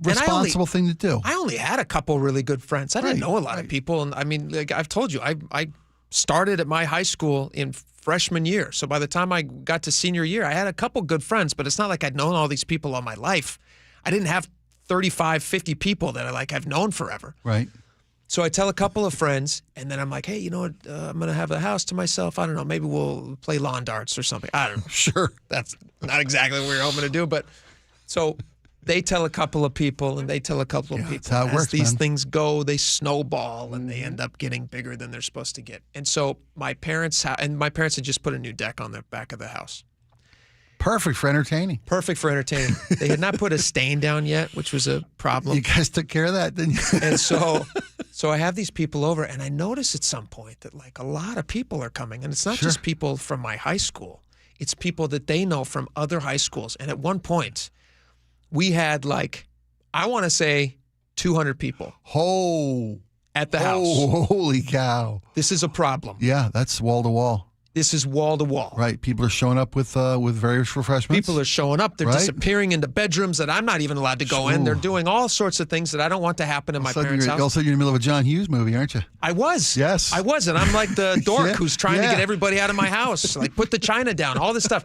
S11: Responsible thing to do.
S10: I only had a couple really good friends. I didn't know a lot of people. And I mean, like I've told you, I started at my high school in freshman year. So by the time I got to senior year, I had a couple good friends, but it's not like I'd known all these people all my life. I didn't have 35, 50 people that I've known forever.
S11: Right.
S10: So I tell a couple of friends, and then I'm like, hey, you know what? I'm going to have a house to myself. I don't know. Maybe we'll play lawn darts or something. I don't know.
S11: Sure.
S10: That's not exactly what we were hoping to do. But so they tell a couple of people, and they tell a couple of people.
S11: That's how it works,
S10: these
S11: man.
S10: things go, they snowball, and they end up getting bigger than they're supposed to get. And so my parents had just put a new deck on the back of the house.
S11: Perfect for entertaining.
S10: They had not put a stain down yet, which was a problem.
S11: You guys took care of that, didn't you?
S10: And so I have these people over, and I notice at some point that like a lot of people are coming, and it's not just people from my high school. It's people that they know from other high schools. And at one point, we had I want to say 200 people. At the house.
S11: Holy cow.
S10: This is a problem.
S11: Yeah, that's wall to wall.
S10: This is wall to wall.
S11: Right. People are showing up with various refreshments.
S10: People are showing up. They're disappearing into bedrooms that I'm not even allowed to go in. They're doing all sorts of things that I don't want to happen in my parents' house.
S11: Also, you're in the middle of a John Hughes movie, aren't you?
S10: I was.
S11: Yes.
S10: I was. And I'm like the dork who's trying to get everybody out of my house. Like, put the china down, all this stuff.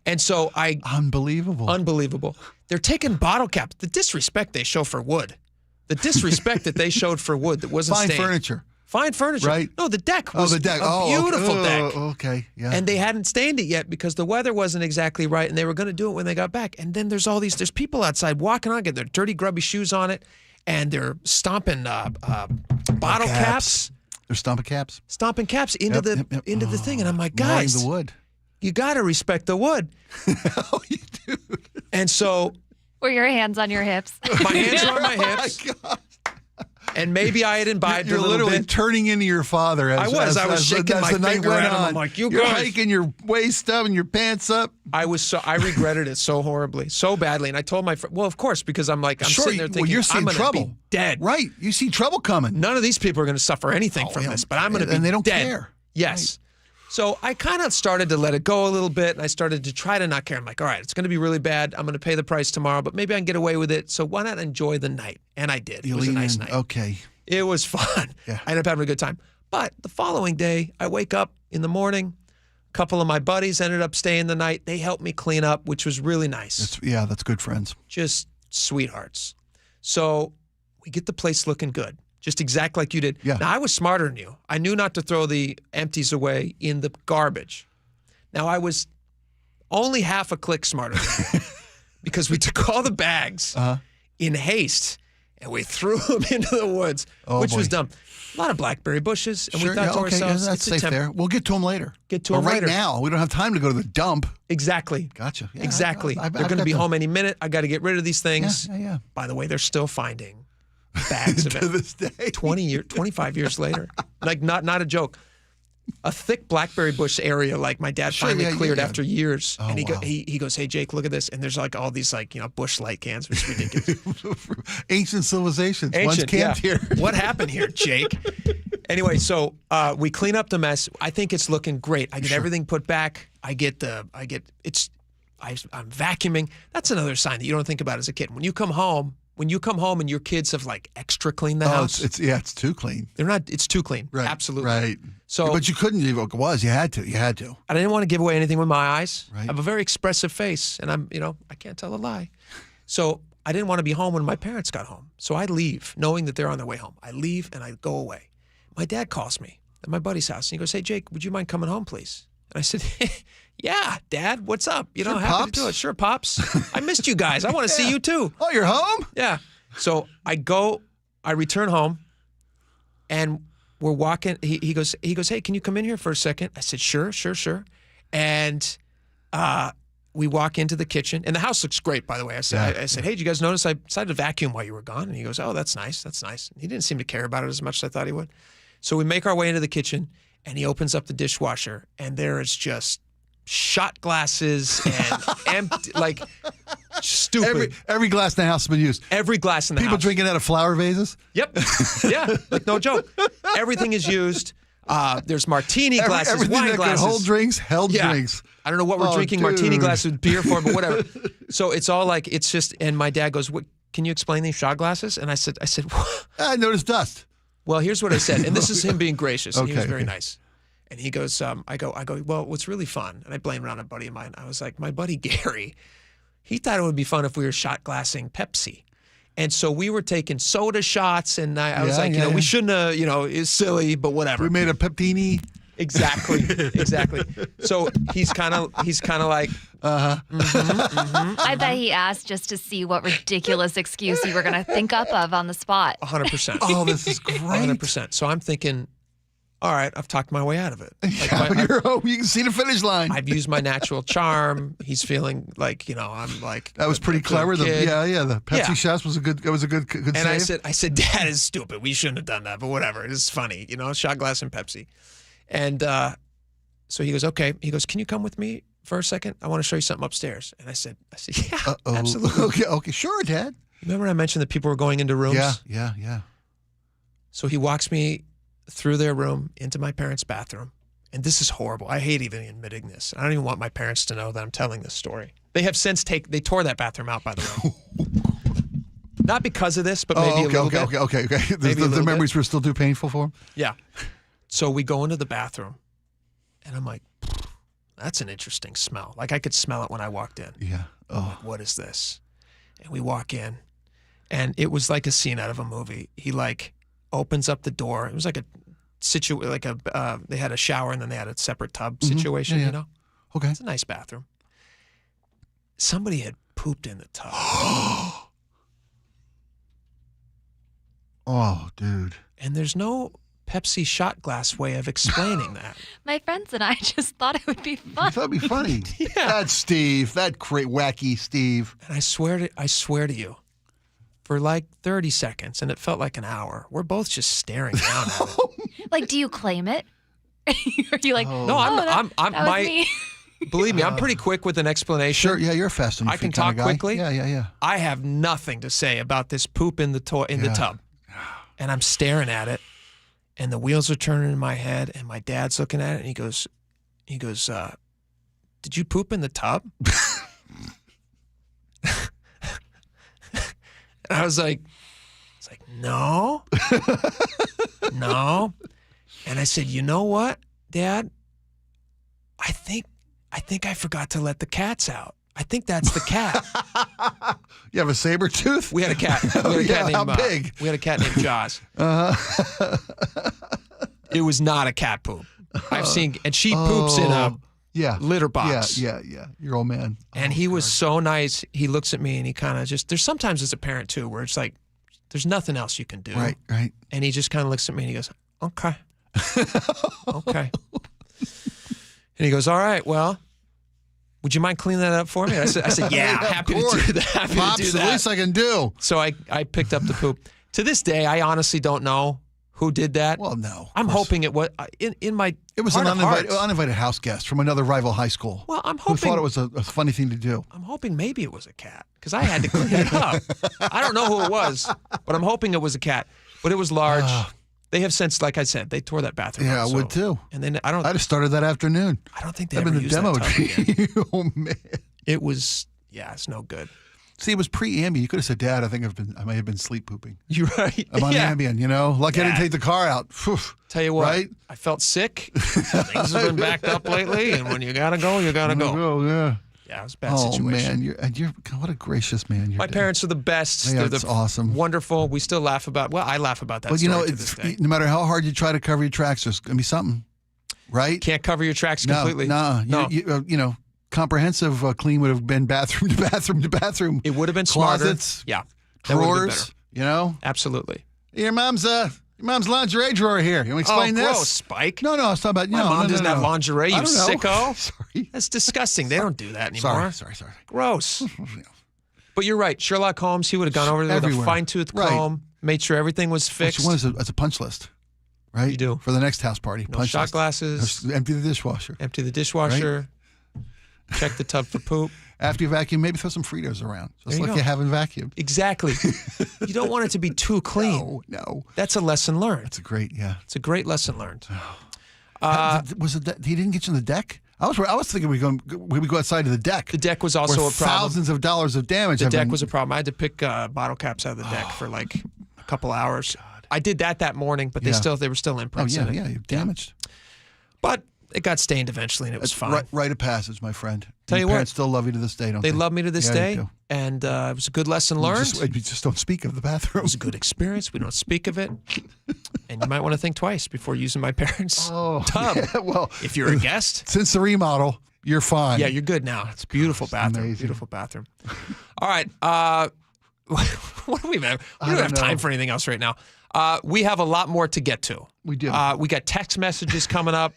S10: And so Unbelievable. They're taking bottle caps. The disrespect they show for wood. The disrespect that they showed for wood that wasn't stained. Fine furniture.
S11: Right.
S10: No, the deck was a beautiful deck.
S11: Okay. Yeah.
S10: And they hadn't stained it yet because the weather wasn't exactly right, and they were going to do it when they got back. And then there's people outside walking on, getting their dirty, grubby shoes on it, and they're stomping bottle caps.
S11: They're stomping caps.
S10: Stomping caps into the thing. And I'm like, guys.
S11: The wood.
S10: you got to respect the wood.
S11: Oh, you do.
S10: And so.
S15: Were your hands on your hips?
S10: My hands were on my hips.
S11: Oh, my God.
S10: And maybe I had imbibed a little bit.
S11: You're literally turning into your father.
S10: I was shaking my finger at him. I'm like, you're
S11: hiking your waist up and your pants up.
S10: I regretted it so horribly, so badly. And I told my friend, well, of course, because I'm sitting there thinking,
S11: you're seeing
S10: I'm
S11: trouble.
S10: Be dead.
S11: Right. You see trouble coming.
S10: None of these people are going to suffer anything from this, but I'm going to be dead.
S11: And they don't care.
S10: Yes. Right. So I kind of started to let it go a little bit, and I started to try to not care. I'm like, all right, it's going to be really bad. I'm going to pay the price tomorrow, but maybe I can get away with it. So why not enjoy the night? And I did. It was a nice night.
S11: Okay.
S10: It was fun. Yeah. I ended up having a good time. But the following day, I wake up in the morning. A couple of my buddies ended up staying the night. They helped me clean up, which was really nice.
S11: That's good friends.
S10: Just sweethearts. So we get the place looking good. Just exact like you did.
S11: Yeah.
S10: Now, I was smarter than you. I knew not to throw the empties away in the garbage. Now, I was only half a click smarter than you because we took all the bags in haste and we threw them into the woods, which was dumb. A lot of blackberry bushes, and we thought to ourselves,
S11: that's safe there. We'll get to them later.
S10: But
S11: right now, we don't have time to go to the dump.
S10: Exactly.
S11: Gotcha. Yeah,
S10: exactly. They're going to be home any minute. I got to get rid of these things.
S11: Yeah.
S10: By the way, they're still finding bags of it.
S11: To this day.
S10: 25 years later. Like, not a joke. A thick blackberry bush area, like my dad finally cleared after years.
S11: Oh,
S10: and he goes, hey, Jake, look at this. And there's like all these bush light cans, which is ridiculous.
S11: Ancient civilizations. Once camped here.
S10: What happened here, Jake? Anyway, so we clean up the mess. I think it's looking great. I get everything put back. I'm vacuuming. That's another sign that you don't think about as a kid. When you come home and your kids have extra cleaned the house.
S11: It's too clean.
S10: They're not. It's too clean.
S11: Right.
S10: Absolutely.
S11: Right.
S10: So,
S11: but you couldn't leave it was. You had to.
S10: I didn't want to give away anything with my eyes.
S11: Right.
S10: I have a very expressive face, and I can't tell a lie. So I didn't want to be home when my parents got home. So I leave, knowing that they're on their way home. I leave and I go away. My dad calls me at my buddy's house, and he goes, "Hey, Jake, would you mind coming home, please?" And I said, yeah, Dad, what's up?
S11: Sure,
S10: happy
S11: Pops.
S10: to do it. Sure, Pops. I missed you guys. I want to see you too.
S11: Oh, you're home?
S10: Yeah. So I return home, and we're walking. He goes, hey, can you come in here for a second? I said, sure. And we walk into the kitchen, and the house looks great, by the way. I said, hey, did you guys notice I decided to vacuum while you were gone? And he goes, oh, that's nice. He didn't seem to care about it as much as I thought he would. So we make our way into the kitchen, and he opens up the dishwasher, and there is just shot glasses and empty, stupid.
S11: Every glass in the house has been used.
S10: Every glass in the house.
S11: People drinking out of flower vases?
S10: Yep. Yeah, no joke. Everything is used. There's martini glasses,
S11: everything
S10: wine
S11: that
S10: glasses.
S11: Could hold drinks, drinks.
S10: I don't know what we're drinking martini glasses with beer for, but whatever. So it's all it's just, and my dad goes, "What? Can you explain these shot glasses?" And I said, what?
S11: I noticed dust.
S10: Well, here's what I said, and this is him being gracious. And he was very nice. And he goes, I go, well, what's really fun, and I blame it on a buddy of mine. I was like, my buddy Gary, he thought it would be fun if we were shot glassing Pepsi. And so we were taking soda shots, and I was like, we shouldn't have, it's silly, but whatever.
S11: We made a pepini.
S10: Exactly. So he's kind of like,
S15: I bet he asked just to see what ridiculous excuse you were going to think up of on the spot.
S10: 100%.
S11: Oh, this is great.
S10: 100%. So I'm thinking, all right, I've talked my way out of it.
S11: You're home. You can see the finish line.
S10: I've used my natural charm. He's feeling like, I'm like.
S11: That was pretty clever. The Pepsi shots was a good
S10: and
S11: save.
S10: I said, Dad is stupid. We shouldn't have done that, but whatever. It's funny, shot glass and Pepsi. And so he goes, okay. He goes, can you come with me for a second? I want to show you something upstairs. And I said, yeah, absolutely.
S11: Okay, sure, Dad.
S10: Remember I mentioned that people were going into rooms?
S11: Yeah.
S10: So he walks me through their room into my parents' bathroom. And this is horrible. I hate even admitting this. I don't even want my parents to know that I'm telling this story. They have since they tore that bathroom out, by the way. Not because of this, but maybe a little bit.
S11: Okay. The memories were still too painful for him?
S10: Yeah. So we go into the bathroom, and I'm like, that's an interesting smell. Like, I could smell it when I walked in.
S11: Yeah. Oh.
S10: I'm like, what is this? And we walk in, and it was like a scene out of a movie. He opens up the door. It was like they had a shower and then they had a separate tub situation,
S11: Yeah. Okay.
S10: It's a nice bathroom. Somebody had pooped in the tub.
S11: Oh, dude.
S10: And there's no Pepsi shot glass way of explaining that.
S15: My friends and I just thought it would be fun.
S11: I thought it'd be funny. That's Steve. That great wacky Steve.
S10: And I swear to you, for like 30 seconds, and it felt like an hour, we're both just staring down at it.
S15: Like, do you claim it? Are you like,
S10: No,
S15: that was me.
S10: Believe me, I'm pretty quick with an explanation.
S11: Sure, yeah, you're a fast and
S10: I can
S11: feet kinda
S10: talk
S11: guy.
S10: quickly.
S11: Yeah.
S10: I have nothing to say about this poop in the tub. And I'm staring at it, and the wheels are turning in my head, and my dad's looking at it, and he goes, did you poop in the tub? And I was like, no. No. And I said, you know what, Dad? I think I forgot to let the cats out. I think that's the cat.
S11: You have a saber tooth?
S10: We had a cat. We had a cat named,
S11: how big?
S10: We had a cat named Jaws. It was not a cat poop. I've seen, and she poops in a litter box.
S11: Yeah. Your old man.
S10: And he was so nice. He looks at me and he kind of just, there's sometimes as a parent too, where it's like, there's nothing else you can do.
S11: Right.
S10: And he just kind of looks at me and he goes, okay. Okay. And he goes, all right, well, would you mind cleaning that up for me? I said, yeah, happy to do that. Happy
S11: Pops,
S10: to do that.
S11: the least I can do.
S10: So I picked up the poop. To this day, I honestly don't know who did that.
S11: Well, no.
S10: I'm hoping it was in my.
S11: It was an uninvited house guest from another rival high school.
S10: Well, I'm
S11: who
S10: hoping
S11: thought it was a funny thing to do.
S10: I'm hoping maybe it was a cat because I had to clean it up. I don't know who it was, but I'm hoping it was a cat. But it was large. They have since, like I said, they tore that bathroom.
S11: Yeah,
S10: out,
S11: I would too.
S10: And then
S11: I'd have started that afternoon.
S10: I don't think they
S11: I've
S10: ever
S11: been
S10: used
S11: demo
S10: that tub again.
S11: Oh man,
S10: it was it's no good.
S11: See, it was pre-Ambien. You could have said, "Dad, I think I may have been sleep pooping."
S10: You're right.
S11: I'm on Ambien. You know, lucky I didn't take the car out. Whew.
S10: Tell you what,
S11: right?
S10: I felt sick. Things have been backed up lately, and when you gotta go, you gotta go.
S11: Yeah.
S10: Yeah, it was a bad situation.
S11: Oh man, you're God, what a gracious man.
S10: My parents are the best.
S11: Yeah,
S10: They're
S11: awesome.
S10: Wonderful. We still laugh about. Well, I laugh about that.
S11: But you know,
S10: story to this day.
S11: no matter how hard you try to cover your tracks, there's gonna be something, right?
S10: Can't cover your tracks completely.
S11: No. You know, comprehensive clean would have been bathroom to bathroom to bathroom.
S10: It would have been
S11: closets,
S10: smarter. Yeah, that would have been
S11: drawers.
S10: better.
S11: You know,
S10: absolutely.
S11: Your mom's lingerie drawer here. You want to explain this?
S10: Gross, Spike.
S11: No, I was talking about
S10: My mom doesn't have lingerie. You
S11: I don't know.
S10: sicko.
S11: Sorry,
S10: that's disgusting. They don't do that anymore.
S11: Sorry.
S10: Gross. But you're right. Sherlock Holmes. He would have gone over there with a fine-tooth comb, made sure everything was fixed.
S11: What you want is a punch list, right?
S10: You do
S11: for the next house party.
S10: No
S11: punch
S10: shot
S11: list.
S10: glasses.
S11: Empty the dishwasher.
S10: Right? Check the tub for poop.
S11: After you vacuum, maybe throw some Fritos around, just like you haven't vacuumed.
S10: Exactly. You don't want it to be too clean.
S11: No.
S10: That's a lesson learned.
S11: That's a great,
S10: It's a great lesson learned.
S11: Was it that he didn't get you on the deck? I was thinking we would go outside to the deck.
S10: The deck was also a problem.
S11: Thousands of dollars of damage.
S10: The deck was a problem. I had to pick bottle caps out of the deck for like a couple hours. God. I did that morning, but they were still imprints in it.
S11: Yeah, damaged.
S10: But it got stained eventually, and it was fine.
S11: Rite of passage, my friend.
S10: Tell you
S11: Your
S10: what,
S11: parents still love you to this day, don't they?
S10: They love me to this day, and it was a good lesson learned.
S11: You just don't speak of the bathroom.
S10: It was a good experience. We don't speak of it, and you might want to think twice before using my parents' tub.
S11: Yeah, well,
S10: if you're a guest,
S11: since the remodel, you're fine.
S10: Yeah, you're good now. It's a beautiful bathroom.
S11: Amazing.
S10: Beautiful bathroom. All right. What do we have? We don't have time for anything else right now. We have a lot more to get to.
S11: We do.
S10: We got text messages coming up.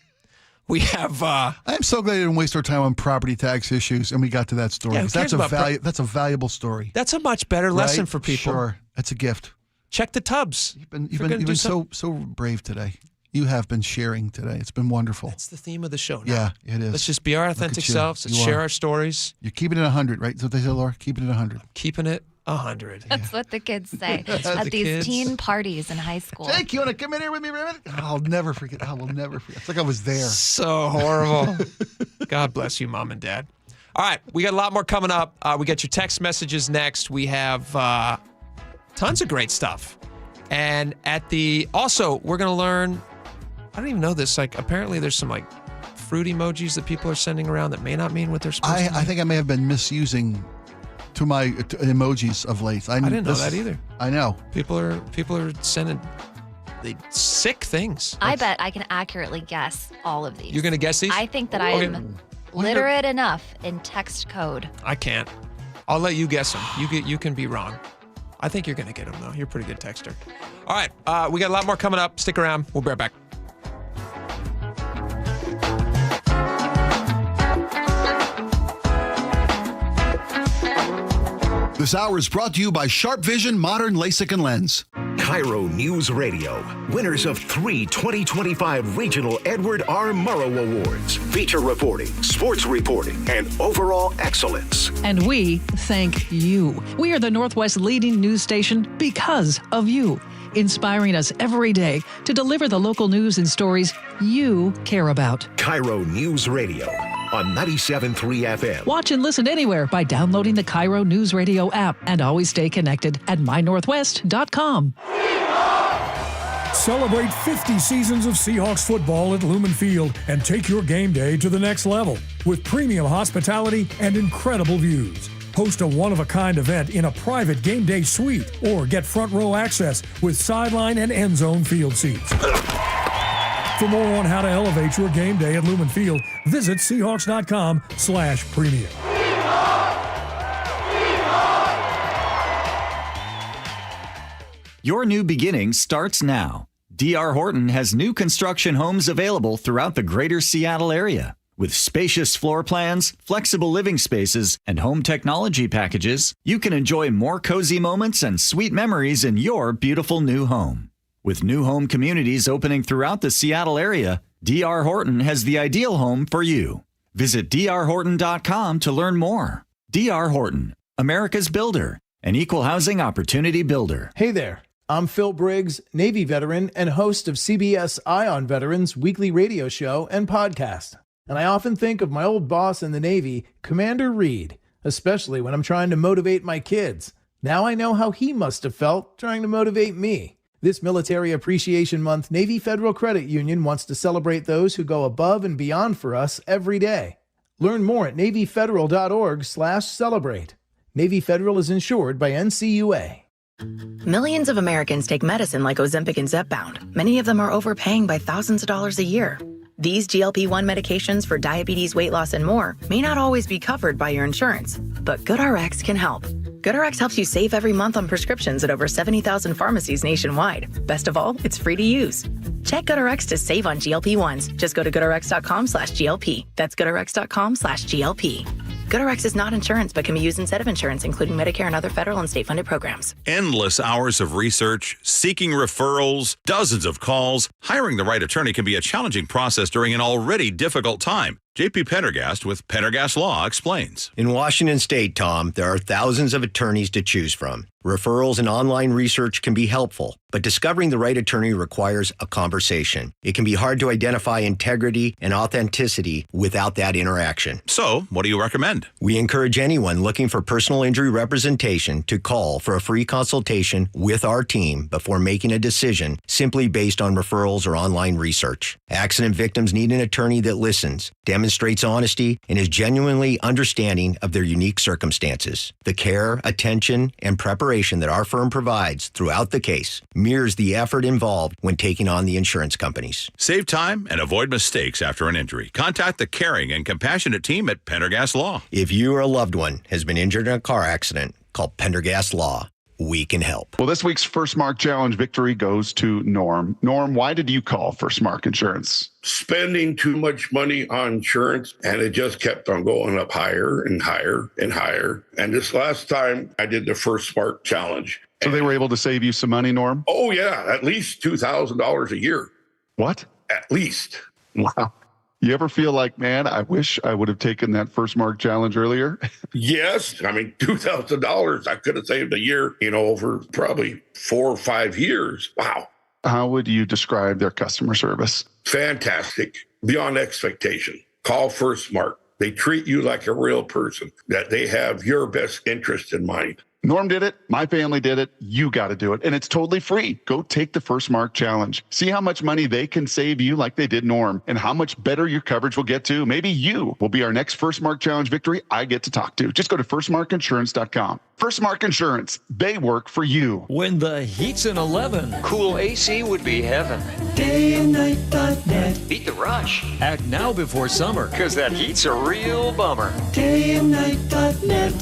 S10: We have.
S11: I'm so glad I didn't waste our time on property tax issues, and we got to that story.
S10: Yeah, who cares about
S11: that's a valuable story.
S10: That's a much better lesson for people.
S11: Sure, that's a gift.
S10: Check the tubs.
S11: You've been so brave today. You have been sharing today. It's been wonderful.
S10: That's the theme of the show now.
S11: Yeah, it is.
S10: Let's just be our authentic selves. Let's share our stories.
S11: You're keeping it 100, right? That's what they say, Laura? Keeping it 100.
S10: Keeping it 100.
S15: That's what the kids say at these teen parties in high school.
S11: Jake, you want to come in here with me for a minute? I'll never forget. I will never forget. It's like I was there.
S10: So horrible. God bless you, Mom and Dad. All right, we got a lot more coming up. We got your text messages next. We have tons of great stuff. And also, we're going to learn, I don't even know this, apparently there's some fruit emojis that people are sending around that may not mean what they're supposed to mean.
S11: I think I may have been misusing to my emojis of late. I
S10: didn't know that either.
S11: I know.
S10: People are sending sick things.
S15: I bet I can accurately guess all of these.
S10: You're going to guess these?
S15: I think that I'm literate enough in text code.
S10: I can't. I'll let you guess them. You can be wrong. I think you're going to get them, though. You're a pretty good texter. All right. We got a lot more coming up. Stick around. We'll be right back.
S16: This hour is brought to you by Sharp Vision Modern LASIK and Lens.
S23: KIRO News Radio, winners of 3 2025 Regional Edward R. Murrow Awards. Feature reporting, sports reporting, and overall excellence.
S17: And we thank you. We are the Northwest leading news station because of you, inspiring us every day to deliver the local news and stories you care about.
S23: KIRO News Radio on 97.3 FM.
S17: Watch and listen anywhere by downloading the KIRO Newsradio app, and always stay connected at mynorthwest.com.
S19: Celebrate 50 seasons of Seahawks football at Lumen Field and take your game day to the next level with premium hospitality and incredible views. Host a one-of-a-kind event in a private game day suite or get front row access with sideline and end zone field seats. For more on how to elevate your game day at Lumen Field, visit Seahawks.com/premium.
S20: Your new beginning starts now. D.R. Horton has new construction homes available throughout the greater Seattle area. With spacious floor plans, flexible living spaces, and home technology packages, you can enjoy more cozy moments and sweet memories in your beautiful new home. With new home communities opening throughout the Seattle area, D.R. Horton has the ideal home for you. Visit drhorton.com to learn more. D.R. Horton, America's builder, an equal housing opportunity builder.
S21: Hey there, I'm Phil Briggs, Navy veteran and host of CBS Eye on Veterans weekly radio show and podcast. And I often think of my old boss in the Navy, Commander Reed, especially when I'm trying to motivate my kids. Now I know how he must have felt trying to motivate me. This Military Appreciation Month, Navy Federal Credit Union wants to celebrate those who go above and beyond for us every day. Learn more at NavyFederal.org/celebrate. Navy Federal is insured by NCUA.
S1: Millions of Americans take medicine like Ozempic and Zepbound. Many of them are overpaying by thousands of dollars a year. These GLP-1 medications for diabetes, weight loss, and more may not always be covered by your insurance, but GoodRx can help. GoodRx helps you save every month on prescriptions at over 70,000 pharmacies nationwide. Best of all, it's free to use. Check GoodRx to save on GLP-1s. Just go to GoodRx.com/GLP. That's GoodRx.com/GLP. GoodRx is not insurance, but can be used instead of insurance, including Medicare and other federal and state-funded programs.
S25: Endless hours of research, seeking referrals, dozens of calls. Hiring the right attorney can be a challenging process during an already difficult time. JP Pendergast with Pendergast Law explains.
S27: In Washington State, Tom, there are thousands of attorneys to choose from. Referrals and online research can be helpful, but discovering the right attorney requires a conversation. It can be hard to identify integrity and authenticity without that interaction.
S25: So, what do you recommend?
S27: We encourage anyone looking for personal injury representation to call for a free consultation with our team before making a decision simply based on referrals or online research. Accident victims need an attorney that listens, demonstrates honesty, and is genuinely understanding of their unique circumstances. The care, attention, and preparation that our firm provides throughout the case mirrors the effort involved when taking on the insurance companies.
S25: Save time and avoid mistakes after an injury. Contact the caring and compassionate team at Pendergast Law.
S27: If you or a loved one has been injured in a car accident, call Pendergast Law. We can help.
S28: Well, this week's First Mark Challenge victory goes to Norm. Norm, why did you call First Mark Insurance?
S29: Spending too much money on insurance, and it just kept on going up higher and higher and higher. And this last time I did the First Mark Challenge.
S28: So they were able to save you some money, Norm?
S29: Oh, yeah, at least $2,000 a year.
S28: What?
S29: At least.
S28: Wow. You ever feel like, man, I wish I would have taken that First Mark Challenge earlier?
S29: Yes. I mean, $2,000 I could have saved a year, over probably 4 or 5 years. Wow.
S28: How would you describe their customer service?
S29: Fantastic. Beyond expectation. Call First Mark. They treat you like a real person, that they have your best interest in mind.
S28: Norm did it. My family did it. You got to do it. And it's totally free. Go take the First Mark Challenge. See how much money they can save you like they did Norm, and how much better your coverage will get to. Maybe you will be our next First Mark Challenge victory I get to talk to. Just go to firstmarkinsurance.com. First Mark Insurance. They work for you.
S30: When the heat's in 11, cool AC would be heaven.
S31: Dayandnight.net.
S30: Beat the rush. Act now before summer, because that heat's a real bummer.
S31: Dayandnight.net.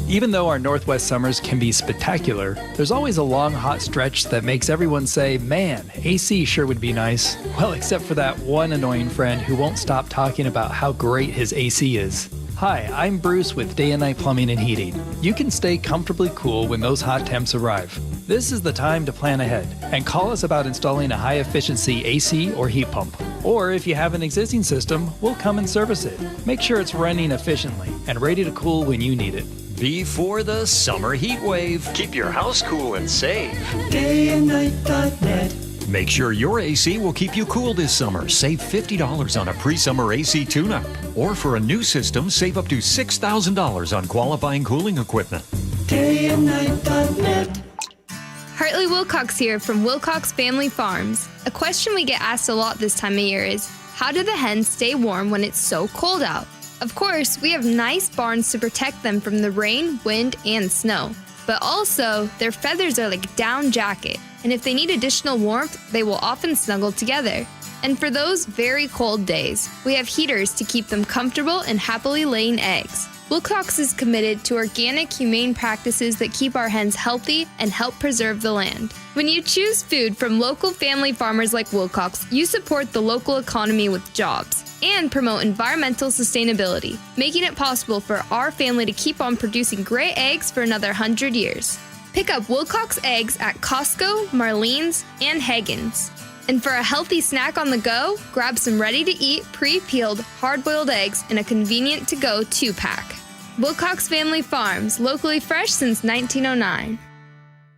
S2: Even though our Northwest summers can be spectacular, there's always a long hot stretch that makes everyone say, man, AC sure would be nice. Well, except for that one annoying friend who won't stop talking about how great his AC is. Hi, I'm Bruce with Day and Night Plumbing and Heating. You can stay comfortably cool when those hot temps arrive. This is the time to plan ahead and call us about installing a high-efficiency AC or heat pump. Or if you have an existing system, we'll come and service it. Make sure it's running efficiently and ready to cool when you need it.
S30: Before the summer heat wave, keep your house cool and safe.
S3: dayandnight.net.
S30: Make sure your AC will keep you cool this summer. Save $50 on a pre-summer AC tune-up. Or for a new system, save up to $6,000 on qualifying cooling equipment.
S3: dayandnight.net.
S8: Hartley Wilcox here from Wilcox Family Farms. A question we get asked a lot this time of year is, how do the hens stay warm when it's so cold out? Of course, we have nice barns to protect them from the rain, wind, and snow. But also, their feathers are like a down jacket, and if they need additional warmth, they will often snuggle together. And for those very cold days, we have heaters to keep them comfortable and happily laying eggs. Wilcox is committed to organic, humane practices that keep our hens healthy and help preserve the land. When you choose food from local family farmers like Wilcox, you support the local economy with jobs and promote environmental sustainability, making it possible for our family to keep on producing great eggs for another 100 years. Pick up Wilcox eggs at Costco, Marlene's, and Hagen's. And for a healthy snack on the go, grab some ready-to-eat, pre-peeled, hard-boiled eggs in a convenient to-go 2-pack. Wilcox Family Farms, locally fresh since 1909.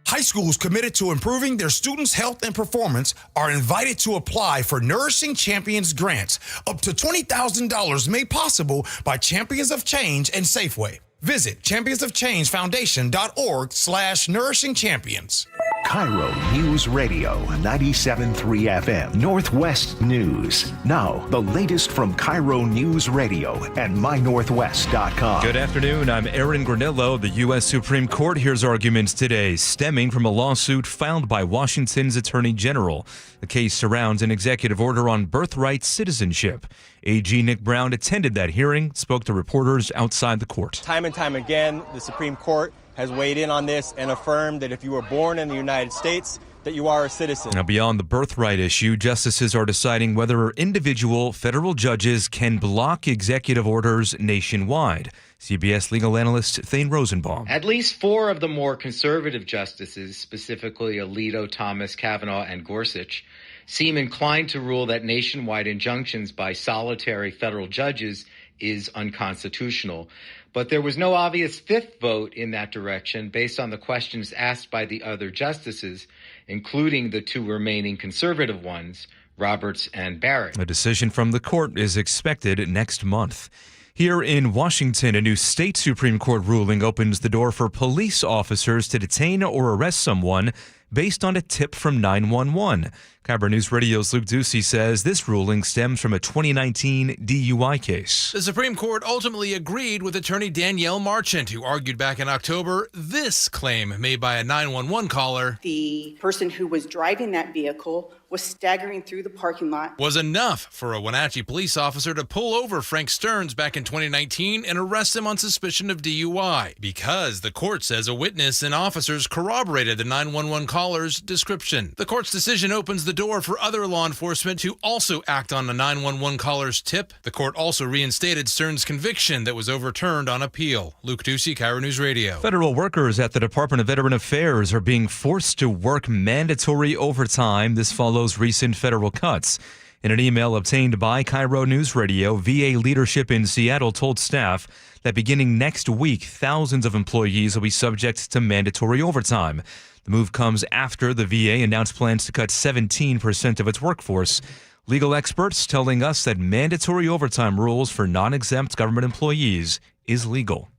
S9: High schools committed to improving their students' health and performance are invited to apply for Nourishing Champions grants, up to $20,000 made possible by Champions of Change and Safeway. Visit championsofchangefoundation.org/nourishing champions.
S23: KIRO News Radio 97.3 FM Northwest News. Now, the latest from KIRO News Radio and mynorthwest.com.
S26: Good afternoon. I'm Aaron Granillo. The U.S. Supreme Court hears arguments today stemming from a lawsuit filed by Washington's Attorney General. The case surrounds an executive order on birthright citizenship. AG Nick Brown attended that hearing, spoke to reporters outside the court.
S7: Time and time again, the Supreme Court has weighed in on this and affirmed that if you were born in the United States, that you are a citizen.
S26: Now, beyond the birthright issue, justices are deciding whether individual federal judges can block executive orders nationwide. CBS legal analyst Thane Rosenbaum.
S12: At least 4 of the more conservative justices, specifically Alito, Thomas, Kavanaugh, and Gorsuch, seem inclined to rule that nationwide injunctions by solitary federal judges is unconstitutional. But there was no obvious 5th vote in that direction based on the questions asked by the other justices, including the 2 remaining conservative ones, Roberts and Barrett.
S26: A decision from the court is expected next month. Here in Washington, a new state Supreme Court ruling opens the door for police officers to detain or arrest someone based on a tip from 911. KIRO News Radio's Luke Ducey says this ruling stems from a 2019 DUI case.
S13: The Supreme Court ultimately agreed with attorney Danielle Marchant, who argued back in October this claim made by a 911 caller.
S14: The person who was driving that vehicle was staggering through the parking lot.
S13: Was enough for a Wenatchee police officer to pull over Frank Stearns back in 2019 and arrest him on suspicion of DUI because the court says a witness and officers corroborated the 911 caller's description. The court's decision opens the door for other law enforcement to also act on the 911 caller's tip. The court also reinstated Stearns' conviction that was overturned on appeal. Luke Ducey, KIRO News Radio.
S26: Federal workers at the Department of Veteran Affairs are being forced to work mandatory overtime. This follows recent federal cuts. In an email obtained by KIRO News Radio, VA leadership in Seattle told staff that beginning next week, thousands of employees will be subject to mandatory overtime. The move comes after the VA announced plans to cut 17% of its workforce. Legal experts telling us that mandatory overtime rules for non-exempt government employees is legal.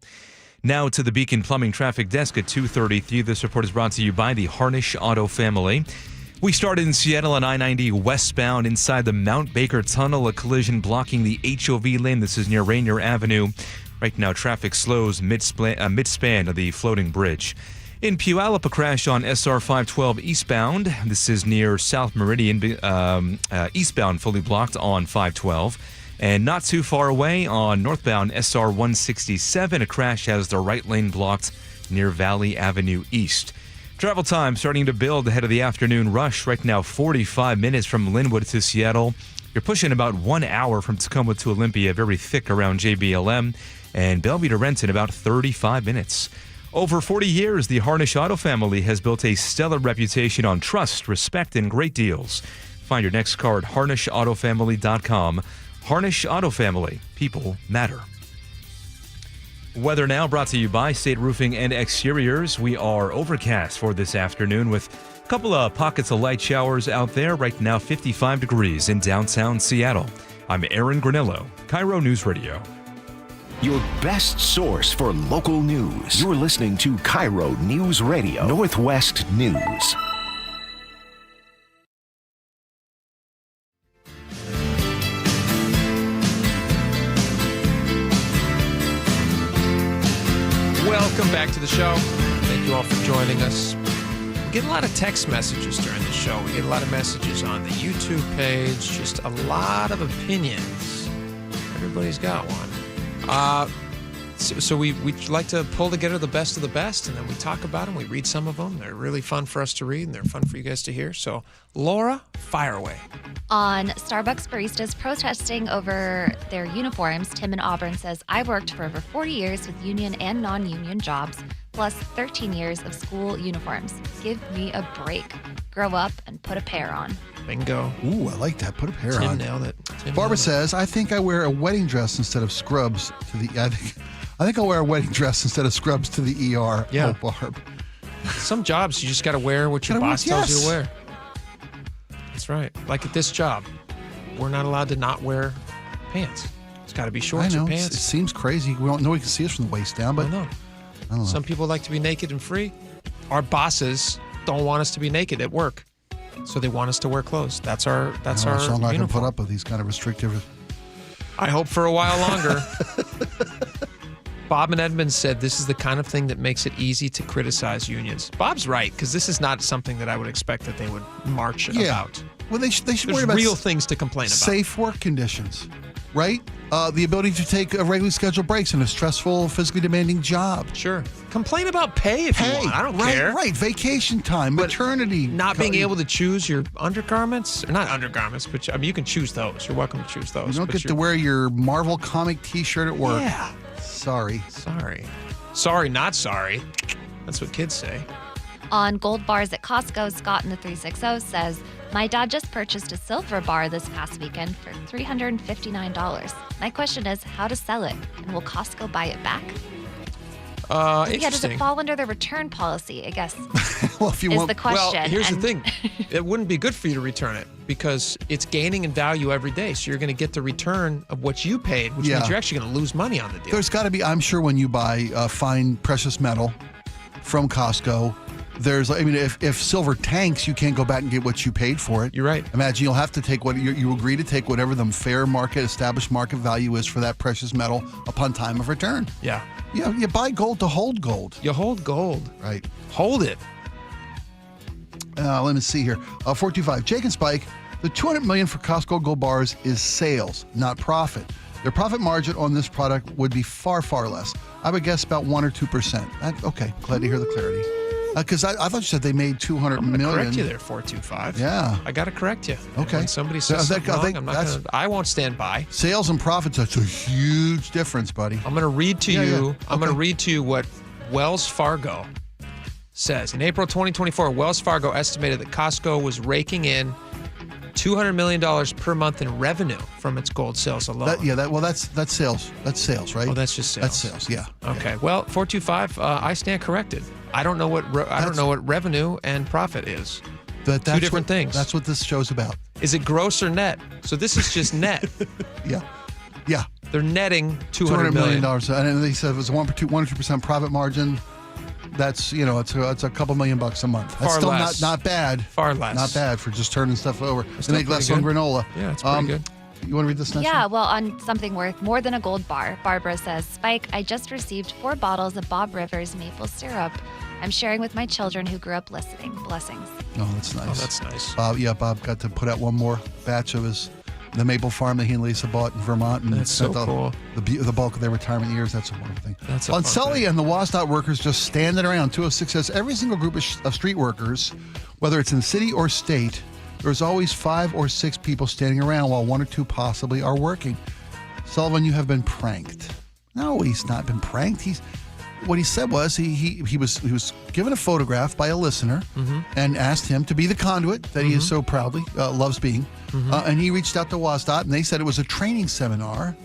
S26: Now to the Beacon Plumbing Traffic Desk at 2:33. This report is brought to you by the Harnish Auto family. We started in Seattle on I-90 westbound inside the Mount Baker Tunnel, a collision blocking the HOV lane. This is near Rainier Avenue. Right now, traffic slows mid-span of the floating bridge. In Puyallup, a crash on SR 512 eastbound. This is near South Meridian, eastbound fully blocked on 512. And not too far away on northbound SR 167, a crash has the right lane blocked near Valley Avenue East. Travel time starting to build ahead of the afternoon rush. Right now, 45 minutes from Linwood to Seattle. You're pushing about 1 hour from Tacoma to Olympia, very thick around JBLM. And Bellevue to Renton, about 35 minutes. Over 40 years, the Harnish Auto family has built a stellar reputation on trust, respect, and great deals. Find your next car at HarnishAutoFamily.com. Harnish Auto Family. People matter. Weather now brought to you by State Roofing and Exteriors. We are overcast for this afternoon with a couple of pockets of light showers out there. Right now, 55 degrees in downtown Seattle. I'm Aaron Granillo, KIRO News Radio.
S23: Your best source for local news. You're listening to KIRO News Radio, Northwest News.
S4: Welcome back to the show. Thank you all for joining us. We get a lot of text messages during the show. We get a lot of messages on the YouTube page. Just a lot of opinions. Everybody's got one. So we like to pull together the best of the best, and then we talk about them. We read some of them. They're really fun for us to read, and they're fun for you guys to hear. So, Laura, fire away.
S5: On Starbucks baristas protesting over their uniforms, Tim in Auburn says, I worked for over 40 years with union and non-union jobs, plus 13 years of school uniforms. Give me a break. Grow up and put a pair on.
S4: Bingo.
S6: Ooh, I like that. Put a pair on.
S4: Tim nailed it.
S6: Barbara says, I think I wear a wedding dress instead of scrubs to the... I think I'll wear a wedding dress instead of scrubs to the ER.
S4: Yeah.
S6: Oh, Barb.
S4: Some jobs, you just got to wear what your boss tells you to wear. That's right. Like at this job, we're not allowed to not wear pants. It's got to be shorts or pants.
S6: It seems crazy. We don't know you can see us from the waist down, but
S4: I don't know. Some people like to be naked and free. Our bosses don't want us to be naked at work, so they want us to wear clothes. That's our
S6: so I'm not going to
S4: uniform.
S6: put up with these kind of restrictive.
S4: I hope for a while longer. Bob in Edmonds said this is the kind of thing that makes it easy to criticize unions. Bob's right, because this is not something that I would expect that they would march about.
S6: Well, they should
S4: There's
S6: worry about
S4: real things to complain about.
S6: Safe work conditions, right? The ability to take regularly scheduled breaks in a stressful, physically demanding job.
S4: Sure. Complain about pay if you want. I don't care.
S6: Right. Vacation time, maternity.
S4: Not being able to choose your undergarments. Or not undergarments, but I mean, you can choose those. You're welcome to choose those.
S6: You don't get to wear your Marvel comic t-shirt at work.
S4: Yeah.
S6: Sorry.
S4: Sorry, not sorry. That's what kids say.
S5: On gold bars at Costco, Scott in the 360 says, my dad just purchased a silver bar this past weekend for $359. My question is how to sell it, and will Costco buy it back?
S4: Interesting.
S5: Yeah, does it fall under the return policy, I guess,
S6: well, if you
S5: is the question.
S4: Well, here's the thing. It wouldn't be good for you to return it because it's gaining in value every day. So you're going to get the return of what you paid, which means you're actually going to lose money on the deal.
S6: There's got to be, I'm sure when you buy fine precious metal from Costco, there's, I mean, if silver tanks, you can't go back and get what you paid for it.
S4: You're right.
S6: Imagine you'll have to take what you agree to take whatever the fair market, established market value is for that precious metal upon time of return.
S4: Yeah.
S6: Yeah, you buy gold to hold gold.
S4: You hold gold.
S6: Right.
S4: Hold it.
S6: Let me see here. 425. Jake and Spike, the $200 million for Costco gold bars is sales, not profit. Their profit margin on this product would be far, far less. I would guess about 1 or 2%. Okay, glad to hear the clarity. Because I thought you said they made $200 million.
S4: I'm correct you there, 425.
S6: Yeah.
S4: I got to correct you.
S6: Okay.
S4: When somebody says something wrong, I won't stand by.
S6: Sales and profits, that's a huge difference, buddy.
S4: I'm going to read to you. I'm going to read to you what Wells Fargo says. In April 2024, Wells Fargo estimated that Costco was raking in $200 million per month in revenue from its gold sales alone.
S6: That's sales. That's sales, right?
S4: Oh, that's just sales.
S6: That's sales, yeah.
S4: Okay. Well, 425, I stand corrected. I don't know what revenue and profit is.
S6: That's
S4: two different things.
S6: That's what this show's about.
S4: Is it gross or net? So this is just net.
S6: Yeah.
S4: They're netting $200 million.
S6: And they said it was 1 or 2% profit margin. That's, it's a couple $1 million a month. That's
S4: Far
S6: still
S4: less.
S6: not bad.
S4: Far less.
S6: Not bad for just turning stuff over.
S4: It's
S6: and make less on granola.
S4: Yeah, it's pretty good.
S6: You want to read this next
S5: Yeah,
S6: one?
S5: well, on something worth more than a gold bar, Barbara says, Spike, I just received 4 bottles of Bob Rivers maple syrup. I'm sharing with my children who grew up listening. Blessings.
S6: Oh, that's nice.
S4: Oh, that's nice.
S6: Bob got to put out one more batch of his the maple farm that he and Lisa bought in Vermont. And
S4: That's so cool.
S6: The bulk of their retirement years. That's a wonderful thing.
S4: That's a
S6: On
S4: fun
S6: Sully
S4: thing.
S6: and the WSDOT workers just standing around. 206 says every single group of street workers, whether it's in the city or state, there's always 5 or 6 people standing around while 1 or 2 possibly are working. Sullivan, you have been pranked. No, he's not been pranked. What he said was he was given a photograph by a listener and asked him to be the conduit that he is so proudly loves being. And he reached out to WSDOT and they said it was a training seminar.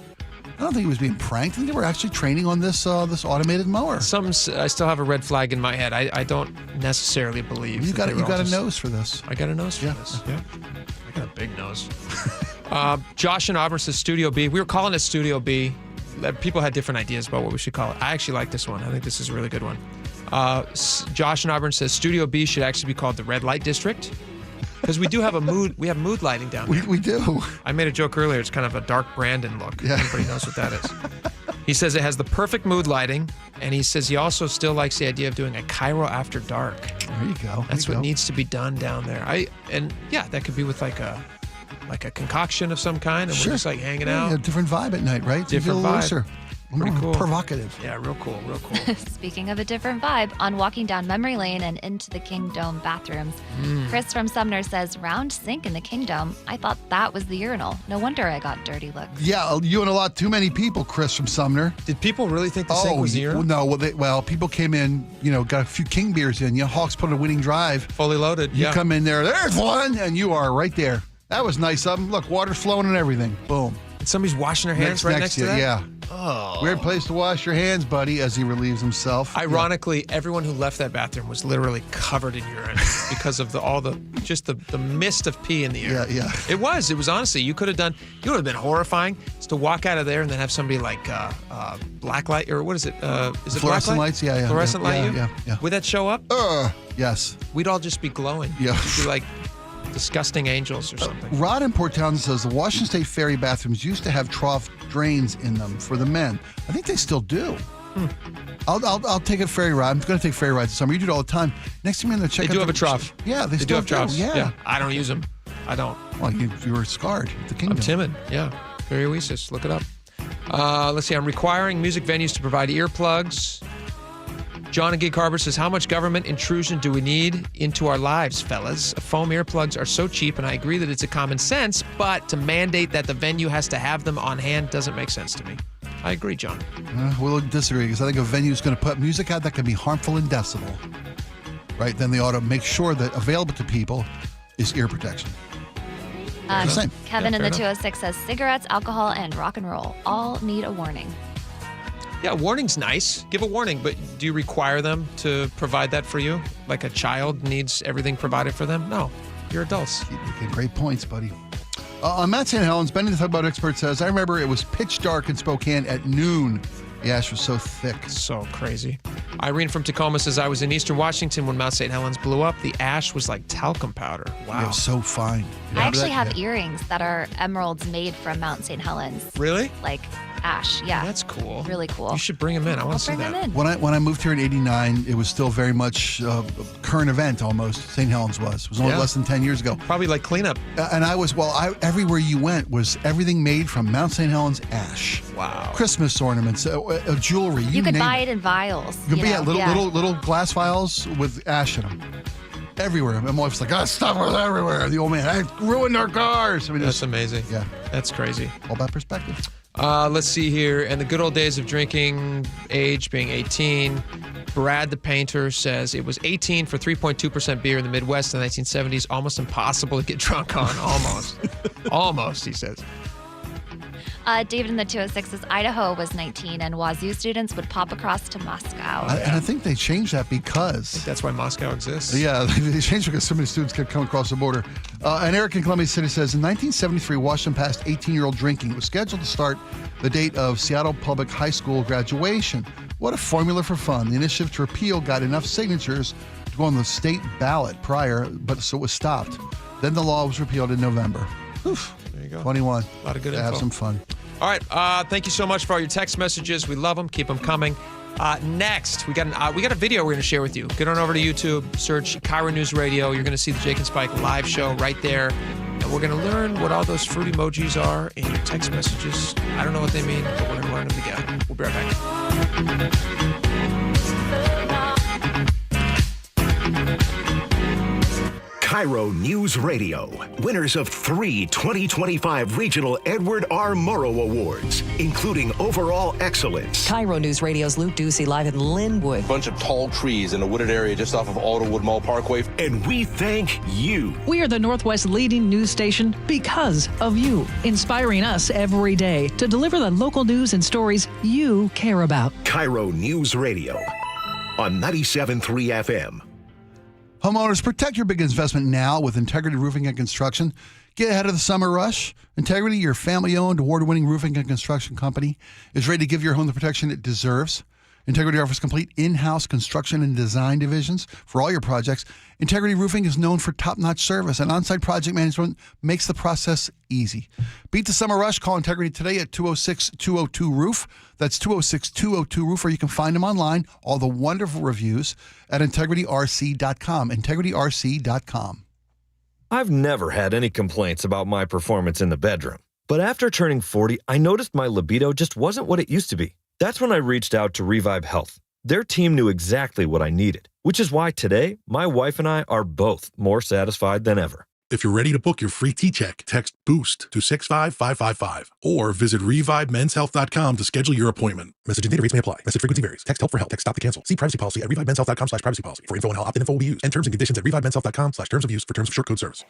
S6: I don't think he was being pranked. I think they were actually training on this automated mower.
S4: I still have a red flag in my head. I don't necessarily believe.
S6: You got a nose for this.
S4: I got a nose for this. Yeah. I got a big nose. Josh in Auburn says Studio B. We were calling it Studio B. People had different ideas about what we should call it. I actually like this one. I think this is a really good one. Josh in Auburn says Studio B should actually be called the Red Light District. Because we do have we have mood lighting down there.
S6: We do.
S4: I made a joke earlier. It's kind of a dark Brandon look. Yeah. Everybody knows what that is. He says it has the perfect mood lighting, and he says he also still likes the idea of doing a KIRO after dark.
S6: There you go.
S4: That's what needs to be done down there. That could be with like a concoction of some kind, and we're just like hanging out.
S6: A different vibe at night, right?
S4: Different vibe.
S6: Looser.
S4: Pretty cool.
S6: Provocative.
S4: Yeah, real cool, real cool.
S5: Speaking of a different vibe, on walking down memory lane and into the King Dome bathrooms, Chris from Sumner says, round sink in the King Dome. I thought that was the urinal. No wonder I got dirty looks.
S6: Yeah, you and a lot too many people, Chris from Sumner.
S4: Did people really think the sink was the urinal?
S6: No, people came in, got a few King beers in you. Hawks put a winning drive.
S4: Fully loaded,
S6: You come in there's one, and you are right there. That was nice of them. Look, water's flowing and everything. Boom.
S4: And somebody's washing their hands right next to that?
S6: Yeah.
S4: Oh.
S6: Weird place to wash your hands, buddy, as he relieves himself.
S4: Ironically, everyone who left that bathroom was literally covered in urine because of the mist of pee in the air.
S6: Yeah.
S4: It was honestly, you would have been horrifying is to walk out of there and then have somebody like black light, or what is it? Is it
S6: fluorescent
S4: black
S6: lights? Yeah.
S4: Fluorescent light you?
S6: Yeah.
S4: Would that show up?
S6: Yes.
S4: We'd all just be glowing.
S6: Yeah.
S4: We'd be like disgusting angels or something.
S6: Rod in Port Townsend says the Washington State Ferry bathrooms used to have trough drains in them for the men. I think they still do. I'll take a ferry ride. I'm going to take ferry rides this summer. You do it all the time. Next time I'm going to check out.
S4: They do have a trough.
S6: Yeah, they
S4: do
S6: still
S4: have troughs.
S6: Yeah.
S4: I don't use them. I don't.
S6: Well, you were scarred at the Kingdom.
S4: I'm timid. Yeah. Ferry Oasis. Look it up. Let's see. I'm requiring music venues to provide earplugs. John in Gig Harbor says, how much government intrusion do we need into our lives, fellas? Foam earplugs are so cheap, and I agree that it's a common sense, but to mandate that the venue has to have them on hand doesn't make sense to me. I agree, John.
S6: We'll disagree, because I think a venue is going to put music out that can be harmful in decibel. Right? Then they ought to make sure that available to people is ear protection. The same.
S5: Kevin in the 206 says, cigarettes, alcohol, and rock and roll all need a warning.
S4: Yeah, warning's nice. Give a warning, but do you require them to provide that for you? Like a child needs everything provided for them? No, you're adults.
S6: You get great points, buddy. On Mount St. Helens, Benny the Tugboat Expert says, I remember it was pitch dark in Spokane at noon. The ash was so thick.
S4: So crazy. Irene from Tacoma says, I was in Eastern Washington when Mount St. Helens blew up. The ash was like talcum powder. Wow.
S6: It was so fine.
S5: I actually have earrings that are emeralds made from Mount St. Helens.
S4: Really?
S5: Like ash, yeah.
S4: That's cool.
S5: Really cool.
S4: You should bring them in. I want to see that.
S6: When I moved here in '89, it was still very much a current event almost. St. Helens was. It was only less than 10 years ago.
S4: Probably like cleanup.
S6: And everywhere you went was everything made from Mount St. Helens ash.
S4: Wow.
S6: Christmas ornaments, jewelry.
S5: You could buy it in vials.
S6: Little glass vials with ash in them. Everywhere. My wife's like, stuff was everywhere. The old man, I ruined our cars. I mean,
S4: that's amazing.
S6: Yeah.
S4: That's crazy.
S6: All about perspective.
S4: Let's see here. And the good old days of drinking age being 18. Brad the painter says it was 18 for 3.2% beer in the Midwest in the 1970s. Almost impossible to get drunk on. Almost. Almost, he says.
S5: David in the 206 says Idaho was 19 and Wazoo students would pop across to Moscow.
S6: And I think they changed that because...
S4: That's why Moscow exists.
S6: Yeah, they changed because so many students kept coming across the border. And Eric in Columbia City says, in 1973, Washington passed 18-year-old drinking. It was scheduled to start the date of Seattle Public High School graduation. What a formula for fun. The initiative to repeal got enough signatures to go on the state ballot prior, so it was stopped. Then the law was repealed in November. Oof.
S4: There you go.
S6: 21.
S4: A lot of good info.
S6: Have some fun.
S4: All right. Thank you so much for all your text messages. We love them. Keep them coming. Next, we got a video we're going to share with you. Get on over to YouTube, search KIRO News Radio. You're going to see the Jake and Spike live show right there. And we're going to learn what all those fruit emojis are in your text messages. I don't know what they mean, but we're going to learn them together. We'll be right back.
S23: KIRO News Radio, winners of 3 2025 Regional Edward R. Murrow Awards, including Overall Excellence.
S10: KIRO News Radio's Luke Ducey live in Linwood.
S11: Bunch of tall trees in a wooded area just off of Alderwood Mall Parkway.
S23: And we thank you.
S15: We are the Northwest leading news station because of you, inspiring us every day to deliver the local news and stories you care about.
S23: KIRO News Radio on 97.3 FM.
S6: Homeowners, protect your big investment now with Integrity Roofing and Construction. Get ahead of the summer rush. Integrity, your family-owned, award-winning roofing and construction company, is ready to give your home the protection it deserves. Integrity offers complete in-house construction and design divisions for all your projects. Integrity Roofing is known for top-notch service, and on-site project management makes the process easy. Beat the summer rush. Call Integrity today at 206-202-ROOF. That's 206-202-ROOF, or you can find them online, all the wonderful reviews, at integrityrc.com. integrityrc.com.
S16: I've never had any complaints about my performance in the bedroom. But after turning 40, I noticed my libido just wasn't what it used to be. That's when I reached out to Revive Health. Their team knew exactly what I needed, which is why today, my wife and I are both more satisfied than ever.
S17: If you're ready to book your free T-check, text BOOST to 65555 or visit ReviveMen'sHealth.com to schedule your appointment. Message and data rates may apply. Message frequency varies. Text help for help. Text stop to cancel. See privacy policy at ReviveMen'sHealth.com/privacy for info on how opt-in info will be used. And terms and conditions at ReviveMen'sHealth.com/terms of use for terms of short code service.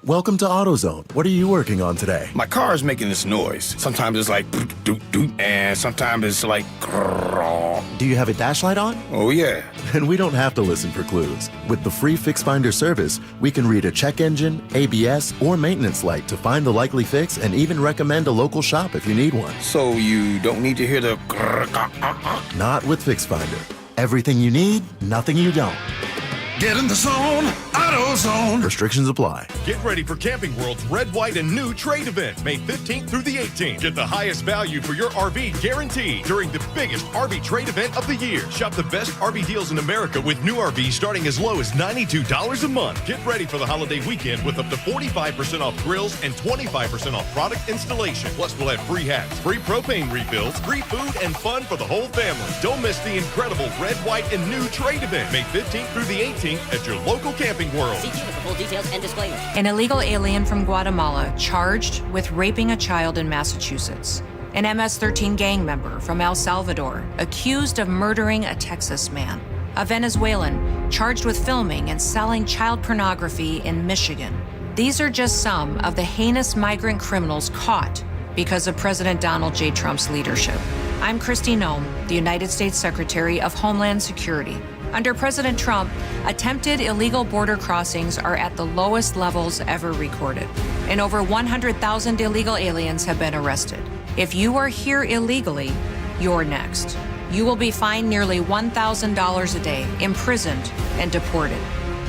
S18: Welcome to AutoZone. What are you working on today?
S19: My car is making this noise. Sometimes it's like doot doot, and sometimes it's like grrr.
S18: Do you have a dash light on?
S19: Oh yeah.
S18: And we don't have to listen for clues. With the free Fix Finder service, we can read a check engine, ABS, or maintenance light to find the likely fix and even recommend a local shop if you need one.
S19: So you don't need to hear the grrr.
S18: Not with Fix Finder. Everything you need, nothing you don't.
S9: Get in the zone, AutoZone.
S18: Restrictions apply.
S20: Get ready for Camping World's Red, White, and New Trade event, May 15th through the 18th. Get the highest value for your RV guaranteed during the biggest RV trade event of the year. Shop the best RV deals in America with new RVs starting as low as $92 a month. Get ready for the holiday weekend with up to 45% off grills and 25% off product installation. Plus, we'll have free hats, free propane refills, free food, and fun for the whole family. Don't miss the incredible Red, White, and New Trade event, May 15th through the 18th. At your local Camping World.
S22: See you with the full details and disclaimer.
S24: An illegal alien from Guatemala charged with raping a child in Massachusetts. An MS-13 gang member from El Salvador accused of murdering a Texas man. A Venezuelan charged with filming and selling child pornography in Michigan. These are just some of the heinous migrant criminals caught because of President Donald J. Trump's leadership. I'm Kristi Noem, the United States Secretary of Homeland Security. Under President Trump, attempted illegal border crossings are at the lowest levels ever recorded, and over 100,000 illegal aliens have been arrested. If you are here illegally, you're next. You will be fined nearly $1,000 a day, imprisoned, and deported.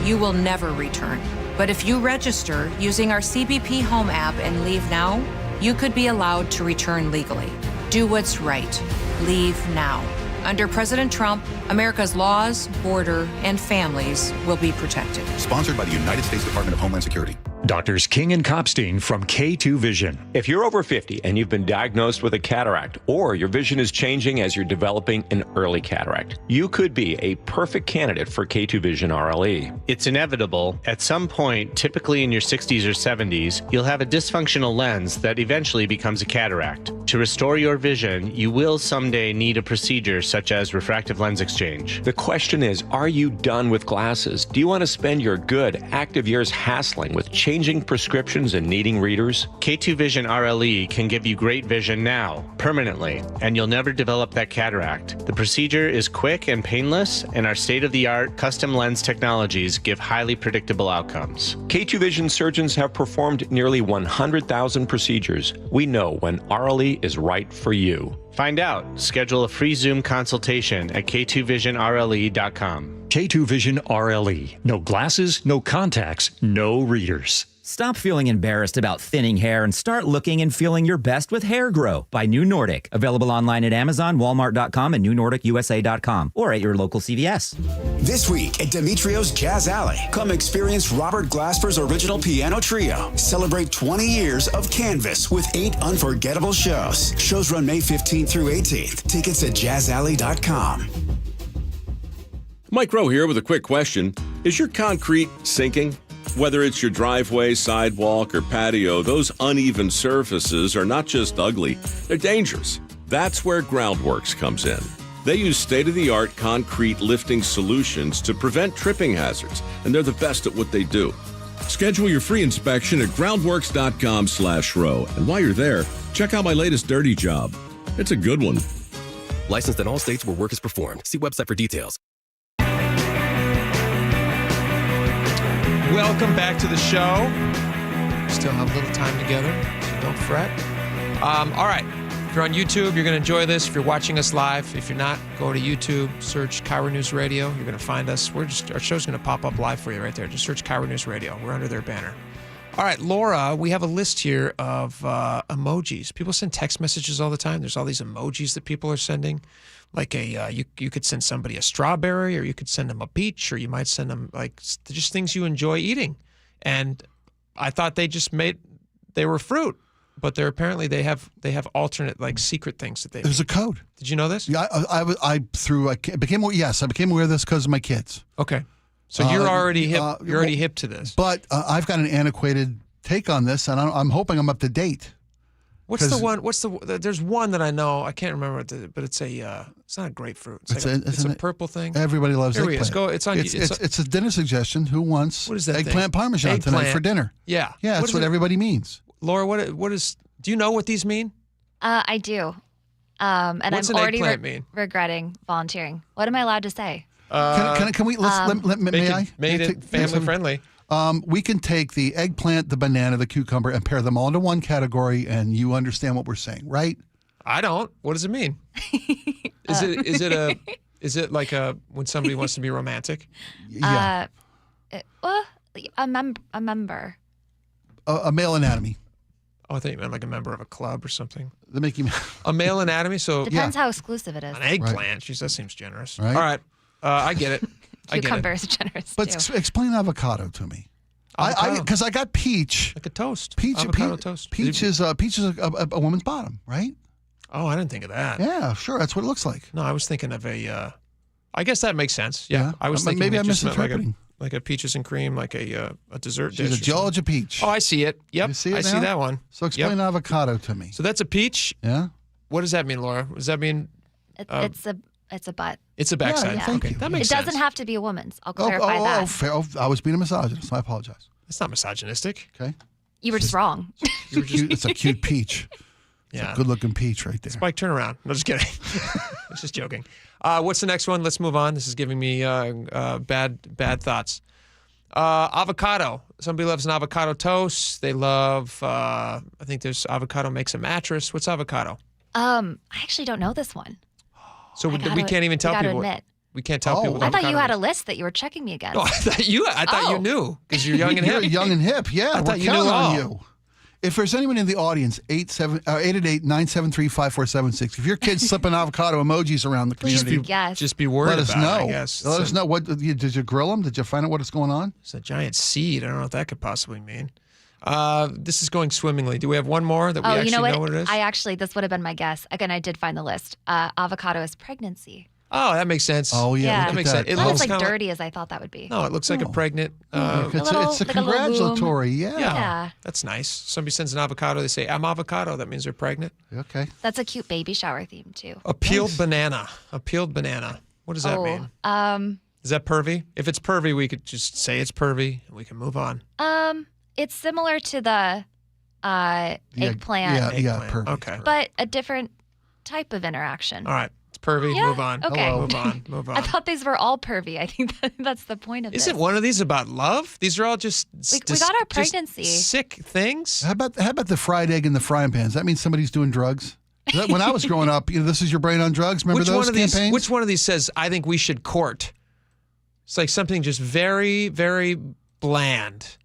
S24: You will never return. But if you register using our CBP Home app and leave now, you could be allowed to return legally. Do what's right. Leave now. Under President Trump, America's laws, border, and families will be protected.
S31: Sponsored by the United States Department of Homeland Security.
S30: Doctors King and Kopstein from K2 Vision.
S32: If you're over 50 and you've been diagnosed with a cataract, or your vision is changing as you're developing an early cataract, you could be a perfect candidate for K2 Vision RLE.
S33: It's inevitable. At some point, typically in your 60s or 70s, you'll have a dysfunctional lens that eventually becomes a cataract. To restore your vision, you will someday need a procedure such as refractive lens exchange.
S32: The question is, are you done with glasses? Do you want to spend your good, active years hassling with changing prescriptions and needing readers?
S33: K2 Vision RLE can give you great vision now, permanently, and you'll never develop that cataract. The procedure is quick and painless, and our state-of-the-art custom lens technologies give highly predictable outcomes.
S32: K2 Vision surgeons have performed nearly 100,000 procedures. We know when RLE is right for you.
S33: Find out. Schedule a free Zoom consultation at k2visionrle.com.
S30: K2 Vision RLE. No glasses, no contacts, no readers.
S1: Stop feeling embarrassed about thinning hair and start looking and feeling your best with Hair Grow by New Nordic. Available online at Amazon, Walmart.com, and NewNordicUSA.com, or at your local CVS.
S2: This week at Demetrio's Jazz Alley, come experience Robert Glasper's original piano trio. Celebrate 20 years of Canvas with 8 unforgettable shows. Shows run May 15th through 18th. Tickets at jazzalley.com.
S3: Mike Rowe here with a quick question. Is your concrete sinking? Whether it's your driveway, sidewalk, or patio, those uneven surfaces are not just ugly, they're dangerous. That's where Groundworks comes in. They use state-of-the-art concrete lifting solutions to prevent tripping hazards, and they're the best at what they do. Schedule your free inspection at groundworks.com/row. And while you're there, check out my latest dirty job. It's a good one.
S7: Licensed in all states where work is performed. See website for details.
S4: Welcome back to the show. Still have a little time together, so don't fret. All right. If you're on YouTube, you're going to enjoy this. If you're watching us live, if you're not, go to YouTube, search KIRO News Radio. You're going to find us. Our show's going to pop up live for you right there. Just search KIRO News Radio. We're under their banner. All right, Laura, we have a list here of emojis. People send text messages all the time. There's all these emojis that people are sending. Like you could send somebody a strawberry, or you could send them a peach, or you might send them like just things you enjoy eating. And I thought they were fruit, but they're apparently they have alternate like secret things that they.
S6: There's a code.
S4: Did you know this?
S6: Yeah, I became aware of this because of my kids.
S4: Okay, so you're already hip. You're already hip to this.
S6: But I've got an antiquated take on this, and I'm hoping I'm up to date.
S4: What's the one? There's one that I know. I can't remember, but it's not a grapefruit. It's a purple thing.
S6: Everybody loves
S4: Here
S6: eggplant.
S4: Go. It's on.
S6: It's a dinner suggestion. Who wants
S4: what is that
S6: eggplant parmesan tonight for dinner?
S4: Yeah.
S6: Yeah, that's what everybody means.
S4: Laura, what is? Do you know what these mean?
S5: I do. And
S4: What's
S5: I'm
S4: an
S5: already
S4: eggplant mean?
S5: regretting volunteering. What am I allowed to say?
S6: Can we? May I?
S4: Made it family friendly.
S6: We can take the eggplant, the banana, the cucumber, and pair them all into one category, and you understand what we're saying, right?
S4: I don't. What does it mean? Is it like when somebody wants to be romantic?
S6: Yeah.
S5: A member.
S6: A male anatomy.
S4: Oh, I thought you meant like a member of a club or something.
S6: They make you
S4: a male anatomy. So
S5: depends how exclusive it is.
S4: An eggplant. Right. Jeez, that seems generous. Right. All right. I get it.
S5: Cucumber is generous
S6: but
S5: too.
S6: Explain avocado to me. Because I got peach.
S4: Like a toast.
S6: Avocado
S4: toast.
S6: Peach is a woman's bottom, right?
S4: Oh, I didn't think of that.
S6: Yeah, sure. That's what it looks like.
S4: No, I was thinking of a. I guess that makes sense. Yeah. I was thinking
S6: maybe I'm misinterpreting.
S4: Like a peaches and cream, like a dessert
S6: dish.
S4: She's
S6: a Georgia peach.
S4: Oh, I see it. Yep.
S6: You see it
S4: I see that one.
S6: So explain avocado to me.
S4: So that's a peach.
S6: Yeah.
S4: What does that mean, Laura? Does that mean?
S5: It's a butt.
S4: It's a backside.
S5: Yeah.
S6: Thank you.
S4: That makes
S5: it
S4: sense.
S5: doesn't have to be a woman's. I'll clarify that.
S6: Fair. I was being a misogynist, so I apologize.
S4: It's not misogynistic.
S6: Okay.
S5: You were just wrong.
S6: It's a cute peach. It's
S4: a
S6: good-looking peach right there.
S4: Spike, turn around. No, just kidding. I was just joking. What's the next one? Let's move on. This is giving me bad thoughts. Avocado. Somebody loves an avocado toast. They love, I think there's avocado makes a mattress. What's avocado?
S5: I actually don't know this one.
S4: So we can't even tell people.
S5: Admit.
S4: We can't tell people.
S5: I thought you had a list that you were checking me against.
S4: No, I thought you knew because you're young and hip.
S6: You're young and hip. Yeah,
S4: I thought
S6: we're
S4: you knew
S6: counting on
S4: all.
S6: you. If there's anyone in the audience, 888-973-5476. If your kid's slipping avocado emojis around the community,
S4: just be worried
S6: let us
S4: about
S6: know.
S4: it, I guess.
S6: Let us know. Did you grill them? Did you find out what's going on?
S4: It's a giant seed. I don't know what that could possibly mean. This is going swimmingly. Do we have one more that we actually know what it is?
S5: This would have been my guess. Again, I did find the list. Avocado is pregnancy.
S4: Oh, that makes sense.
S6: Oh, yeah.
S4: That makes sense.
S5: It looks like dirty as I thought that would be.
S4: No, it looks like a pregnant.
S6: It's a congratulatory.
S5: Yeah.
S4: That's nice. Somebody sends an avocado. They say, I'm avocado. That means they're pregnant.
S6: Okay.
S5: That's a cute baby shower theme, too.
S4: A peeled banana. A peeled banana. What does that mean? Is that pervy? If it's pervy, we could just say it's pervy and we can move on.
S5: It's similar to the eggplant.
S6: Yeah, pervy.
S4: Okay.
S5: But a different type of interaction.
S4: All right. It's pervy.
S5: Yeah,
S4: Move on.
S5: okay.
S4: Hello. Move on.
S5: I thought these were all pervy. I think that's the point of it.
S4: Isn't one of these about love? These are all just
S5: we got our pregnancy.
S4: Sick things.
S6: How about the fried egg in the frying pan? Does that mean somebody's doing drugs? When I was growing up, this is your brain on drugs. Remember those campaigns?
S4: Which one of these says, I think we should court? It's like something just very, very bland.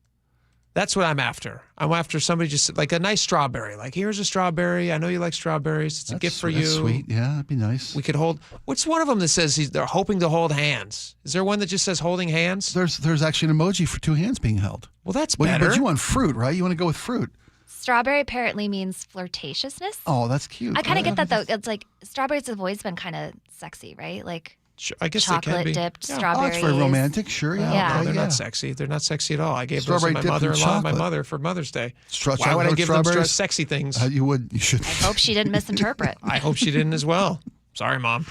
S4: That's what I'm after. I'm after somebody just like a nice strawberry. Like, here's a strawberry. I know you like strawberries. It's a gift for you.
S6: That's sweet. Yeah, that'd be nice.
S4: We could hold. What's one of them that says they're hoping to hold hands? Is there one that just says holding hands?
S6: There's actually an emoji for 2 hands being held.
S4: Well, that's better.
S6: But you want fruit, right? You want to go with fruit.
S5: Strawberry apparently means flirtatiousness.
S6: Oh, that's cute.
S5: I kind of get that, though. It's like strawberries have always been kind of sexy, right? Like
S4: I guess
S5: chocolate-dipped strawberries.
S6: Oh, it's very romantic. Sure, yeah.
S4: No, they're not sexy. They're not sexy at all. I gave those
S6: Strawberry
S4: to my
S6: dipped in
S4: mother-in-law and my
S6: chocolate.
S4: mother for Mother's Day. Why
S6: Chocolate
S4: would I give them
S6: strawberries?
S4: sexy things?
S6: You should.
S5: I hope she didn't misinterpret.
S4: I hope she didn't as well. Sorry, Mom.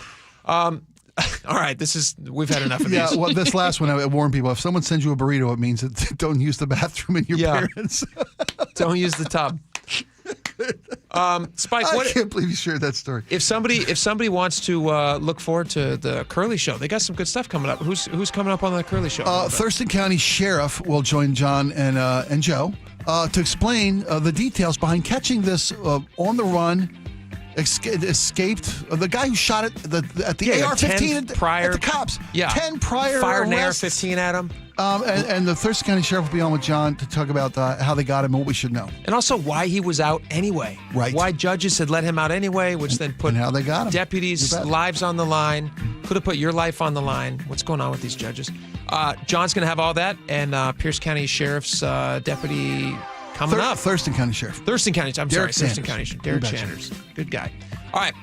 S4: All right, we've had enough of these.
S6: Yeah, well, this last one, I warn people, if someone sends you a burrito, it means that don't use the bathroom in your parents.
S4: Don't use the tub. Spike,
S6: I can't believe you shared that story.
S4: If somebody wants to look forward to the Curly Show, they got some good stuff coming up. Who's coming up on the Curly Show?
S6: Thurston County Sheriff will join John and Joe to explain the details behind catching this on-the-run escaped the guy who shot it at the AR-15 at the cops.
S4: Yeah,
S6: 10 prior
S4: fired
S6: arrests.
S4: an AR-15 at him.
S6: And the Thurston County Sheriff will be on with John to talk about how they got him and what we should know.
S4: And also why he was out anyway.
S6: Right.
S4: Why judges had let him out anyway, which then put
S6: how they got him.
S4: Deputies' lives on the line. Could have put your life on the line. What's going on with these judges? John's going to have all that, and Pierce County Sheriff's deputy coming up.
S6: Thurston County Sheriff.
S4: Thurston County. I'm
S6: Derek
S4: sorry, Thurston
S6: Sanders.
S4: County. Derek Sanders. Good guy. All right.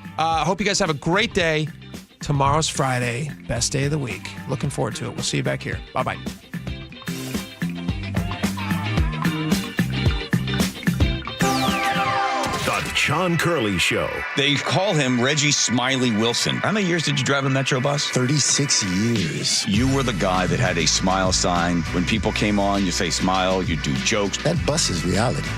S4: Hope you guys have a great day. Tomorrow's Friday. Best day of the week. Looking forward to it. We'll see you back here. Bye-bye.
S23: The John Curley Show.
S8: They call him Reggie Smiley Wilson. How many years did you drive a Metro bus?
S10: 36 years.
S8: You were the guy that had a smile sign. When people came on, you say smile, you do jokes.
S10: That bus is reality.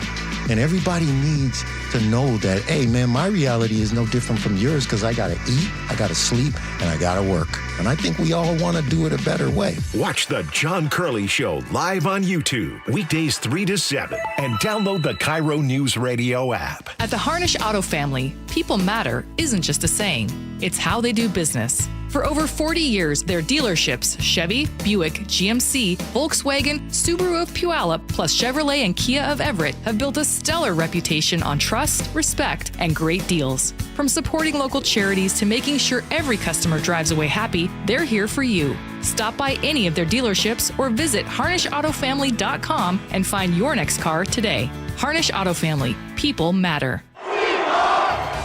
S10: And everybody needs to know that, hey, man, my reality is no different from yours because I got to eat, I got to sleep, and I got to work. And I think we all want to do it a better way.
S23: Watch The John Curley Show live on YouTube, weekdays 3 to 7, and download the KIRO Newsradio app.
S11: At the Harnish Auto family, people matter isn't just a saying, it's how they do business. For over 40 years, their dealerships, Chevy, Buick, GMC, Volkswagen, Subaru of Puyallup, plus Chevrolet and Kia of Everett, have built a stellar reputation on trust, respect, and great deals. From supporting local charities to making sure every customer drives away happy, they're here for you. Stop by any of their dealerships or visit HarnishAutoFamily.com and find your next car today. Harnish Auto Family. People matter.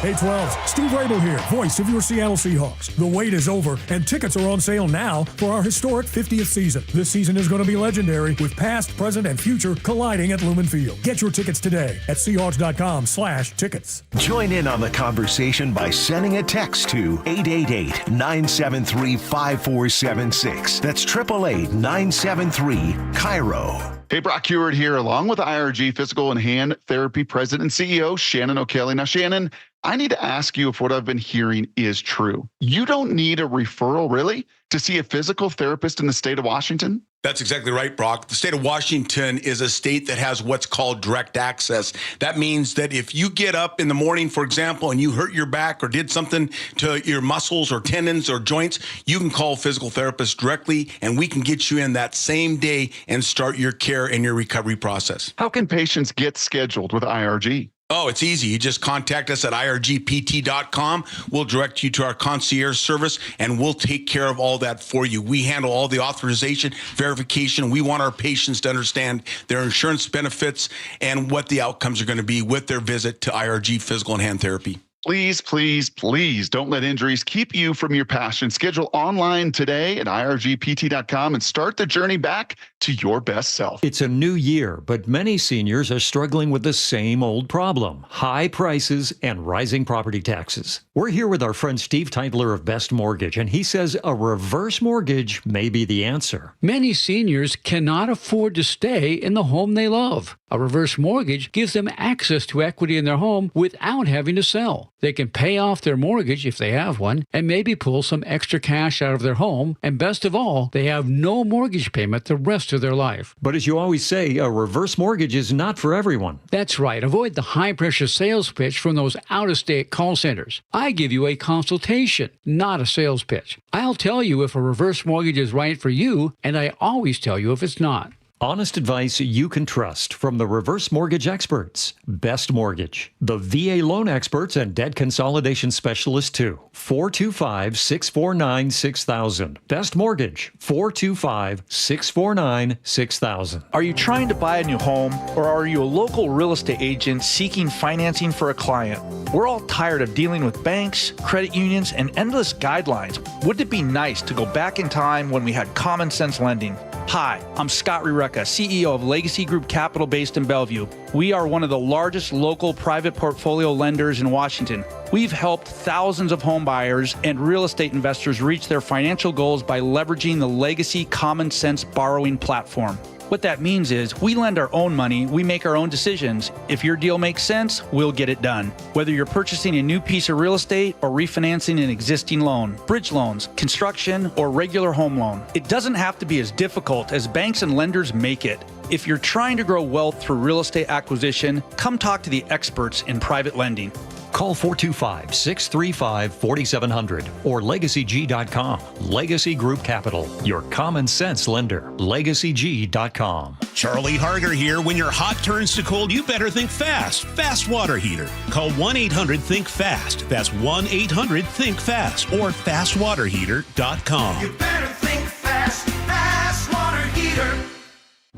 S12: Hey 12, Steve Rabel here, voice of your Seattle Seahawks. The wait is over, and tickets are on sale now for our historic 50th season. This season is going to be legendary, with past, present, and future colliding at Lumen Field. Get your tickets today at Seahawks.com/tickets.
S23: Join in on the conversation by sending a text to 888-973-5476. That's 888-973-KIRO.
S13: Hey, Brock Heward here, along with IRG Physical and Hand Therapy President and CEO Shannon O'Kelly. Now, Shannon, I need to ask you if what I've been hearing is true. You don't need a referral, really, to see a physical therapist in the state of Washington?
S14: That's exactly right, Brock. The state of Washington is a state that has what's called direct access. That means that if you get up in the morning, for example, and you hurt your back or did something to your muscles or tendons or joints, you can call a physical therapist directly, and we can get you in that same day and start your care and your recovery process.
S13: How can patients get scheduled with IRG?
S14: Oh, it's easy. You just contact us at irgpt.com. We'll direct you to our concierge service, and we'll take care of all that for you. We handle all the authorization, verification. We want our patients to understand their insurance benefits and what the outcomes are going to be with their visit to IRG Physical and Hand Therapy.
S13: Please, please, please don't let injuries keep you from your passion. Schedule online today at irgpt.com and start the journey back to your best self.
S30: It's a new year, but many seniors are struggling with the same old problem: high prices and rising property taxes. We're here with our friend Steve Teitler of Best Mortgage, and he says a reverse mortgage may be the answer.
S21: Many seniors cannot afford to stay in the home they love. A reverse mortgage gives them access to equity in their home without having to sell. They can pay off their mortgage if they have one, and maybe pull some extra cash out of their home, and best of all, they have no mortgage payment the rest of their life.
S30: But as you always say, a reverse mortgage is not for everyone.
S21: That's right. Avoid the high-pressure sales pitch from those out-of-state call centers. I give you a consultation, not a sales pitch. I'll tell you if a reverse mortgage is right for you, and I always tell you if it's not.
S30: Honest advice you can trust from the reverse mortgage experts. Best Mortgage. The VA loan experts and debt consolidation specialists too. 425-649-6000. Best Mortgage. 425-649-6000.
S9: Are you trying to buy a new home, or are you a local real estate agent seeking financing for a client? We're all tired of dealing with banks, credit unions, and endless guidelines. Wouldn't it be nice to go back in time when we had common sense lending? Hi, I'm Scott Rureka, CEO of Legacy Group Capital based in Bellevue. We are one of the largest local private portfolio lenders in Washington. We've helped thousands of home buyers and real estate investors reach their financial goals by leveraging the Legacy Common Sense borrowing platform. What that means is we lend our own money, we make our own decisions. If your deal makes sense, we'll get it done. Whether you're purchasing a new piece of real estate or refinancing an existing loan, bridge loans, construction, or regular home loan, it doesn't have to be as difficult as banks and lenders make it. If you're trying to grow wealth through real estate acquisition, come talk to the experts in private lending.
S30: Call 425-635-4700 or LegacyG.com. Legacy Group Capital, your common sense lender. LegacyG.com.
S15: Charlie Harger here. When your hot turns to cold, you better think fast. Fast water heater. Call 1-800-THINK-FAST. That's 1-800-THINK-FAST or fastwaterheater.com.
S16: You better think fast. Fast water heater.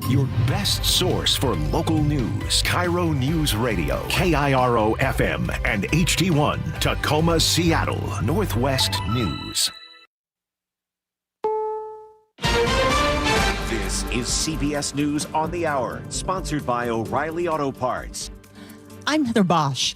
S23: Your best source for local news. KIRO Newsradio. KIRO FM and HD1. Tacoma, Seattle. Northwest News. This is CBS News on the Hour, sponsored by O'Reilly Auto Parts.
S17: I'm Heather Bosch.